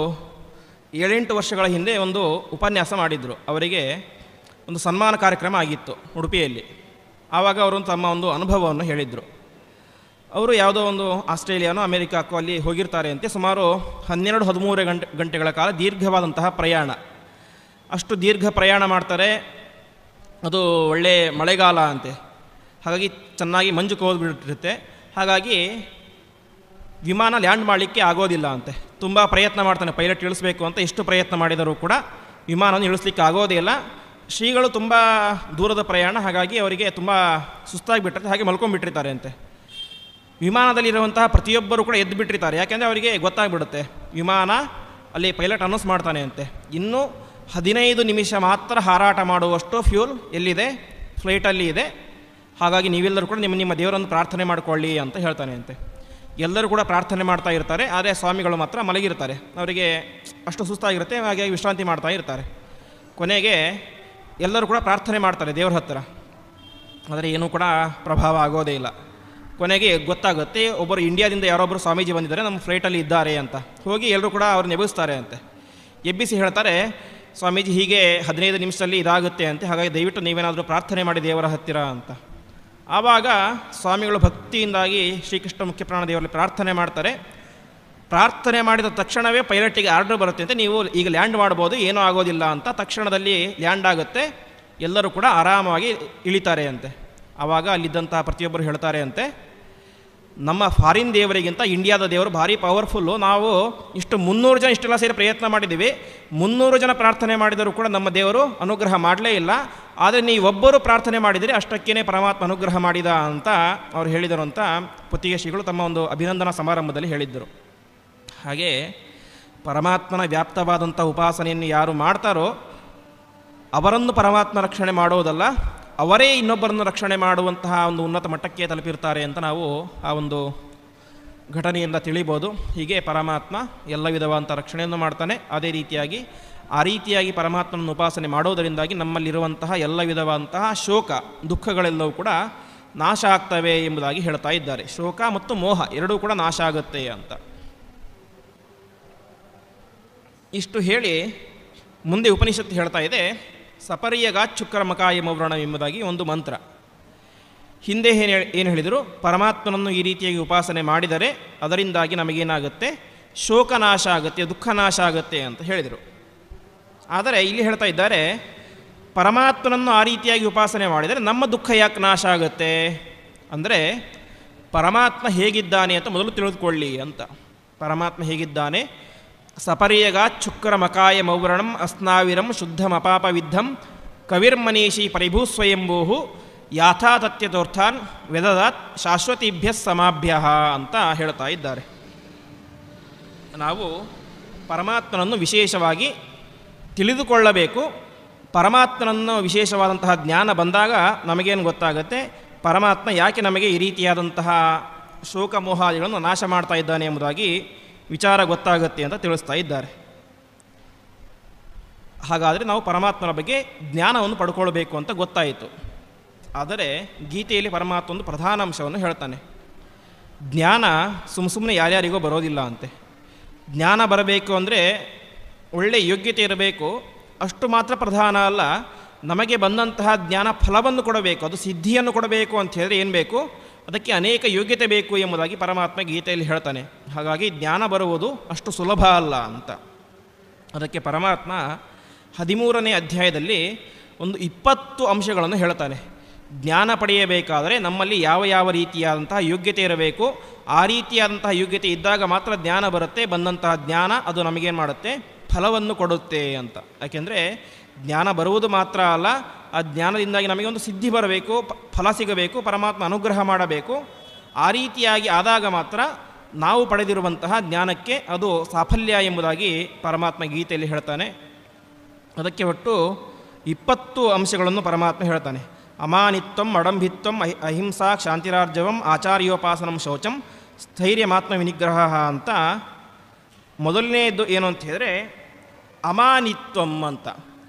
7-8 ವರ್ಷಗಳ ಹಿಂದೆ ಒಂದು ಉಪನ್ಯಾಸ ಮಾಡಿದರು. ಅವರಿಗೆ ಒಂದು ಸನ್ಮಾನ ಕಾರ್ಯಕ್ರಮ ಆಗಿತ್ತು ಉಡುಪಿಯಲ್ಲಿ. ಆವಾಗ ಅವರು ತಮ್ಮ ಒಂದು ಅನುಭವವನ್ನು ಹೇಳಿದರು. ಅವರು ಯಾವುದೋ ಒಂದು ಆಸ್ಟ್ರೇಲಿಯಾನೋ ಅಮೇರಿಕಾಕ್ಕೋ ಅಲ್ಲಿ ಹೋಗಿರ್ತಾರೆ ಅಂತೆ. ಸುಮಾರು 12-13 ಗಂಟೆಗಳ ಕಾಲ ದೀರ್ಘವಾದಂತಹ ಪ್ರಯಾಣ. ಅಷ್ಟು ದೀರ್ಘ ಪ್ರಯಾಣ ಮಾಡ್ತಾರೆ. ಅದು ಒಳ್ಳೆ ಮಳೆಗಾಲ ಅಂತೆ, ಹಾಗಾಗಿ ಚೆನ್ನಾಗಿ ಮಂಜು ಕೋದ್ಬಿಟ್ಟಿರುತ್ತೆ. ಹಾಗಾಗಿ ವಿಮಾನ ಲ್ಯಾಂಡ್ ಮಾಡಲಿಕ್ಕೆ ಆಗೋದಿಲ್ಲ ಅಂತೆ. ತುಂಬ ಪ್ರಯತ್ನ ಮಾಡ್ತಾನೆ ಪೈಲಟ್ ಇಳಿಸ್ಬೇಕು ಅಂತ. ಎಷ್ಟು ಪ್ರಯತ್ನ ಮಾಡಿದರೂ ಕೂಡ ವಿಮಾನವನ್ನು ಇಳಿಸ್ಲಿಕ್ಕೆ ಆಗೋದೇ ಇಲ್ಲ. ಶ್ರೀಗಳು ತುಂಬ ದೂರದ ಪ್ರಯಾಣ, ಹಾಗಾಗಿ ಅವರಿಗೆ ತುಂಬ ಸುಸ್ತಾಗಿಬಿಟ್ಟಿರುತ್ತೆ, ಹಾಗೆ ಮಲ್ಕೊಂಡ್ಬಿಟ್ಟಿರ್ತಾರೆ ಅಂತೆ. ವಿಮಾನದಲ್ಲಿರುವಂತಹ ಪ್ರತಿಯೊಬ್ಬರು ಕೂಡ ಎದ್ದು ಬಿಟ್ಟಿರ್ತಾರೆ, ಯಾಕೆಂದರೆ ಅವರಿಗೆ ಗೊತ್ತಾಗ್ಬಿಡುತ್ತೆ ವಿಮಾನ ಅಲ್ಲಿ ಪೈಲಟ್ ಅನೌನ್ಸ್ ಮಾಡ್ತಾನೆ ಅಂತೆ, ಇನ್ನೂ 15 ನಿಮಿಷ ಮಾತ್ರ ಹಾರಾಟ ಮಾಡುವಷ್ಟು ಫ್ಯೂಲ್ ಎಲ್ಲಿದೆ, ಫ್ಲೈಟಲ್ಲಿ ಇದೆ, ಹಾಗಾಗಿ ನೀವೆಲ್ಲರೂ ಕೂಡ ನಿಮ್ಮ ದೇವರನ್ನು ಪ್ರಾರ್ಥನೆ ಮಾಡಿಕೊಳ್ಳಿ ಅಂತ ಹೇಳ್ತಾನೆ ಅಂತೆ. ಎಲ್ಲರೂ ಕೂಡ ಪ್ರಾರ್ಥನೆ ಮಾಡ್ತಾ ಇರ್ತಾರೆ, ಆದರೆ ಸ್ವಾಮಿಗಳು ಮಾತ್ರ ಮಲಗಿರ್ತಾರೆ. ಅವರಿಗೆ ಅಷ್ಟು ಸುಸ್ತಾಗಿರುತ್ತೆ, ಹಾಗಾಗಿ ವಿಶ್ರಾಂತಿ ಮಾಡ್ತಾ ಇರ್ತಾರೆ. ಕೊನೆಗೆ ಎಲ್ಲರೂ ಕೂಡ ಪ್ರಾರ್ಥನೆ ಮಾಡ್ತಾರೆ ದೇವರ ಹತ್ತಿರ, ಆದರೆ ಏನೂ ಕೂಡ ಪ್ರಭಾವ ಆಗೋದೇ ಇಲ್ಲ. ಕೊನೆಗೆ ಗೊತ್ತಾಗುತ್ತೆ, ಒಬ್ಬರು ಇಂಡಿಯಾದಿಂದ ಯಾರೊಬ್ಬರು ಸ್ವಾಮೀಜಿ ಬಂದಿದ್ದಾರೆ, ನಮ್ಮ ಫ್ಲೈಟಲ್ಲಿ ಇದ್ದಾರೆ ಅಂತ. ಹೋಗಿ ಎಲ್ಲರೂ ಕೂಡ ಅವ್ರನ್ನ ಎಬ್ಬಿಸ್ತಾರೆ ಅಂತೆ. ಎಬ್ಬಿಸಿ ಹೇಳ್ತಾರೆ, ಸ್ವಾಮೀಜಿ ಹೀಗೆ 15 ನಿಮಿಷದಲ್ಲಿ ಇದಾಗುತ್ತೆ ಅಂತೆ, ಹಾಗಾಗಿ ದಯವಿಟ್ಟು ನೀವೇನಾದರೂ ಪ್ರಾರ್ಥನೆ ಮಾಡಿ ದೇವರ ಹತ್ತಿರ ಅಂತ. ಆವಾಗ ಸ್ವಾಮಿಗಳು ಭಕ್ತಿಯಿಂದಾಗಿ ಶ್ರೀಕೃಷ್ಣ ಮುಖ್ಯಪ್ರಾಣ ದೇವರಲ್ಲಿ ಪ್ರಾರ್ಥನೆ ಮಾಡ್ತಾರೆ. ಪ್ರಾರ್ಥನೆ ಮಾಡಿದ ತಕ್ಷಣವೇ ಪೈಲಟಿಗೆ ಆರ್ಡರ್ ಬರುತ್ತೆ ಅಂತೆ, ನೀವು ಈಗ ಲ್ಯಾಂಡ್ ಮಾಡ್ಬೋದು, ಏನೂ ಆಗೋದಿಲ್ಲ ಅಂತ. ತಕ್ಷಣದಲ್ಲಿ ಲ್ಯಾಂಡ್ ಆಗುತ್ತೆ, ಎಲ್ಲರೂ ಕೂಡ ಆರಾಮಾಗಿ ಇಳಿತಾರೆ ಅಂತೆ. ಆವಾಗ ಅಲ್ಲಿದ್ದಂಥ ಪ್ರತಿಯೊಬ್ಬರು ಹೇಳ್ತಾರೆ ಅಂತೆ, ನಮ್ಮ ಫಾರಿನ್ ದೇವರಿಗಿಂತ ಇಂಡಿಯಾದ ದೇವರು ಭಾರಿ ಪವರ್ಫುಲ್ಲು. ನಾವು 300 ಜನ ಇಷ್ಟೆಲ್ಲ ಸೇರಿ ಪ್ರಯತ್ನ ಮಾಡಿದ್ದೀವಿ, 300 ಜನ ಪ್ರಾರ್ಥನೆ ಮಾಡಿದರೂ ಕೂಡ ನಮ್ಮ ದೇವರು ಅನುಗ್ರಹ ಮಾಡಲೇ ಇಲ್ಲ. ಆದರೆ ನೀವೊಬ್ಬರು ಪ್ರಾರ್ಥನೆ ಮಾಡಿದರೆ ಅಷ್ಟಕ್ಕೇ ಪರಮಾತ್ಮ ಅನುಗ್ರಹ ಮಾಡಿದ ಅಂತ ಅವ್ರು ಹೇಳಿದರು ಅಂತ ಪುತ್ತಿಗೆ ಶ್ರೀಗಳು ತಮ್ಮ ಒಂದು ಅಭಿನಂದನಾ ಸಮಾರಂಭದಲ್ಲಿ ಹೇಳಿದ್ದರು. ಹಾಗೆ ಪರಮಾತ್ಮನ ವ್ಯಾಪ್ತವಾದಂಥ ಉಪಾಸನೆಯನ್ನು ಯಾರು ಮಾಡ್ತಾರೋ ಅವರನ್ನು ಪರಮಾತ್ಮ ರಕ್ಷಣೆ ಮಾಡೋದಲ್ಲ, ಅವರೇ ಇನ್ನೊಬ್ಬರನ್ನು ರಕ್ಷಣೆ ಮಾಡುವಂತಹ ಒಂದು ಉನ್ನತ ಮಟ್ಟಕ್ಕೆ ತಲುಪಿರ್ತಾರೆ ಅಂತ ನಾವು ಆ ಒಂದು ಘಟನೆಯಿಂದ ತಿಳಿಬೋದು. ಹೀಗೆ ಪರಮಾತ್ಮ ಎಲ್ಲ ವಿಧವಾದಂಥ ರಕ್ಷಣೆಯನ್ನು ಮಾಡ್ತಾನೆ. ಅದೇ ರೀತಿಯಾಗಿ ಆ ರೀತಿಯಾಗಿ ಪರಮಾತ್ಮನನ್ನು ಉಪಾಸನೆ ಮಾಡೋದರಿಂದಾಗಿ ನಮ್ಮಲ್ಲಿರುವಂತಹ ಎಲ್ಲ ವಿಧವಾದಂತಹ ಶೋಕ ದುಃಖಗಳೆಲ್ಲವೂ ಕೂಡ ನಾಶ ಆಗ್ತವೆ ಎಂಬುದಾಗಿ ಹೇಳ್ತಾ ಇದ್ದಾರೆ. ಶೋಕ ಮತ್ತು ಮೋಹ ಎರಡೂ ಕೂಡ ನಾಶ ಆಗುತ್ತೆ ಅಂತ. ಇಷ್ಟು ಹೇಳಿ ಮುಂದೆ ಉಪನಿಷತ್ತು ಹೇಳ್ತಾ ಇದೆ, ಸಪರ್ಯಗಾತ್ ಶುಕ್ರಮಕಾಯ ಮೌವ್ರಣ ಎಂಬುದಾಗಿ ಒಂದು ಮಂತ್ರ. ಹಿಂದೆ ಏನು ಹೇಳಿದರು, ಪರಮಾತ್ಮನನ್ನು ಈ ರೀತಿಯಾಗಿ ಉಪಾಸನೆ ಮಾಡಿದರೆ ಅದರಿಂದಾಗಿ ನಮಗೇನಾಗುತ್ತೆ, ಶೋಕ ನಾಶ ಆಗುತ್ತೆ, ದುಃಖ ನಾಶ ಆಗುತ್ತೆ ಅಂತ ಹೇಳಿದರು. ಆದರೆ ಇಲ್ಲಿ ಹೇಳ್ತಾ ಇದ್ದಾರೆ, ಪರಮಾತ್ಮನನ್ನು ಆ ರೀತಿಯಾಗಿ ಉಪಾಸನೆ ಮಾಡಿದರೆ ನಮ್ಮ ದುಃಖ ಯಾಕೆ ನಾಶ ಆಗುತ್ತೆ ಅಂದರೆ, ಪರಮಾತ್ಮ ಹೇಗಿದ್ದಾನೆ ಅಂತ ಮೊದಲು ತಿಳಿದುಕೊಳ್ಳಿ ಅಂತ. ಪರಮಾತ್ಮ ಹೇಗಿದ್ದಾನೆ, ಸಪರ್ಯಗಾತ್ ಶುಕ್ರಮಕಾಯ ಮೌವ್ರಣಂ ಅಸ್ನಾವಿರಂ ಶುದ್ಧಮಪಾಪವಿದ್ಧಂ ಕವಿರ್ಮನೀಷಿ ಪರಿಭೂಸ್ವಯಂಭೂ ಯಾಥಾತತ್ಯತೋರ್ಥಾನ್ ವೆದದಾತ್ ಶಾಶ್ವತೀಭ್ಯ ಸಮಾಭ್ಯ ಅಂತ ಹೇಳ್ತಾ ಇದ್ದಾರೆ. ನಾವು ಪರಮಾತ್ಮನನ್ನು ವಿಶೇಷವಾಗಿ ತಿಳಿದುಕೊಳ್ಳಬೇಕು. ಪರಮಾತ್ಮನನ್ನು ವಿಶೇಷವಾದಂತಹ ಜ್ಞಾನ ಬಂದಾಗ ನಮಗೇನು ಗೊತ್ತಾಗುತ್ತೆ, ಪರಮಾತ್ಮ ಯಾಕೆ ನಮಗೆ ಈ ರೀತಿಯಾದಂತಹ ಶೋಕ ಮೋಹಾದಿಗಳನ್ನು ನಾಶ ಮಾಡ್ತಾ ಇದ್ದಾನೆ ಎಂಬುದಾಗಿ ವಿಚಾರ ಗೊತ್ತಾಗುತ್ತೆ ಅಂತ ತಿಳಿಸ್ತಾ ಇದ್ದಾರೆ. ಹಾಗಾದರೆ ನಾವು ಪರಮಾತ್ಮನ ಬಗ್ಗೆ ಜ್ಞಾನವನ್ನು ಪಡ್ಕೊಳ್ಬೇಕು ಅಂತ ಗೊತ್ತಾಯಿತು. ಆದರೆ ಗೀತೆಯಲ್ಲಿ ಪರಮಾತ್ಮ ಒಂದು ಪ್ರಧಾನ ಅಂಶವನ್ನು ಹೇಳ್ತಾನೆ. ಜ್ಞಾನ ಸುಮ್ಮನೆ ಯಾರ್ಯಾರಿಗೋ ಬರೋದಿಲ್ಲ ಅಂತೆ. ಜ್ಞಾನ ಬರಬೇಕು ಅಂದರೆ ಒಳ್ಳೆಯ ಯೋಗ್ಯತೆ ಇರಬೇಕು, ಅಷ್ಟು ಮಾತ್ರ ಪ್ರಧಾನ ಅಲ್ಲ, ನಮಗೆ ಬಂದಂತಹ ಜ್ಞಾನ ಫಲವನ್ನು ಕೊಡಬೇಕು, ಅದು ಸಿದ್ಧಿಯನ್ನು ಕೊಡಬೇಕು ಅಂತ ಹೇಳಿದ್ರೆ ಏನು ಬೇಕು, ಅದಕ್ಕೆ ಅನೇಕ ಯೋಗ್ಯತೆ ಬೇಕು ಎಂಬುದಾಗಿ ಪರಮಾತ್ಮ ಗೀತೆಯಲ್ಲಿ ಹೇಳ್ತಾನೆ. ಹಾಗಾಗಿ ಜ್ಞಾನ ಬರುವುದು ಅಷ್ಟು ಸುಲಭ ಅಲ್ಲ ಅಂತ. ಅದಕ್ಕೆ ಪರಮಾತ್ಮ 13ನೇ ಅಧ್ಯಾಯದಲ್ಲಿ ಒಂದು 20 ಅಂಶಗಳನ್ನು ಹೇಳ್ತಾನೆ. ಜ್ಞಾನ ಪಡೆಯಬೇಕಾದರೆ ನಮ್ಮಲ್ಲಿ ಯಾವ ಯಾವ ರೀತಿಯಾದಂತಹ ಯೋಗ್ಯತೆ ಇರಬೇಕು, ಆ ರೀತಿಯಾದಂತಹ ಯೋಗ್ಯತೆ ಇದ್ದಾಗ ಮಾತ್ರ ಜ್ಞಾನ ಬರುತ್ತೆ. ಬಂದಂತಹ ಜ್ಞಾನ ಅದು ನಮಗೇನು ಮಾಡುತ್ತೆ, ಫಲವನ್ನು ಕೊಡುತ್ತೆ ಅಂತ. ಯಾಕೆಂದರೆ ಜ್ಞಾನ ಬರುವುದು ಮಾತ್ರ ಅಲ್ಲ, ಆ ಜ್ಞಾನದಿಂದಾಗಿ ನಮಗೆ ಒಂದು ಸಿದ್ಧಿ ಬರಬೇಕು, ಫಲ ಸಿಗಬೇಕು, ಪರಮಾತ್ಮ ಅನುಗ್ರಹ ಮಾಡಬೇಕು. ಆ ರೀತಿಯಾಗಿ ಆದಾಗ ಮಾತ್ರ ನಾವು ಪಡೆದಿರುವಂತಹ ಜ್ಞಾನಕ್ಕೆ ಅದು ಸಾಫಲ್ಯ ಎಂಬುದಾಗಿ ಪರಮಾತ್ಮ ಗೀತೆಯಲ್ಲಿ ಹೇಳ್ತಾನೆ. ಅದಕ್ಕೆ ಒಟ್ಟು 20 ಅಂಶಗಳನ್ನು ಪರಮಾತ್ಮ ಹೇಳ್ತಾನೆ. ಅಮಾನಿತ್ವಂ ಅಡಂಭಿತ್ವಂ ಅಹಿಂಸಾ ಶಾಂತಿರಾರ್ಜವಂ ಆಚಾರ್ಯೋಪಾಸನಂ ಶೌಚಂ ಸ್ಥೈರ್ಯಮಾತ್ಮ ವಿನಿಗ್ರಹ ಅಂತ. ಮೊದಲನೇದು ಏನು ಅಂತ ಹೇಳಿದ್ರೆ ಅಮಾನಿತ್ವಂ ಅಂತ.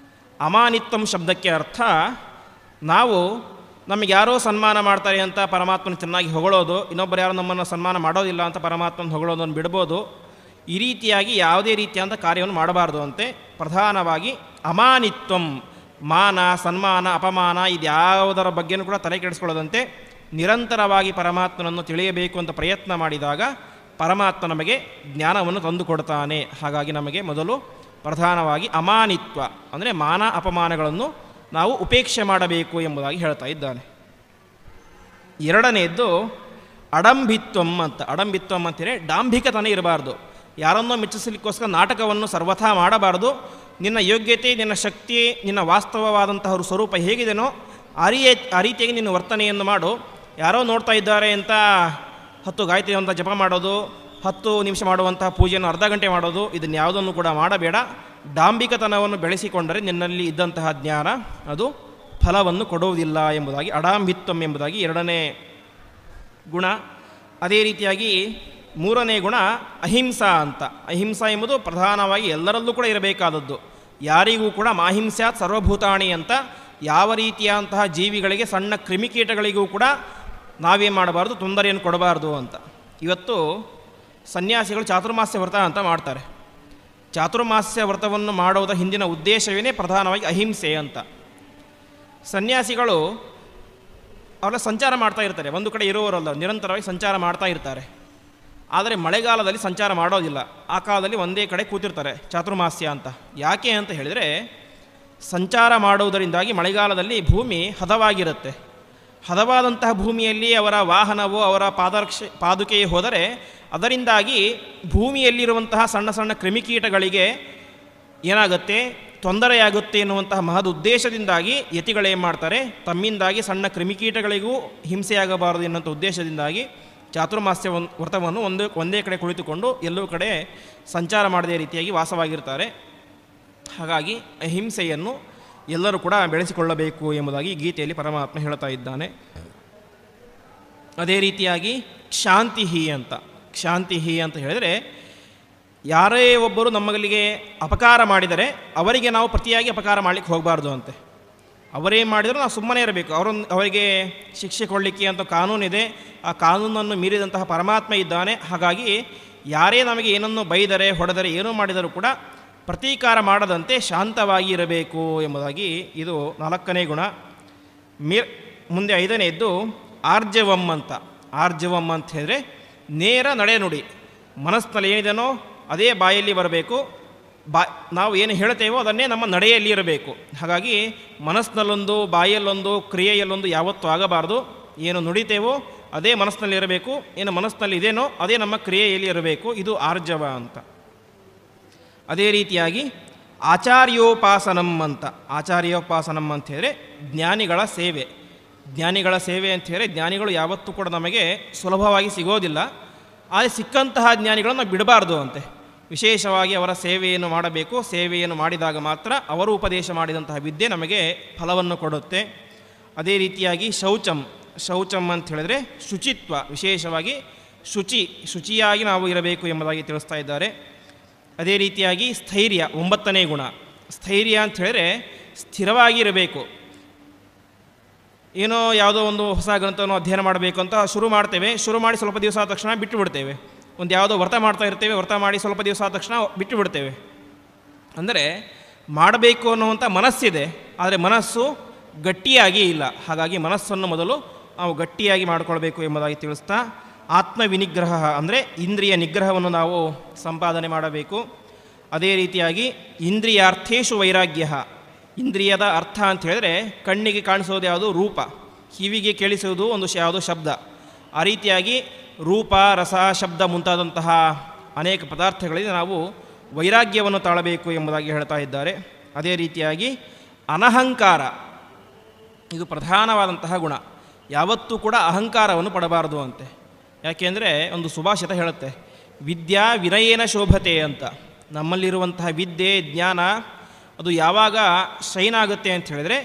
ಅಮಾನಿತ್ವಂ ಶಬ್ದಕ್ಕೆ ಅರ್ಥ, ನಾವು ನಮಗೆ ಯಾರೋ ಸನ್ಮಾನ ಮಾಡ್ತಾರೆ ಅಂತ ಪರಮಾತ್ಮನ ಚೆನ್ನಾಗಿ ಹೊಗಳೋದು, ಇನ್ನೊಬ್ಬರು ಯಾರೋ ನಮ್ಮನ್ನು ಸನ್ಮಾನ ಮಾಡೋದಿಲ್ಲ ಅಂತ ಪರಮಾತ್ಮನ ಹೊಗಳೋದನ್ನು ಬಿಡ್ಬೋದು. ಈ ರೀತಿಯಾಗಿ ಯಾವುದೇ ರೀತಿಯಾದ ಕಾರ್ಯವನ್ನು ಮಾಡಬಾರ್ದು ಅಂತೆ. ಪ್ರಧಾನವಾಗಿ ಅಮಾನಿತ್ವಂ, ಮಾನ ಸನ್ಮಾನ ಅಪಮಾನ ಇದ್ಯಾವುದರ ಬಗ್ಗೆನೂ ಕೂಡ ತಲೆ ಕೆಡಿಸ್ಕೊಳ್ಳೋದಂತೆ ನಿರಂತರವಾಗಿ ಪರಮಾತ್ಮನನ್ನು ತಿಳಿಯಬೇಕು ಅಂತ ಪ್ರಯತ್ನ ಮಾಡಿದಾಗ ಪರಮಾತ್ಮ ನಮಗೆ ಜ್ಞಾನವನ್ನು ತಂದು ಕೊಡ್ತಾನೆ. ಹಾಗಾಗಿ ನಮಗೆ ಮೊದಲು ಪ್ರಧಾನವಾಗಿ ಅಮಾನಿತ್ವ ಅಂದರೆ ಮಾನ ಅಪಮಾನಗಳನ್ನು ನಾವು ಉಪೇಕ್ಷೆ ಮಾಡಬೇಕು ಎಂಬುದಾಗಿ ಹೇಳ್ತಾ ಇದ್ದಾನೆ. ಎರಡನೆಯದ್ದು ಅಡಂಭಿತ್ವಂ ಅಂತ. ಅಡಂಭಿತ್ವಂ ಅಂತಾರೆ ಡಾಂಭಿಕತನ ಇರಬಾರ್ದು, ಯಾರನ್ನೋ ಮೆಚ್ಚಿಸಲಿಕ್ಕೋಸ್ಕರ ನಾಟಕವನ್ನು ಸರ್ವಥಾ ಮಾಡಬಾರ್ದು. ನಿನ್ನ ಯೋಗ್ಯತೆ, ನಿನ್ನ ಶಕ್ತಿ, ನಿನ್ನ ವಾಸ್ತವವಾದಂತಹ ಸ್ವರೂಪ ಹೇಗಿದೆನೋ ಆ ರೀತಿಯಾಗಿ ನಿನ್ನ ವರ್ತನೆಯನ್ನು ಮಾಡು. ಯಾರೋ ನೋಡ್ತಾ ಇದ್ದಾರೆ ಅಂತ 10 ಗಾಯತ್ರಿ ಅಂತ ಜಪ ಮಾಡೋದು, 10 ನಿಮಿಷ ಮಾಡುವಂತಹ ಪೂಜೆಯನ್ನು ಅರ್ಧ ಗಂಟೆ ಮಾಡೋದು, ಇದನ್ನು ಯಾವುದನ್ನು ಕೂಡ ಮಾಡಬೇಡ. ಡಾಂಭಿಕತನವನ್ನು ಬೆಳೆಸಿಕೊಂಡರೆ ನಿನ್ನಲ್ಲಿ ಇದ್ದಂತಹ ಜ್ಞಾನ ಅದು ಫಲವನ್ನು ಕೊಡುವುದಿಲ್ಲ ಎಂಬುದಾಗಿ ಅಡಾಂಭಿತ್ವಂ ಎಂಬುದಾಗಿ ಎರಡನೇ ಗುಣ. ಅದೇ ರೀತಿಯಾಗಿ ಮೂರನೇ ಗುಣ ಅಹಿಂಸಾ ಅಂತ. ಅಹಿಂಸಾ ಎಂಬುದು ಪ್ರಧಾನವಾಗಿ ಎಲ್ಲರಲ್ಲೂ ಕೂಡ ಇರಬೇಕಾದದ್ದು. ಯಾರಿಗೂ ಕೂಡ ಮಾಹಿಂಸ್ಯಾತ್ ಸರ್ವಭೂತಾಣಿ ಅಂತ, ಯಾವ ರೀತಿಯಾದಂತಹ ಜೀವಿಗಳಿಗೆ, ಸಣ್ಣ ಕ್ರಿಮಿಕೀಟಗಳಿಗೂ ಕೂಡ ನಾವೇನು ಮಾಡಬಾರ್ದು, ತೊಂದರೆಯನ್ನು ಕೊಡಬಾರ್ದು ಅಂತ. ಇವತ್ತು ಸನ್ಯಾಸಿಗಳು ಚಾತುರ್ಮಾಸ್ಯ ವ್ರತ ಅಂತ ಮಾಡ್ತಾರೆ. ಚಾತುರ್ಮಾಸ್ಯ ವ್ರತವನ್ನು ಮಾಡೋದರ ಹಿಂದಿನ ಉದ್ದೇಶವೇ ಪ್ರಧಾನವಾಗಿ ಅಹಿಂಸೆ ಅಂತ. ಸನ್ಯಾಸಿಗಳು ಅವರ ಸಂಚಾರ ಮಾಡ್ತಾ ಇರ್ತಾರೆ, ಒಂದು ಕಡೆ ಇರುವವರಲ್ಲ, ನಿರಂತರವಾಗಿ ಸಂಚಾರ ಮಾಡ್ತಾ ಇರ್ತಾರೆ. ಆದರೆ ಮಳೆಗಾಲದಲ್ಲಿ ಸಂಚಾರ ಮಾಡೋದಿಲ್ಲ, ಆ ಕಾಲದಲ್ಲಿ ಒಂದೇ ಕಡೆ ಕೂತಿರ್ತಾರೆ ಚಾತುರ್ಮಾಸ್ಯ ಅಂತ. ಯಾಕೆ ಅಂತ ಹೇಳಿದರೆ, ಸಂಚಾರ ಮಾಡುವುದರಿಂದಾಗಿ ಮಳೆಗಾಲದಲ್ಲಿ ಭೂಮಿ ಹದವಾಗಿರುತ್ತೆ. ಹದವಾದಂತಹ ಭೂಮಿಯಲ್ಲಿ ಅವರ ವಾಹನವು, ಅವರ ಪಾದುಕೆಯೇ ಹೋದರೆ ಅದರಿಂದಾಗಿ ಭೂಮಿಯಲ್ಲಿರುವಂತಹ ಸಣ್ಣ ಸಣ್ಣ ಕ್ರಿಮಿಕೀಟಗಳಿಗೆ ಏನಾಗುತ್ತೆ, ತೊಂದರೆಯಾಗುತ್ತೆ ಎನ್ನುವಂತಹ ಮಹದ್ ಉದ್ದೇಶದಿಂದಾಗಿ ಯತಿಗಳೇನು ಮಾಡ್ತಾರೆ, ತಮ್ಮಿಂದಾಗಿ ಸಣ್ಣ ಕ್ರಿಮಿಕೀಟಗಳಿಗೂ ಹಿಂಸೆಯಾಗಬಾರದು ಎನ್ನುವಂಥ ಉದ್ದೇಶದಿಂದಾಗಿ ಚಾತುರ್ಮಾಸ್ಯ ವ್ರತವನ್ನು ಒಂದೇ ಕಡೆ ಕುಳಿತುಕೊಂಡು ಎಲ್ಲೂ ಕಡೆ ಸಂಚಾರ ಮಾಡದೇ ರೀತಿಯಾಗಿ ವಾಸವಾಗಿರ್ತಾರೆ. ಹಾಗಾಗಿ ಅಹಿಂಸೆಯನ್ನು ಎಲ್ಲರೂ ಕೂಡ ಬೆಳೆಸಿಕೊಳ್ಳಬೇಕು ಎಂಬುದಾಗಿ ಗೀತೆಯಲ್ಲಿ ಪರಮಾತ್ಮ ಹೇಳ್ತಾ ಇದ್ದಾನೆ. ಅದೇ ರೀತಿಯಾಗಿ ಕ್ಷಾಂತಿ ಅಂತ. ಕ್ಷಾಂತಿ ಅಂತ ಹೇಳಿದರೆ, ಯಾರೇ ಒಬ್ಬರು ನಮ್ಮಗಳಿಗೆ ಅಪಕಾರ ಮಾಡಿದರೆ ಅವರಿಗೆ ನಾವು ಪ್ರತಿಯಾಗಿ ಅಪಕಾರ ಮಾಡಲಿಕ್ಕೆ ಹೋಗಬಾರ್ದು ಅಂತೆ. ಅವರೇನು ಮಾಡಿದರೂ ನಾವು ಸುಮ್ಮನೆ ಇರಬೇಕು. ಅವರಿಗೆ ಶಿಕ್ಷೆ ಕೊಡಲಿಕ್ಕೆ ಅಂತ ಕಾನೂನಿದೆ. ಆ ಕಾನೂನನ್ನು ಮೀರಿದಂತಹ ಪರಮಾತ್ಮ ಇದ್ದಾನೆ. ಹಾಗಾಗಿ ಯಾರೇ ನಮಗೆ ಏನನ್ನು ಬೈದರೆ, ಹೊಡೆದರೆ, ಏನೂ ಮಾಡಿದರೂ ಕೂಡ ಪ್ರತೀಕಾರ ಮಾಡದಂತೆ ಶಾಂತವಾಗಿ ಇರಬೇಕು ಎಂಬುದಾಗಿ ಇದು 4ನೇ ಗುಣ. ಮುಂದೆ 5ನೇದ್ದು ಆರ್ಜವಂ ಅಂತ. ಆರ್ಜವಂ ಅಂತ ಹೇಳಿದ್ರೆ ನೇರ ನಡೆನುಡಿ. ಮನಸ್ಸಿನಲ್ಲಿ ಏನಿದೆನೋ ಅದೇ ಬಾಯಲ್ಲಿ ಬರಬೇಕು. ನಾವು ಏನು ಹೇಳ್ತೇವೋ ಅದನ್ನೇ ನಮ್ಮ ನಡೆಯಲ್ಲಿ ಇರಬೇಕು. ಹಾಗಾಗಿ ಮನಸ್ಸಿನಲ್ಲೊಂದು, ಬಾಯಲ್ಲೊಂದು, ಕ್ರಿಯೆಯಲ್ಲೊಂದು ಯಾವತ್ತೂ ಆಗಬಾರ್ದು. ಏನು ನುಡಿತೇವೋ ಅದೇ ಮನಸ್ಸಿನಲ್ಲಿ ಇರಬೇಕು. ಏನು ಮನಸ್ಸಿನಲ್ಲಿ ಇದೇನೋ ಅದೇ ನಮ್ಮ ಕ್ರಿಯೆಯಲ್ಲಿ ಇರಬೇಕು. ಇದು ಆರ್ಜವ ಅಂತ. ಅದೇ ರೀತಿಯಾಗಿ ಆಚಾರ್ಯೋಪಾಸನಂ ಅಂತ. ಆಚಾರ್ಯೋಪಾಸನಂ ಅಂತ ಹೇಳಿದ್ರೆ ಜ್ಞಾನಿಗಳ ಸೇವೆ. ಜ್ಞಾನಿಗಳ ಸೇವೆ ಅಂತ ಹೇಳಿದ್ರೆ ಜ್ಞಾನಿಗಳು ಯಾವತ್ತೂ ಕೂಡ ನಮಗೆ ಸುಲಭವಾಗಿ ಸಿಗೋದಿಲ್ಲ. ಆದರೆ ಸಿಕ್ಕಂತಹ ಜ್ಞಾನಿಗಳನ್ನು ನಾವು ಬಿಡಬಾರ್ದು ಅಂತೆ. ವಿಶೇಷವಾಗಿ ಅವರ ಸೇವೆಯನ್ನು ಮಾಡಬೇಕು. ಸೇವೆಯನ್ನು ಮಾಡಿದಾಗ ಮಾತ್ರ ಅವರು ಉಪದೇಶ ಮಾಡಿದಂತಹ ವಿದ್ಯೆ ನಮಗೆ ಫಲವನ್ನು ಕೊಡುತ್ತೆ. ಅದೇ ರೀತಿಯಾಗಿ ಶೌಚಂ ಅಂತ ಹೇಳಿದ್ರೆ ಶುಚಿತ್ವ. ವಿಶೇಷವಾಗಿ ಶುಚಿಯಾಗಿ ನಾವು ಇರಬೇಕು ಎಂಬುದಾಗಿ ತಿಳಿಸ್ತಾ ಇದ್ದಾರೆ. ಅದೇ ರೀತಿಯಾಗಿ ಸ್ಥೈರ್ಯ 9ನೇ ಗುಣ. ಸ್ಥೈರ್ಯ ಅಂತ ಹೇಳಿದ್ರೆ ಸ್ಥಿರವಾಗಿ ಇರಬೇಕು. ಏನೋ ಯಾವುದೋ ಒಂದು ಹೊಸ ಗ್ರಂಥವನ್ನು ಅಧ್ಯಯನ ಮಾಡಬೇಕು ಅಂತ ಶುರು ಮಾಡ್ತೇವೆ. ಶುರು ಮಾಡಿ ಸ್ವಲ್ಪ ದಿವಸ ಆದ ತಕ್ಷಣ ಬಿಟ್ಟು ಬಿಡ್ತೇವೆ. ಒಂದು ಯಾವುದೋ ವ್ರತ ಮಾಡ್ತಾ ಇರ್ತೇವೆ. ವ್ರತ ಮಾಡಿ ಸ್ವಲ್ಪ ದಿವಸ ಆದ ತಕ್ಷಣ ಬಿಟ್ಟು ಬಿಡ್ತೇವೆ. ಅಂದರೆ ಮಾಡಬೇಕು ಅನ್ನುವಂಥ ಮನಸ್ಸಿದೆ, ಆದರೆ ಮನಸ್ಸು ಗಟ್ಟಿಯಾಗಿ ಇಲ್ಲ. ಹಾಗಾಗಿ ಮನಸ್ಸನ್ನು ಮೊದಲು ನಾವು ಗಟ್ಟಿಯಾಗಿ ಮಾಡಿಕೊಳ್ಬೇಕು ಎಂಬುದಾಗಿ ತಿಳಿಸ್ತಾ, ಆತ್ಮವಿನಿಗ್ರಹ ಅಂದರೆ ಇಂದ್ರಿಯ ನಿಗ್ರಹವನ್ನು ನಾವು ಸಂಪಾದನೆ ಮಾಡಬೇಕು. ಅದೇ ರೀತಿಯಾಗಿ ಇಂದ್ರಿಯಾರ್ಥೇಶು ವೈರಾಗ್ಯ. ಇಂದ್ರಿಯದ ಅರ್ಥ ಅಂತ ಹೇಳಿದ್ರೆ ಕಣ್ಣಿಗೆ ಕಾಣಿಸೋದು ಯಾವುದು? ರೂಪ. ಕಿವಿಗೆ ಕೇಳಿಸುವುದು ಒಂದು ಯಾವುದೋ ಶಬ್ದ. ಆ ರೀತಿಯಾಗಿ ರೂಪ, ರಸ, ಶಬ್ದ ಮುಂತಾದಂತಹ ಅನೇಕ ಪದಾರ್ಥಗಳಿಗೆ ನಾವು ವೈರಾಗ್ಯವನ್ನು ತಾಳಬೇಕು ಎಂಬುದಾಗಿ ಹೇಳ್ತಾ ಇದ್ದಾರೆ. ಅದೇ ರೀತಿಯಾಗಿ ಅನಹಂಕಾರ, ಇದು ಪ್ರಧಾನವಾದಂತಹ ಗುಣ. ಯಾವತ್ತೂ ಕೂಡ ಅಹಂಕಾರವನ್ನು ಪಡಬಾರದು ಅಂತೆ. ಯಾಕೆಂದರೆ ಒಂದು ಸುಭಾಷಿತ ಹೇಳುತ್ತೆ, ವಿದ್ಯಾ ವಿನಯೇನ ಶೋಭತೆ ಅಂತ. ನಮ್ಮಲ್ಲಿರುವಂತಹ ವಿದ್ಯೆ, ಜ್ಞಾನ ಅದು ಯಾವಾಗ ಶೈನ್ ಆಗುತ್ತೆ ಅಂತ ಹೇಳಿದರೆ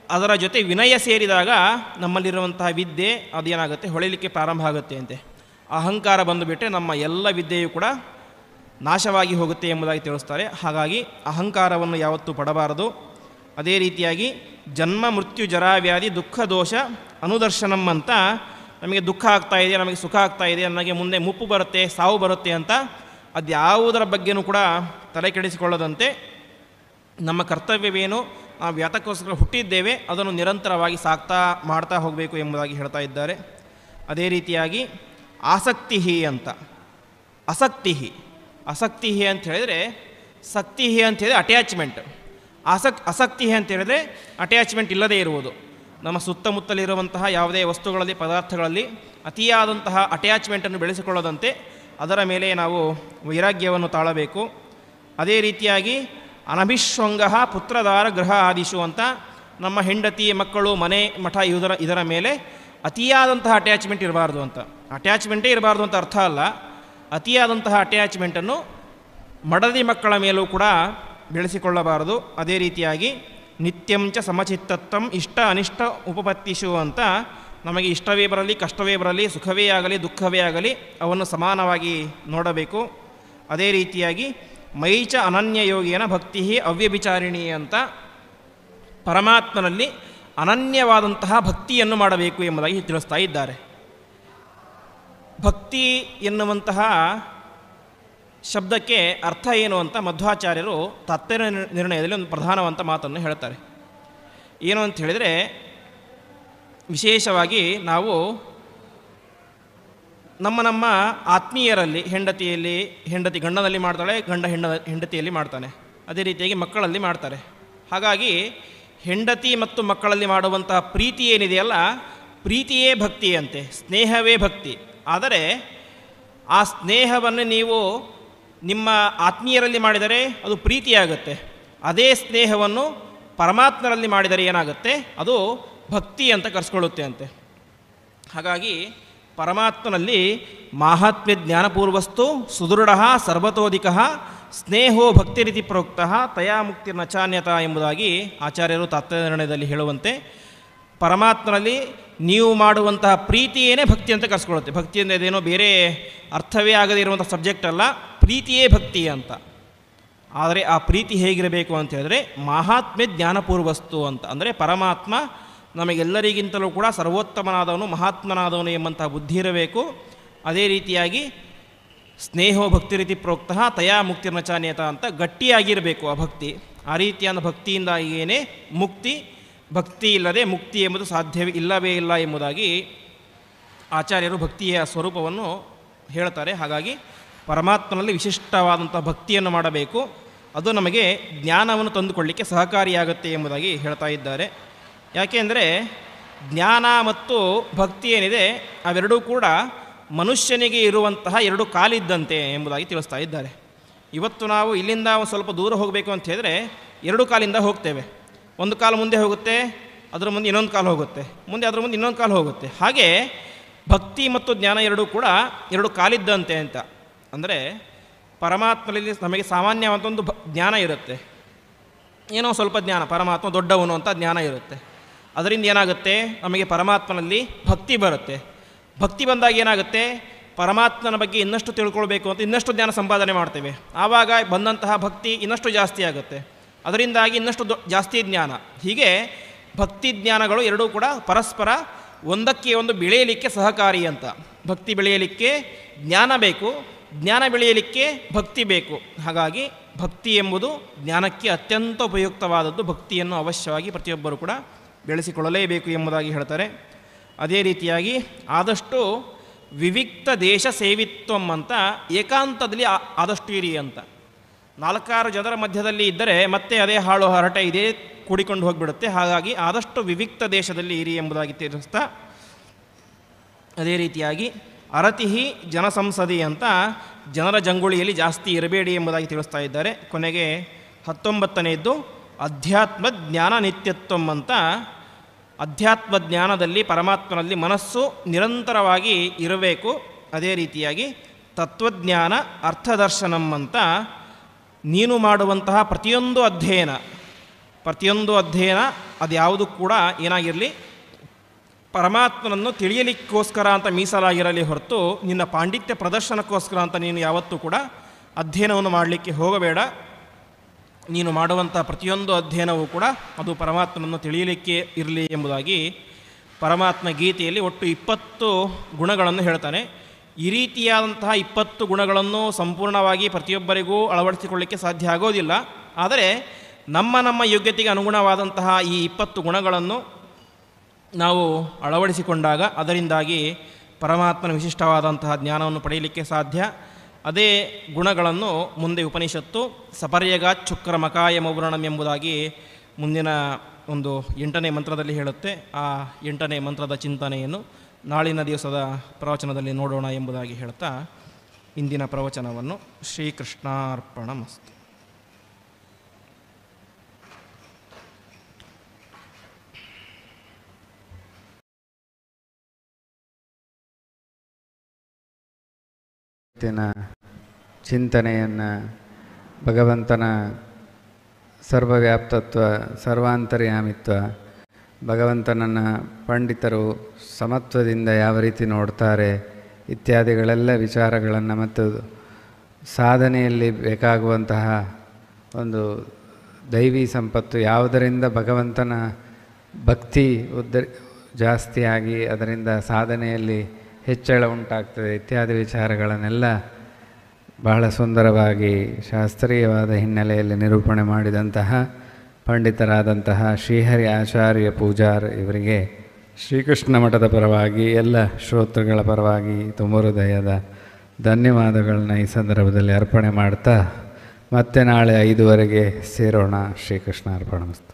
ಅದರ ಜೊತೆ ವಿನಯ ಸೇರಿದಾಗ ನಮ್ಮಲ್ಲಿರುವಂತಹ ವಿದ್ಯೆ ಅದೇನಾಗುತ್ತೆ, ಹೊಳೆಯಲಿಕ್ಕೆ ಪ್ರಾರಂಭ ಆಗುತ್ತೆ ಅಂತೆ. ಅಹಂಕಾರ ಬಂದುಬಿಟ್ಟರೆ ನಮ್ಮ ಎಲ್ಲ ವಿದ್ಯೆಯು ಕೂಡ ನಾಶವಾಗಿ ಹೋಗುತ್ತೆ ಎಂಬುದಾಗಿ ತಿಳಿಸ್ತಾರೆ. ಹಾಗಾಗಿ ಅಹಂಕಾರವನ್ನು ಯಾವತ್ತೂ ಪಡಬಾರದು. ಅದೇ ರೀತಿಯಾಗಿ ಜನ್ಮ ಮೃತ್ಯು ಜರಾವ್ಯಾಧಿ ದುಃಖ ದೋಷ ಅನುದರ್ಶನಂ ಅಂತ. ನಮಗೆ ದುಃಖ ಆಗ್ತಾ ಇದೆ, ನಮಗೆ ಸುಖ ಆಗ್ತಾ ಇದೆ, ನನಗೆ ಮುಂದೆ ಮುಪ್ಪು ಬರುತ್ತೆ, ಸಾವು ಬರುತ್ತೆ ಅಂತ ಅದು ಯಾವುದರ ಬಗ್ಗೆನೂ ಕೂಡ ತಲೆ ಕೆಡಿಸಿಕೊಳ್ಳದಂತೆ ನಮ್ಮ ಕರ್ತವ್ಯವೇನು, ನಾವು ಯಾತಕ್ಕೋಸ್ಕರ ಹುಟ್ಟಿದ್ದೇವೆ ಅದನ್ನು ನಿರಂತರವಾಗಿ ಮಾಡ್ತಾ ಹೋಗಬೇಕು ಎಂಬುದಾಗಿ ಹೇಳ್ತಾ ಇದ್ದಾರೆ. ಅದೇ ರೀತಿಯಾಗಿ ಆಸಕ್ತಿ ಅಂತ. ಅಸಕ್ತಿ ಅಂತ ಹೇಳಿದರೆ, ಸಕ್ತಿ ಅಂತ ಹೇಳಿದರೆ ಅಟ್ಯಾಚ್ಮೆಂಟ್. ಅಸಕ್ತಿ ಅಂತ ಹೇಳಿದರೆ ಅಟ್ಯಾಚ್ಮೆಂಟ್ ಇಲ್ಲದೇ ಇರುವುದು. ನಮ್ಮ ಸುತ್ತಮುತ್ತಲಿರುವಂತಹ ಯಾವುದೇ ವಸ್ತುಗಳಲ್ಲಿ, ಪದಾರ್ಥಗಳಲ್ಲಿ ಅತಿಯಾದಂತಹ ಅಟ್ಯಾಚ್ಮೆಂಟನ್ನು ಬೆಳೆಸಿಕೊಳ್ಳದಂತೆ ಅದರ ಮೇಲೆ ನಾವು ವೈರಾಗ್ಯವನ್ನು ತಾಳಬೇಕು. ಅದೇ ರೀತಿಯಾಗಿ ಅನಭಿಶ್ವಂಗ ಪುತ್ರದಾರ ಗೃಹ ಆದಿಶು ಅಂತ. ನಮ್ಮ ಹೆಂಡತಿ, ಮಕ್ಕಳು, ಮನೆ, ಮಠ ಇದರ ಮೇಲೆ ಅತಿಯಾದಂತಹ ಅಟ್ಯಾಚ್ಮೆಂಟ್ ಇರಬಾರ್ದು ಅಂತ. ಅಟ್ಯಾಚ್ಮೆಂಟೇ ಇರಬಾರ್ದು ಅಂತ ಅರ್ಥ ಅಲ್ಲ. ಅತಿಯಾದಂತಹ ಅಟ್ಯಾಚ್ಮೆಂಟನ್ನು ಮಡದಿ ಮಕ್ಕಳ ಮೇಲೂ ಕೂಡ ಬೆಳೆಸಿಕೊಳ್ಳಬಾರದು. ಅದೇ ರೀತಿಯಾಗಿ ನಿತ್ಯಂಚ ಸಮಚಿತ್ತತ್ವಂ ಇಷ್ಟ ಅನಿಷ್ಟ ಉಪಪತ್ತಿಷು ಅಂತ. ನಮಗೆ ಇಷ್ಟವೇ ಬರಲಿ, ಕಷ್ಟವೇ ಬರಲಿ, ಸುಖವೇ ಆಗಲಿ, ದುಃಖವೇ ಆಗಲಿ ಅವನ್ನು ಸಮಾನವಾಗಿ ನೋಡಬೇಕು. ಅದೇ ರೀತಿಯಾಗಿ ಮೈಚ ಅನನ್ಯ ಯೋಗಿಯನ ಭಕ್ತಿ ಅವ್ಯಭಿಚಾರಿಣಿ ಅಂತ. ಪರಮಾತ್ಮನಲ್ಲಿ ಅನನ್ಯವಾದಂತಹ ಭಕ್ತಿಯನ್ನು ಮಾಡಬೇಕು ಎಂಬುದಾಗಿ ತಿಳಿಸ್ತಾ ಇದ್ದಾರೆ. ಭಕ್ತಿ ಎನ್ನುವಂತಹ ಶಬ್ದಕ್ಕೆ ಅರ್ಥ ಏನು ಅಂತ ಮಧ್ವಾಚಾರ್ಯರು ತತ್ವ ನಿರ್ಣಯದಲ್ಲಿ ಒಂದು ಪ್ರಧಾನವಂತ ಮಾತನ್ನು ಹೇಳ್ತಾರೆ. ಏನು ಅಂತ ಹೇಳಿದರೆ, ವಿಶೇಷವಾಗಿ ನಾವು ನಮ್ಮ ಆತ್ಮೀಯರಲ್ಲಿ, ಹೆಂಡತಿ ಗಂಡನಲ್ಲಿ ಮಾಡ್ತಾಳೆ, ಗಂಡ ಹೆಂಡತಿಯಲ್ಲಿ ಮಾಡ್ತಾನೆ. ಅದೇ ರೀತಿಯಾಗಿ ಮಕ್ಕಳಲ್ಲಿ ಮಾಡ್ತಾರೆ. ಹಾಗಾಗಿ ಹೆಂಡತಿ ಮತ್ತು ಮಕ್ಕಳಲ್ಲಿ ಮಾಡುವಂತಹ ಪ್ರೀತಿ ಏನಿದೆಯಲ್ಲ, ಪ್ರೀತಿಯೇ ಭಕ್ತಿಯಂತೆ, ಸ್ನೇಹವೇ ಭಕ್ತಿ. ಆದರೆ ಆ ಸ್ನೇಹವನ್ನು ನೀವು ನಿಮ್ಮ ಆತ್ಮೀಯರಲ್ಲಿ ಮಾಡಿದರೆ ಅದು ಪ್ರೀತಿಯಾಗುತ್ತೆ. ಅದೇ ಸ್ನೇಹವನ್ನು ಪರಮಾತ್ಮರಲ್ಲಿ ಮಾಡಿದರೆ ಏನಾಗುತ್ತೆ, ಅದು ಭಕ್ತಿ ಅಂತ ಕರೆಸ್ಕೊಳ್ಳುತ್ತೆ ಅಂತೆ. ಹಾಗಾಗಿ ಪರಮಾತ್ಮನಲ್ಲಿ ಮಾಹಾತ್ಮ್ಯ ಜ್ಞಾನಪೂರ್ವಸ್ತು ಸುದೃಢ ಸರ್ವತೋಧಿಕ ಸ್ನೇಹೋ ಭಕ್ತಿರಿತಿ ಪ್ರೋಕ್ತ ತಯಾ ಮುಕ್ತಿ ನಚಾನ್ಯತ ಎಂಬುದಾಗಿ ಆಚಾರ್ಯರು ತತ್ವ ನಿರ್ಣಯದಲ್ಲಿ ಹೇಳುವಂತೆ, ಪರಮಾತ್ಮನಲ್ಲಿ ನೀವು ಮಾಡುವಂತಹ ಪ್ರೀತಿಯೇ ಭಕ್ತಿ ಅಂತ ಕರೆಸ್ಕೊಳ್ಳುತ್ತೆ. ಭಕ್ತಿ ಅಂದರೆ ಇದೇನೋ ಬೇರೆ ಅರ್ಥವೇ ಆಗದೇ ಇರುವಂಥ ಸಬ್ಜೆಕ್ಟ್ ಅಲ್ಲ, ಪ್ರೀತಿಯೇ ಭಕ್ತಿ ಅಂತ. ಆದರೆ ಆ ಪ್ರೀತಿ ಹೇಗಿರಬೇಕು ಅಂತ ಹೇಳಿದ್ರೆ ಮಹಾತ್ಮೆ ಜ್ಞಾನಪೂರ್ವಸ್ತು ಅಂತ. ಅಂದರೆ ಪರಮಾತ್ಮ ನಮಗೆಲ್ಲರಿಗಿಂತಲೂ ಕೂಡ ಸರ್ವೋತ್ತಮನಾದವನು, ಮಹಾತ್ಮನಾದವನು ಎಂಬಂತಹ ಬುದ್ಧಿ ಇರಬೇಕು. ಅದೇ ರೀತಿಯಾಗಿ ಸ್ನೇಹೋ ಭಕ್ತಿ ರೀತಿ ಪ್ರೋಕ್ತಃ ತಯಾ ಮುಕ್ತಿರ್ನ ಚಾನ್ಯತ ಅಂತ ಗಟ್ಟಿಯಾಗಿರಬೇಕು ಆ ಭಕ್ತಿ. ಆ ರೀತಿಯಾದ ಭಕ್ತಿಯಿಂದ ಏನೇ ಮುಕ್ತಿ, ಭಕ್ತಿ ಇಲ್ಲದೆ ಮುಕ್ತಿ ಎಂಬುದು ಸಾಧ್ಯವೇ ಇಲ್ಲವೇ ಇಲ್ಲ ಎಂಬುದಾಗಿ ಆಚಾರ್ಯರು ಭಕ್ತಿಯ ಸ್ವರೂಪವನ್ನು ಹೇಳ್ತಾರೆ. ಹಾಗಾಗಿ ಪರಮಾತ್ಮನಲ್ಲಿ ವಿಶಿಷ್ಟವಾದಂಥ ಭಕ್ತಿಯನ್ನು ಮಾಡಬೇಕು. ಅದು ನಮಗೆ ಜ್ಞಾನವನ್ನು ತಂದುಕೊಳ್ಳಿಕ್ಕೆ ಸಹಕಾರಿಯಾಗುತ್ತೆ ಎಂಬುದಾಗಿ ಹೇಳ್ತಾ ಇದ್ದಾರೆ. ಯಾಕೆಂದರೆ ಜ್ಞಾನ ಮತ್ತು ಭಕ್ತಿ ಏನಿದೆ ಅವೆರಡೂ ಕೂಡ ಮನುಷ್ಯನಿಗೆ ಇರುವಂತಹ ಎರಡು ಕಾಲಿದ್ದಂತೆ ಎಂಬುದಾಗಿ ತಿಳಿಸ್ತಾ ಇದ್ದಾರೆ. ಇವತ್ತು ನಾವು ಇಲ್ಲಿಂದ ಒಂದು ಸ್ವಲ್ಪ ದೂರ ಹೋಗಬೇಕು ಅಂತ ಹೇಳಿದ್ರೆ ಎರಡು ಕಾಲಿಂದ ಹೋಗ್ತೇವೆ. ಒಂದು ಕಾಲು ಮುಂದೆ ಹೋಗುತ್ತೆ, ಅದರ ಮುಂದೆ ಇನ್ನೊಂದು ಕಾಲು ಹೋಗುತ್ತೆ, ಮುಂದೆ ಅದರ ಮುಂದೆ ಇನ್ನೊಂದು ಕಾಲು ಹೋಗುತ್ತೆ. ಹಾಗೆ ಭಕ್ತಿ ಮತ್ತು ಜ್ಞಾನ ಎರಡೂ ಕೂಡ ಎರಡು ಕಾಲಿದ್ದಂತೆ ಅಂತ. ಅಂದರೆ ಪರಮಾತ್ಮನಲ್ಲಿ ನಮಗೆ ಸಾಮಾನ್ಯವಾದ ಒಂದು ಜ್ಞಾನ ಇರುತ್ತೆ, ಏನೋ ಸ್ವಲ್ಪ ಜ್ಞಾನ, ಪರಮಾತ್ಮ ದೊಡ್ಡವನು ಅಂತ ಜ್ಞಾನ ಇರುತ್ತೆ. ಅದರಿಂದ ಏನಾಗುತ್ತೆ, ನಮಗೆ ಪರಮಾತ್ಮನಲ್ಲಿ ಭಕ್ತಿ ಬರುತ್ತೆ. ಭಕ್ತಿ ಬಂದಾಗ ಏನಾಗುತ್ತೆ, ಪರಮಾತ್ಮನ ಬಗ್ಗೆ ಇನ್ನಷ್ಟು ತಿಳ್ಕೊಳ್ಬೇಕು ಅಂತ ಇನ್ನಷ್ಟು ಜ್ಞಾನ ಸಂಪಾದನೆ ಮಾಡ್ತೇವೆ. ಆವಾಗ ಬಂದಂತಹ ಭಕ್ತಿ ಇನ್ನಷ್ಟು ಜಾಸ್ತಿ ಆಗುತ್ತೆ. ಅದರಿಂದಾಗಿ ಇನ್ನಷ್ಟು ಜಾಸ್ತಿ ಜ್ಞಾನ. ಹೀಗೆ ಭಕ್ತಿ ಜ್ಞಾನಗಳು ಎರಡೂ ಕೂಡ ಪರಸ್ಪರ ಒಂದಕ್ಕೆ ಒಂದು ಬೆಳೆಯಲಿಕ್ಕೆ ಸಹಕಾರಿ ಅಂತ. ಭಕ್ತಿ ಬೆಳೆಯಲಿಕ್ಕೆ ಜ್ಞಾನ ಬೇಕು, ಜ್ಞಾನ ಬೆಳೆಯಲಿಕ್ಕೆ ಭಕ್ತಿ ಬೇಕು. ಹಾಗಾಗಿ ಭಕ್ತಿ ಎಂಬುದು ಜ್ಞಾನಕ್ಕೆ ಅತ್ಯಂತ ಉಪಯುಕ್ತವಾದದ್ದು. ಭಕ್ತಿಯನ್ನು ಅವಶ್ಯವಾಗಿ ಪ್ರತಿಯೊಬ್ಬರು ಕೂಡ ಬೆಳೆಸಿಕೊಳ್ಳಲೇಬೇಕು ಎಂಬುದಾಗಿ ಹೇಳ್ತಾರೆ. ಅದೇ ರೀತಿಯಾಗಿ ಆದಷ್ಟು ವಿವಿಕ್ತ ದೇಶ ಸೇವಿತ್ವಂ ಅಂತ, ಏಕಾಂತದಲ್ಲಿ ಆದಷ್ಟು ಇರಿ ಅಂತ. 4-6 ಜನರ ಮಧ್ಯದಲ್ಲಿ ಇದ್ದರೆ ಮತ್ತೆ ಅದೇ ಹಾಳು ಹರಟೆ ಇದೇ ಕೂಡಿಕೊಂಡು ಹೋಗಿಬಿಡುತ್ತೆ. ಹಾಗಾಗಿ ಆದಷ್ಟು ವಿವಿಕ್ತ ದೇಶದಲ್ಲಿ ಇರಿ ಎಂಬುದಾಗಿ ತಿಳಿಸ್ತಾ, ಅದೇ ರೀತಿಯಾಗಿ ಅರತಿಹಿ ಜನಸಂಸದಿ ಅಂತ, ಜನರ ಜಂಗುಳಿಯಲ್ಲಿ ಜಾಸ್ತಿ ಇರಬೇಡಿ ಎಂಬುದಾಗಿ ತಿಳಿಸ್ತಾ ಇದ್ದಾರೆ. ಕೊನೆಗೆ 19ನೇದ್ದು ಅಧ್ಯಾತ್ಮ ಜ್ಞಾನ ನಿತ್ಯತ್ವಂ ಅಂತ, ಅಧ್ಯಾತ್ಮ ಜ್ಞಾನದಲ್ಲಿ ಪರಮಾತ್ಮನಲ್ಲಿ ಮನಸ್ಸು ನಿರಂತರವಾಗಿ ಇರಬೇಕು. ಅದೇ ರೀತಿಯಾಗಿ ತತ್ವಜ್ಞಾನ ಅರ್ಥದರ್ಶನಂ ಅಂತ, ನೀನು ಮಾಡುವಂತಹ ಪ್ರತಿಯೊಂದು ಅಧ್ಯಯನ ಅದ್ಯಾವುದು ಕೂಡ ಏನಾಗಿರಲಿ, ಪರಮಾತ್ಮನನ್ನು ತಿಳಿಯಲಿಕ್ಕೋಸ್ಕರ ಅಂತ ಮೀಸಲಾಗಿರಲಿ ಹೊರತು ನಿನ್ನ ಪಾಂಡಿತ್ಯ ಪ್ರದರ್ಶನಕ್ಕೋಸ್ಕರ ಅಂತ ನೀನು ಯಾವತ್ತೂ ಕೂಡ ಅಧ್ಯಯನವನ್ನು ಮಾಡಲಿಕ್ಕೆ ಹೋಗಬೇಡ. ನೀನು ಮಾಡುವಂಥ ಪ್ರತಿಯೊಂದು ಅಧ್ಯಯನವೂ ಕೂಡ ಅದು ಪರಮಾತ್ಮನನ್ನು ತಿಳಿಯಲಿಕ್ಕೆ ಇರಲಿ ಎಂಬುದಾಗಿ ಪರಮಾತ್ಮ ಗೀತೆಯಲ್ಲಿ ಒಟ್ಟು 20 ಗುಣಗಳನ್ನು ಹೇಳ್ತಾನೆ. ಈ ರೀತಿಯಾದಂತಹ 20 ಗುಣಗಳನ್ನು ಸಂಪೂರ್ಣವಾಗಿ ಪ್ರತಿಯೊಬ್ಬರಿಗೂ ಅಳವಡಿಸಿಕೊಳ್ಳಿಕ್ಕೆ ಸಾಧ್ಯ ಆಗೋದಿಲ್ಲ. ಆದರೆ ನಮ್ಮ ಯೋಗ್ಯತೆಗೆ ಅನುಗುಣವಾದಂತಹ ಈ 20 ಗುಣಗಳನ್ನು ನಾವು ಅಳವಡಿಸಿಕೊಂಡಾಗ ಅದರಿಂದಾಗಿ ಪರಮಾತ್ಮನ ವಿಶಿಷ್ಟವಾದಂತಹ ಜ್ಞಾನವನ್ನು ಪಡೆಯಲಿಕ್ಕೆ ಸಾಧ್ಯ. ಅದೇ ಗುಣಗಳನ್ನು ಮುಂದೆ ಉಪನಿಷತ್ತು ಸಪರ್ಯಗಾತ್ ಶುಕ್ರ ಮಕಾಯ ಮೌರ್ಣಂ ಎಂಬುದಾಗಿ ಮುಂದಿನ ಒಂದು 8ನೇ ಮಂತ್ರದಲ್ಲಿ ಹೇಳುತ್ತೆ. ಆ 8ನೇ ಮಂತ್ರದ ಚಿಂತನೆಯನ್ನು ನಾಳಿನ ದಿವಸದ ಪ್ರವಚನದಲ್ಲಿ ನೋಡೋಣ ಎಂಬುದಾಗಿ ಹೇಳ್ತಾ ಇಂದಿನ ಪ್ರವಚನವನ್ನು ಶ್ರೀಕೃಷ್ಣಾರ್ಪಣಮಸ್ತು. ಚಿಂತನೆಯನ್ನು ಭಗವಂತನ ಸರ್ವವ್ಯಾಪ್ತತ್ವ, ಸರ್ವಾಂತರ್ಯಾಮಿತ್ವ, ಭಗವಂತನನ್ನು ಪಂಡಿತರು ಸಮತ್ವದಿಂದ ಯಾವ ರೀತಿ ನೋಡ್ತಾರೆ ಇತ್ಯಾದಿಗಳೆಲ್ಲ ವಿಚಾರಗಳನ್ನು ಮತ್ತು ಸಾಧನೆಯಲ್ಲಿ ಬೇಕಾಗುವಂತಹ ಒಂದು ದೈವಿ ಸಂಪತ್ತು ಯಾವುದರಿಂದ ಭಗವಂತನ ಭಕ್ತಿ ಜಾಸ್ತಿಯಾಗಿ ಅದರಿಂದ ಸಾಧನೆಯಲ್ಲಿ ಹೆಚ್ಚಳ ಉಂಟಾಗ್ತದೆ ಇತ್ಯಾದಿ ವಿಚಾರಗಳನ್ನೆಲ್ಲ ಬಹಳ ಸುಂದರವಾಗಿ ಶಾಸ್ತ್ರೀಯವಾದ ಹಿನ್ನೆಲೆಯಲ್ಲಿ ನಿರೂಪಣೆ ಮಾಡಿದಂತಹ ಪಂಡಿತರಾದಂತಹ ಶ್ರೀಹರಿ ಆಚಾರ್ಯ ಪೂಜಾರ್ ಇವರಿಗೆ ಶ್ರೀಕೃಷ್ಣ ಮಠದ ಪರವಾಗಿ ಎಲ್ಲ ಶ್ರೋತೃಗಳ ಪರವಾಗಿ ತುಂಬ ಹೃದಯದ ಧನ್ಯವಾದಗಳನ್ನ ಈ ಸಂದರ್ಭದಲ್ಲಿ ಅರ್ಪಣೆ ಮಾಡ್ತಾ ಮತ್ತೆ ನಾಳೆ 5 ಗಂಟೆಗೆ ಸೇರೋಣ. ಶ್ರೀಕೃಷ್ಣ ಅರ್ಪಣಮಸ್ತು.